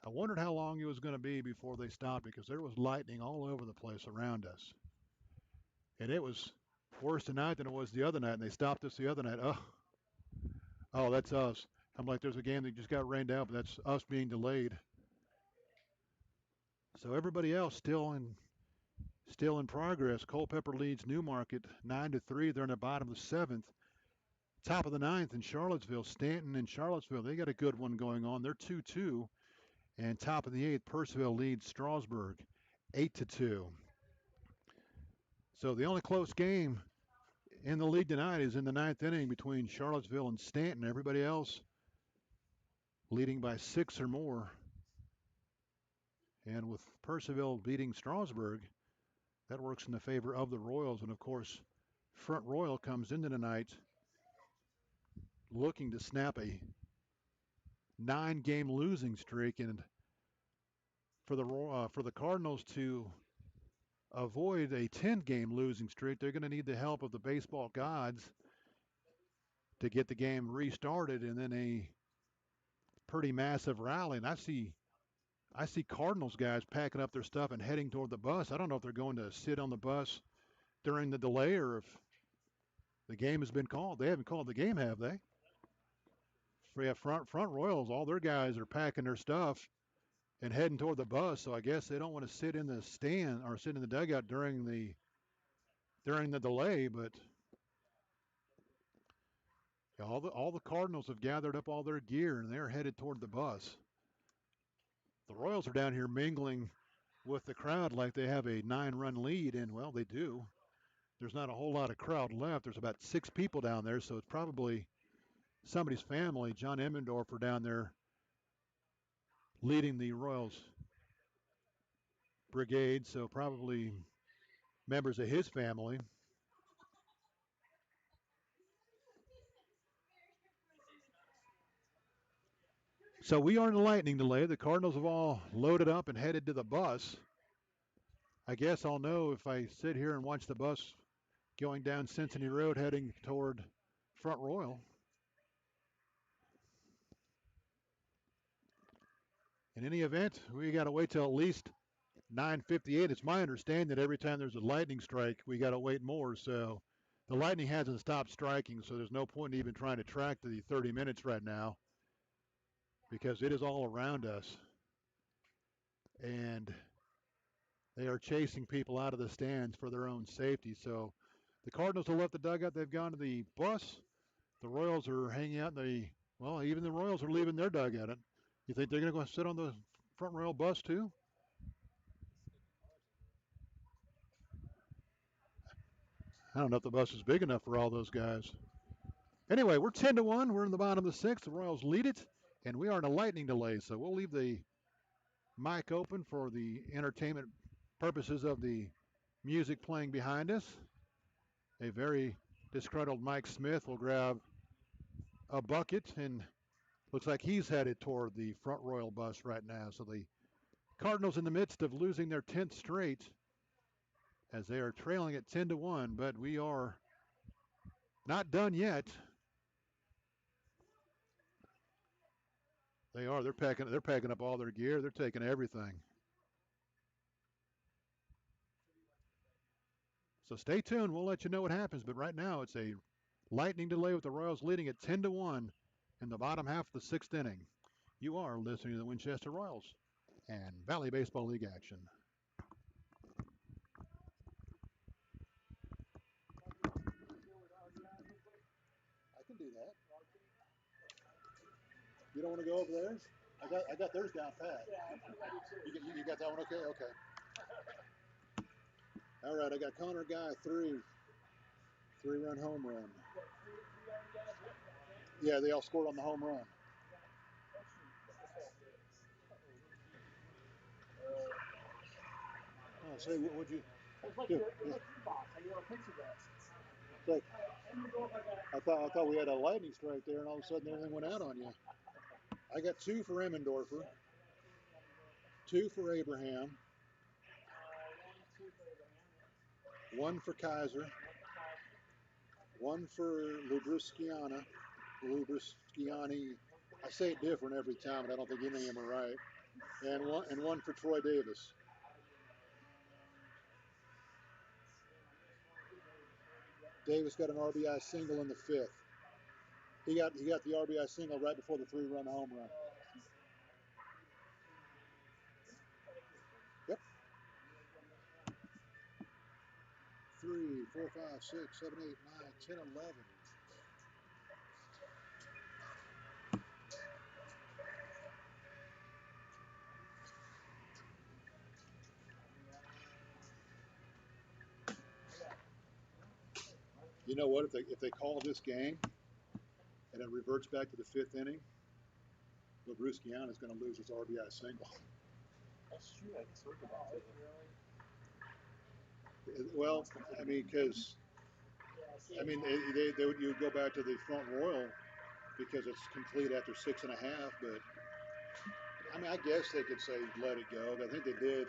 I wondered how long it was going to be before they stopped because there was lightning all over the place around us. And it was worse tonight than it was the other night, and they stopped us the other night. Oh, that's us. I'm like, there's a game that just got rained out, but that's us being delayed. So everybody else still in progress. Culpeper leads Newmarket 9-3. They're in the bottom of the seventh. Top of the ninth in Charlottesville. Stanton and Charlottesville, they got a good one going on. They're 2-2. And top of the eighth, Purcellville leads Strasburg 8-2. So the only close game in the league tonight is in the ninth inning between Charlottesville and Stanton. Everybody else leading by 6 or more. And with Purcellville beating Strasburg, that works in the favor of the Royals. And of course, Front Royal comes into tonight looking to snap a 9-game losing streak. And for the Cardinals to avoid a 10-game losing streak, they're going to need the help of the baseball gods to get the game restarted, and then a pretty massive rally. And I see Cardinals guys packing up their stuff and heading toward the bus. I don't know if they're going to sit on the bus during the delay or if the game has been called. They haven't called the game, have they? Yeah, front Royals, all their guys are packing their stuff and heading toward the bus. So I guess they don't want to sit in the stand or sit in the dugout during the delay. But yeah, all the Cardinals have gathered up all their gear and they're headed toward the bus. The Royals are down here mingling with the crowd like they have a 9-run lead, and well, they do. There's not a whole lot of crowd left. There's about 6 people down there, so it's probably somebody's family. John Emmendorfer down there leading the Royals brigade, so probably members of his family. So we are in a lightning delay. The Cardinals have all loaded up and headed to the bus. I guess I'll know if I sit here and watch the bus going down Cincinnati Road heading toward Front Royal. In any event, we got to wait till at least 9:58. It's my understanding that every time there's a lightning strike, we got to wait more. So the lightning hasn't stopped striking, so there's no point in even trying to track the 30 minutes right now because it is all around us. And they are chasing people out of the stands for their own safety. So the Cardinals have left the dugout. They've gone to the bus. The Royals are hanging out even the Royals are leaving their dugout. You think they're going to go sit on the Front Royal bus too? I don't know if the bus is big enough for all those guys. Anyway, we're 10-1. We're in the bottom of the sixth. The Royals lead it, and we are in a lightning delay. So we'll leave the mic open for the entertainment purposes of the music playing behind us. A very disgruntled Mike Smith will grab a bucket, and looks like he's headed toward the Front Royal bus right now. So the Cardinals in the midst of losing their 10th straight as they are trailing at 10-1, but we are not done yet. They are. They're packing up all their gear. They're taking everything. So stay tuned. We'll let you know what happens. But right now it's a lightning delay with the Royals leading at 10-1 in the bottom half of the sixth inning. You are listening to the Winchester Royals and Valley Baseball League action. I can do that. You don't want to go over there? I got theirs down pat. You got that one okay? Okay. All right, I got Connor Guy, 3-run home run. Yeah, they all scored on the home run. Oh, say, what'd you do? Like, I thought we had a lightning strike there, and all of a sudden everything went out on you. I got 2 for Emmendorfer, 2 for Abraham, 1 for Kaiser, One for Lubrusciani. I say it different every time, but I don't think any of them are right. And one for Troy Davis. Davis got an RBI single in the fifth. He got the RBI single right before the 3-run home run. Yep. 3, 4, 5, 6, 7, 8, 9, 10, 11. You know what? If they call this game and it reverts back to the fifth inning, Lubrusciani is going to lose his RBI single. That's true. I guess we're about to. Well, I mean, because they would, you would go back to the front royal because it's complete after 6.5. But I mean, I guess they could say let it go. I think they did.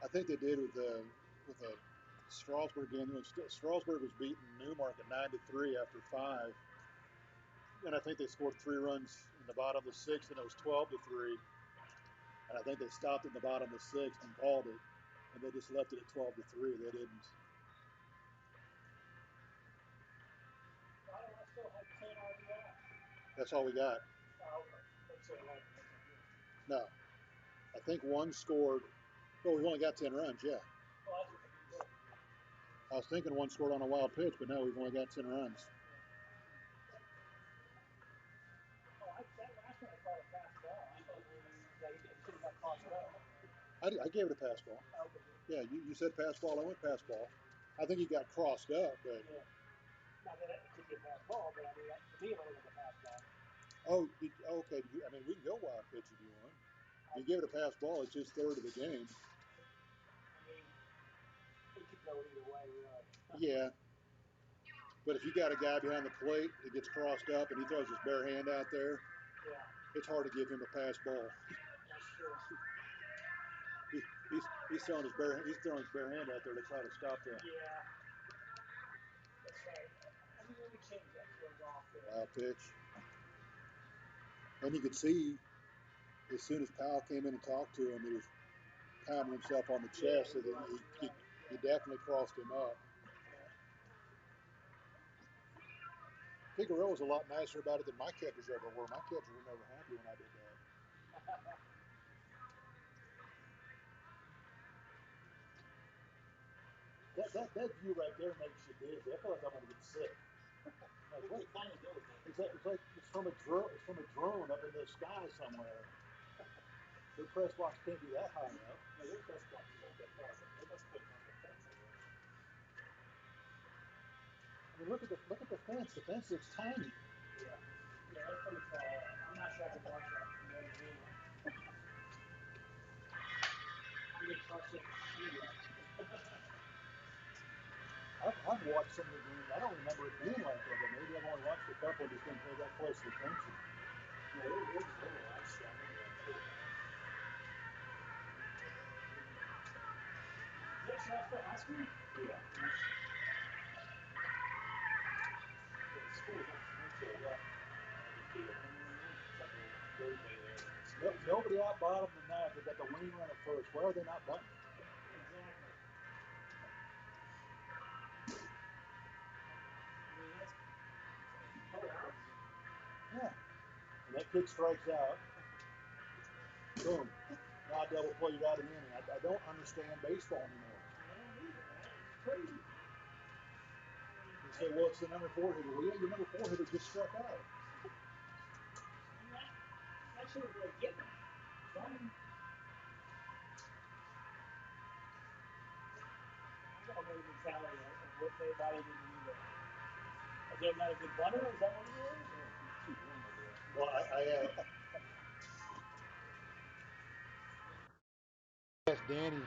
I think they did with the Strasburg game. When Strasburg was beating Newmark at 9-3 after 5, and I think they scored 3 runs in the bottom of the 6th, and it was 12-3. And I think they stopped in the bottom of the 6th and called it, and they just left it at 12-3. They didn't. That's all we got. No, I think one scored. Well, we've only got 10 runs. Yeah. I was thinking one scored on a wild pitch, but no, we've only got 10 runs. I gave it a pass ball. Yeah, you said pass ball. I went pass ball. I think he got crossed up, but. Yeah. Not that it could be a pass ball, but I mean, to me, it was a pass ball. Oh, okay. I mean, we can go wild pitch if you want. You give it a pass ball, it's just third of the game. I mean, it could go either way, really. Yeah. But if you got a guy behind the plate that gets crossed up and he throws his bare hand out there, yeah, it's hard to give him a pass ball. That's true. He's throwing his bare hand out there to try to stop that. Yeah. That's right. I mean, let me change that field off there. Wild pitch. And you could see as soon as Powell came in and talked to him, he was pounding himself on the chest, so that he definitely crossed him up. Figueroa was a lot nicer about it than my catchers ever were. My catchers were never happy when I did that. That view right there makes you dizzy. I feel like I'm going to get sick. It's like it's from a drone up in the sky somewhere. Their press box can't be that high enough. No, their press box is not that far. They must put it on the fence, I guess. I mean, look at the fence. The fence looks tiny. Yeah, that's pretty far. I'm not sure I can watch that from there anyway. I didn't trust it anyway. I've watched some of the games. I don't remember it being like that, but maybe I've only watched a couple and just didn't pay that close attention. Yeah, it was little. I remember that too. Is that shot for high school? Yeah. The school's not Winchester yet. Nobody out bottom than that. They got the wing run at first. Why are they not bunting? Exactly. I mean, that's 4 outs. Yeah. And that kid strikes out. Boom. Now double play, you got an inning. I don't understand baseball anymore. I don't either, man. It's crazy. You say, well, it's the number 4 hitter. Well, yeah, your number 4 hitter just struck out. That should have really get them. Something. I got a little mentality of what why they didn't do that. Is that not a good bunter? Is that what it is? Or? Well, I asked Danny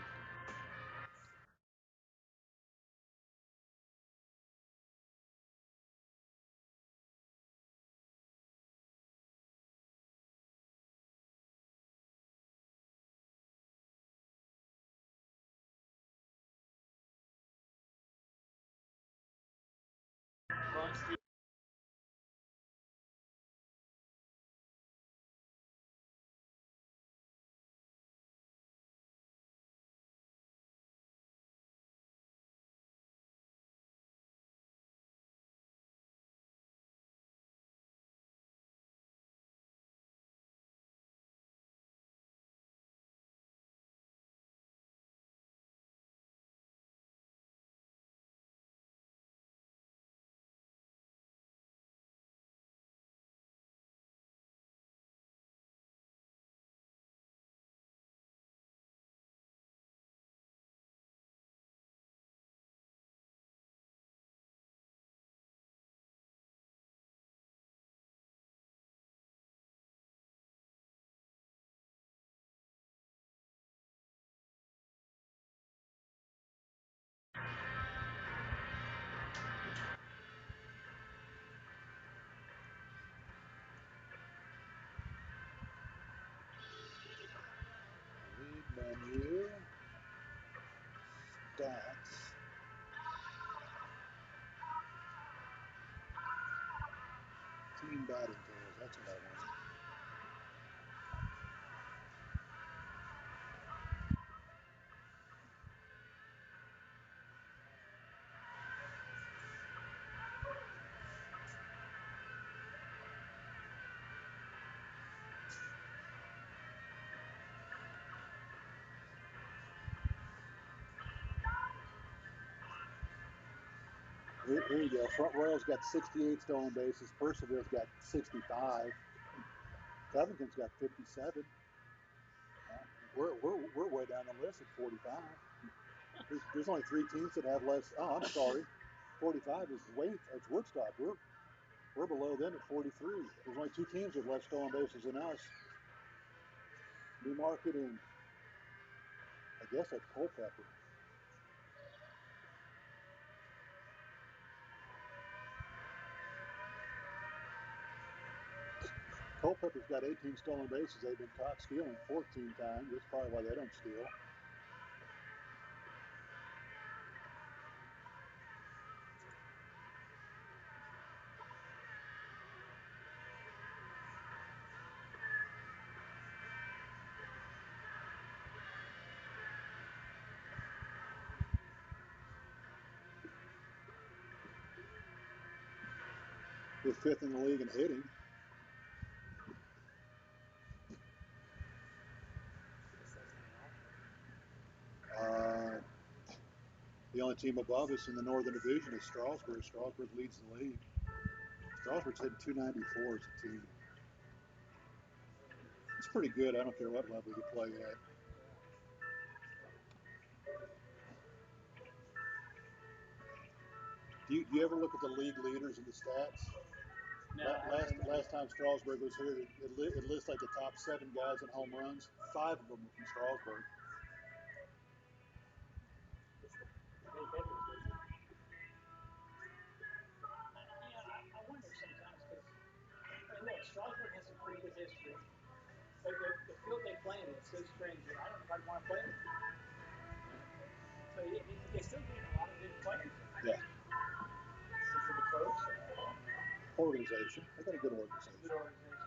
16 batting totals. That's what I wanted. Here you go. Front Royal's got 68 stolen bases. Percival's got 65. Covington's got 57. We're way down the list at 45. There's only 3 teams that have less. Oh, I'm sorry. 45 is it's Woodstock. We're below them at 43. There's only 2 teams with less stolen bases than us. Newmarket and I guess that's Culpeper. Culpeper's got 18 stolen bases. They've been caught stealing 14 times. That's probably why they don't steal. We're 5th in the league in hitting. The only team above us in the Northern Division is Strasburg. Strasburg leads the league. Strasburg's hitting 294 as a team. It's pretty good. I don't care what level you play at. Do you ever look at the league leaders and the stats? No, last time Strasburg was here, it lists like the top 7 guys in home runs. 5 of them were from Strasburg. I wonder sometimes because look, Strasburg has some pretty good history, but the field they play in is so strange that I don't know if I'd want to play them. So they still get a lot of good players. Yeah. Is it a coach? Organization. They got a good organization. Good organization.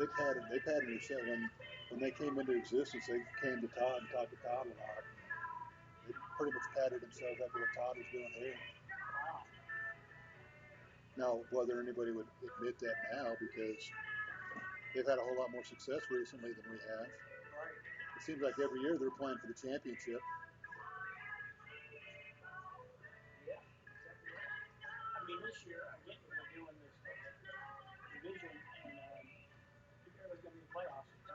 They've had an exception when they came into existence. They came to Todd and talked to Todd a lot. They pretty much patted themselves after what Todd was doing here. Wow. Now, whether anybody would admit that now, because they've had a whole lot more success recently than we have. Right. It seems like every year they're playing for the championship. Yeah, exactly right. I mean, this year, I get that they're doing this division, and everybody's going to be in playoffs. So.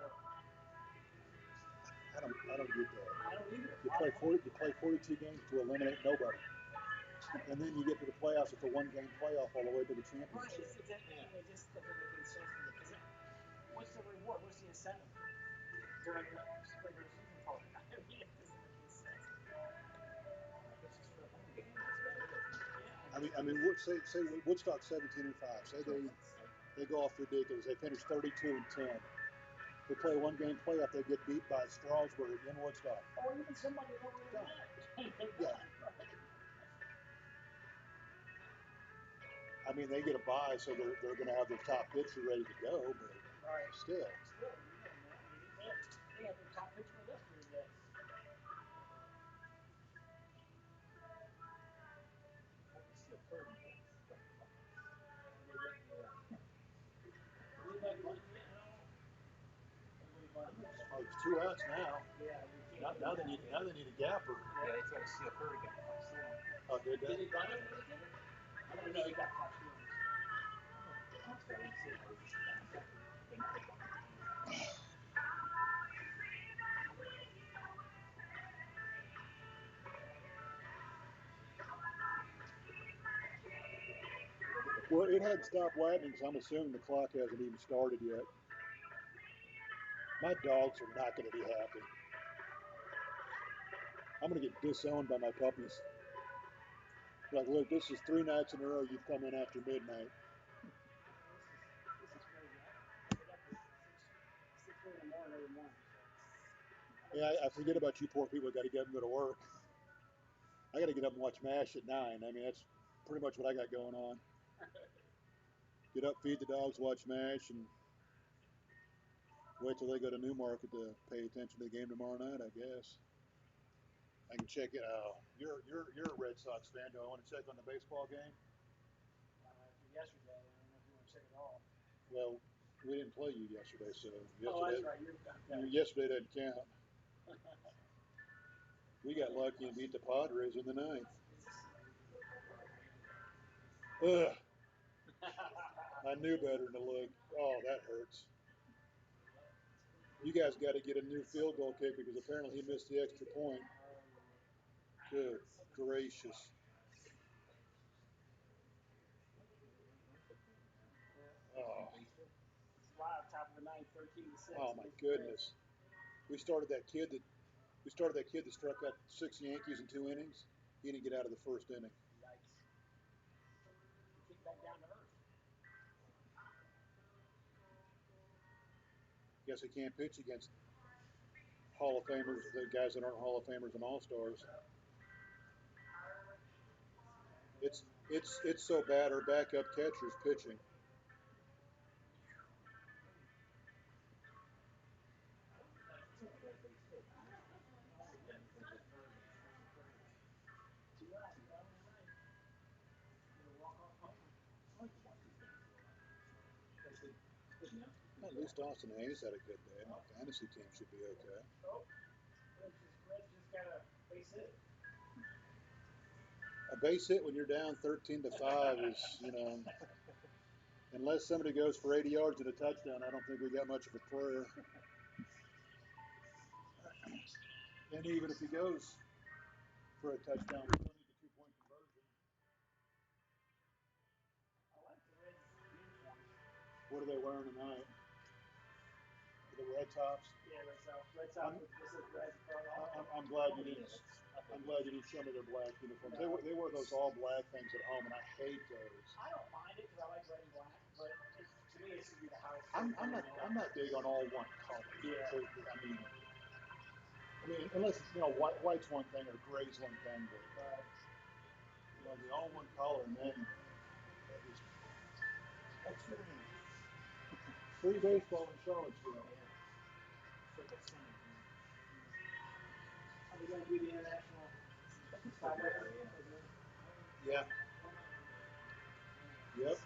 I don't get that. I don't either. You play 42 games to eliminate nobody. And then you get to the playoffs. It's a 1-game playoff all the way to the championship. Right. It just doesn't make any sense to me. Because what's the reward? What's the incentive during the regular season part? I mean, it doesn't make any sense. I guess it's for the home game. That's about it. Yeah. I mean, say Woodstock 17-5. Say they go off ridiculous. They finish 32-10. They play a 1-game playoff. They get beat by Strasburg in Woodstock. Or even somebody they don't really like. Yeah. I mean, they get a bye, so they're going to have their top pitcher ready to go, but still. Still, man. I mean, they had their top pitcher yesterday today. It's still third. It's 2 outs now. Yeah, now they need a gapper. Yeah, he's got to see a third again. Oh, did he bunt it? I don't know. He got caught stealing. Well, it hadn't stopped lightning, so I'm assuming the clock hasn't even started yet. My dogs are not going to be happy. I'm going to get disowned by my puppies. Like, look, this is 3 nights in a row you've come in after midnight. This is crazy. I get up at 6 in the morning every morning. So. Yeah, I forget about you poor people. Got to get up and go to work. I got to get up and watch MASH at 9. I mean, that's pretty much what I got going on. Get up, feed the dogs, watch MASH, and wait till they go to Newmarket to pay attention to the game tomorrow night, I guess. I can check it out. You're a Red Sox fan. Do I want to check on the baseball game? After yesterday, I don't know if you want to check it all. Well, we didn't play you yesterday, so Oh, that's right. yesterday doesn't count. We got lucky and beat the Padres in the ninth. Ugh. I knew better than to look. Oh, that hurts. You guys got to get a new field goal kicker because apparently he missed the extra point. Good gracious. Oh. It's live, top of the ninth, 13-6. Oh my goodness. We started that kid that struck out 6 Yankees in 2 innings. He didn't get out of the first inning. Yikes. He came back down to earth. Guess he can't pitch against Hall of Famers, the guys that aren't Hall of Famers and All Stars. It's so bad. Our backup catcher's pitching. At least Austin Hayes had a good day. My fantasy team should be okay. Oh, Reds just got a base hit. A base hit when you're down 13-5 is, unless somebody goes for 80 yards and a touchdown, I don't think we got much of a prayer. And even if he goes for a touchdown, we still need the 2-point conversion. I like the Reds uniforms. What are they wearing tonight? The red tops. Yeah, Red Sox with just red. I'm glad you didn't. I'm glad you didn't show me their black uniforms. No. They wear those all black things at home, and I hate those. I don't mind it because I like red and black, but to me, it should be the house. I'm not big on all one color. Yeah. I mean, unless white's one thing or gray's one thing, but the all one color, and then that's free baseball in Charlottesville. Yeah. Are they going to do the international tiebreaker again? Yeah. Yep.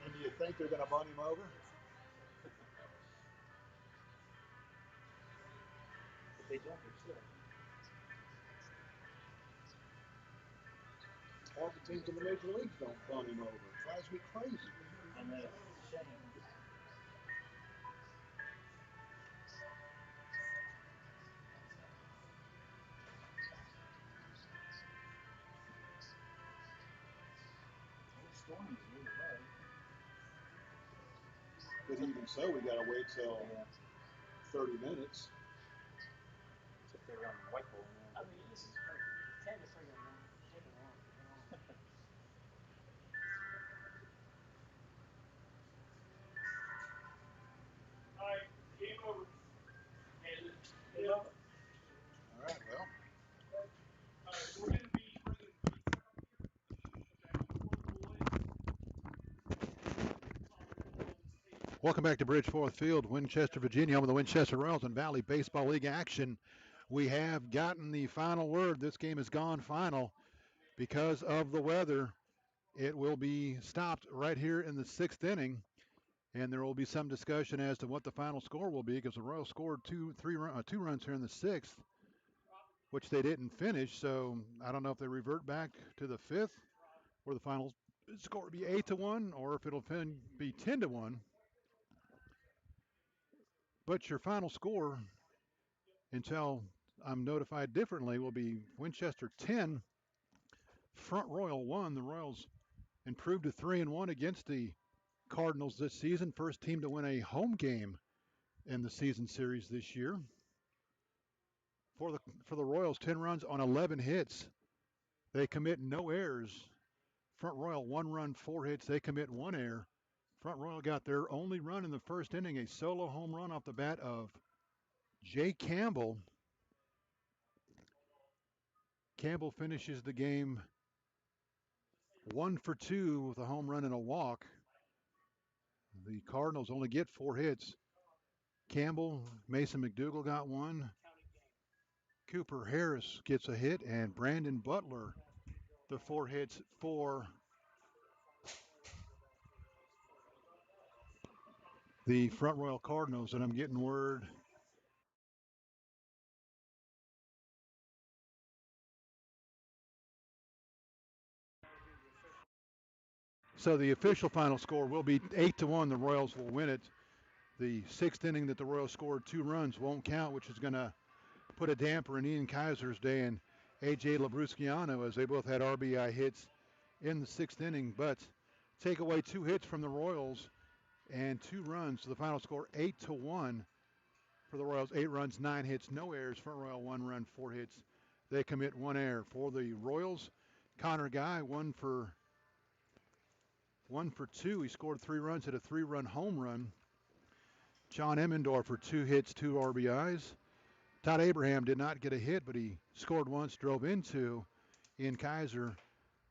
And do you think they're going to bunt him over? If they don't, they should. Half the teams in the major leagues don't bunt him over. It drives me crazy. I know. It's a shame. It's stormy either way. But even so, we got to wait till 30 minutes. Except they're on white ball now. I mean, this is perfect. 10 to freaking 1. Take it on. All right, game over. Game over. All right, well. All right, so we're going to be bringing pizza up here. Welcome back to Bridgeforth Field, Winchester, Virginia, home of the Winchester Royals and Valley Baseball League action. We have gotten the final word. This game has gone final because of the weather. It will be stopped right here in the 6th inning, and there will be some discussion as to what the final score will be because the Royals scored two runs here in the 6th, which they didn't finish. So I don't know if they revert back to the 5th, where the final score will be 8-1, or if it'll be 10-1. But your final score, until I'm notified differently, will be Winchester 10, Front Royal 1. The Royals improved to 3-1 against the Cardinals this season. First team to win a home game in the season series this year. For the Royals, 10 runs on 11 hits. They commit no errors. Front Royal 1 run, 4 hits. They commit 1 error. Front Royal got their only run in the first inning, a solo home run off the bat of Jay Campbell. Campbell finishes the game 1 for 2 with a home run and a walk. The Cardinals only get 4 hits. Campbell, Mason McDougal got one. Cooper Harris gets a hit, and Brandon Butler, the 4 hits for the Front Royal Cardinals. And I'm getting word. So the official final score will be 8-1. The Royals will win it. The 6th inning that the Royals scored 2 runs won't count, which is going to put a damper in Ian Kaiser's day and A.J. Labrusciano, as they both had RBI hits in the 6th inning. But take away 2 hits from the Royals and 2 runs. So the final score 8-1 for the Royals. 8 runs, 9 hits, no errors. Front Royal 1 run, 4 hits. They commit 1 error. For the Royals, Connor Guy 1 for 2. He scored 3 runs, hit a 3-run home run. John Emmendorfer 2 hits, 2 RBIs. Todd Abraham did not get a hit, but he scored once, drove in 2. Ian Kaiser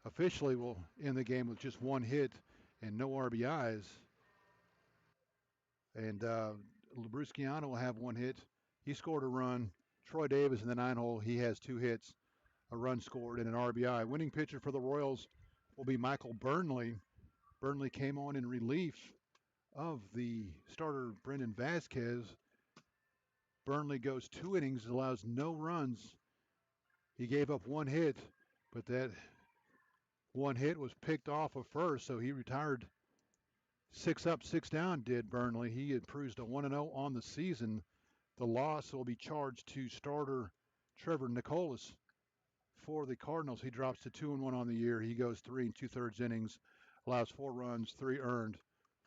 officially will end the game with just 1 hit and no RBIs. And Labrusciano will have 1 hit. He scored a run. Troy Davis in the 9-hole, he has 2 hits, a run scored, and an RBI. Winning pitcher for the Royals will be Michael Burnley. Burnley came on in relief of the starter Brendan Vasquez. Burnley goes 2 innings, allows no runs. He gave up 1 hit, but that 1 hit was picked off of first, so he retired 6 up, 6 down, did Burnley. He improves to 1-0 on the season. The loss will be charged to starter Trevor Nicholas for the Cardinals. He drops to 2-1 on the year. He goes 3 2/3 innings, allows 4 runs, 3 earned,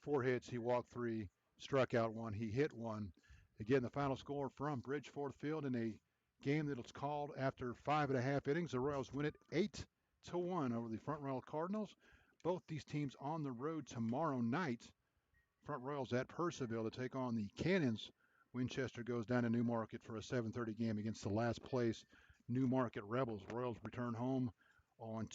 4 hits. He walked 3, struck out 1, he hit 1. Again, the final score from Bridgeforth Field in a game that was called after 5.5 innings. The Royals win it 8-1 over the Front Royal Cardinals. Both these teams on the road tomorrow night. Front Royals at Purcellville to take on the Cannons. Winchester goes down to Newmarket for a 7:30 game against the last place Newmarket Rebels. Royals return home on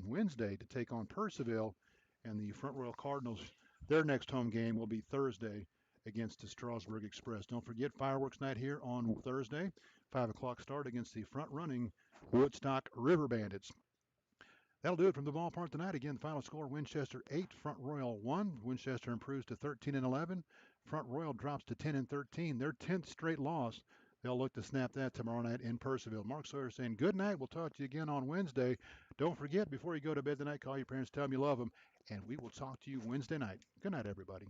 Wednesday to take on Purcellville, and the Front Royal Cardinals, their next home game will be Thursday against the Strasburg Express. Don't forget fireworks night here on Thursday, 5 o'clock start against the front-running Woodstock River Bandits. That'll do it from the ballpark tonight. Again, the final score, Winchester 8, Front Royal 1. Winchester improves to 13-11. Front Royal drops to 10-13. Their 10th straight loss. They'll look to snap that tomorrow night in Purcellville. Mark Sawyer saying good night. We'll talk to you again on Wednesday. Don't forget, before you go to bed tonight, call your parents, tell them you love them, and we will talk to you Wednesday night. Good night, everybody.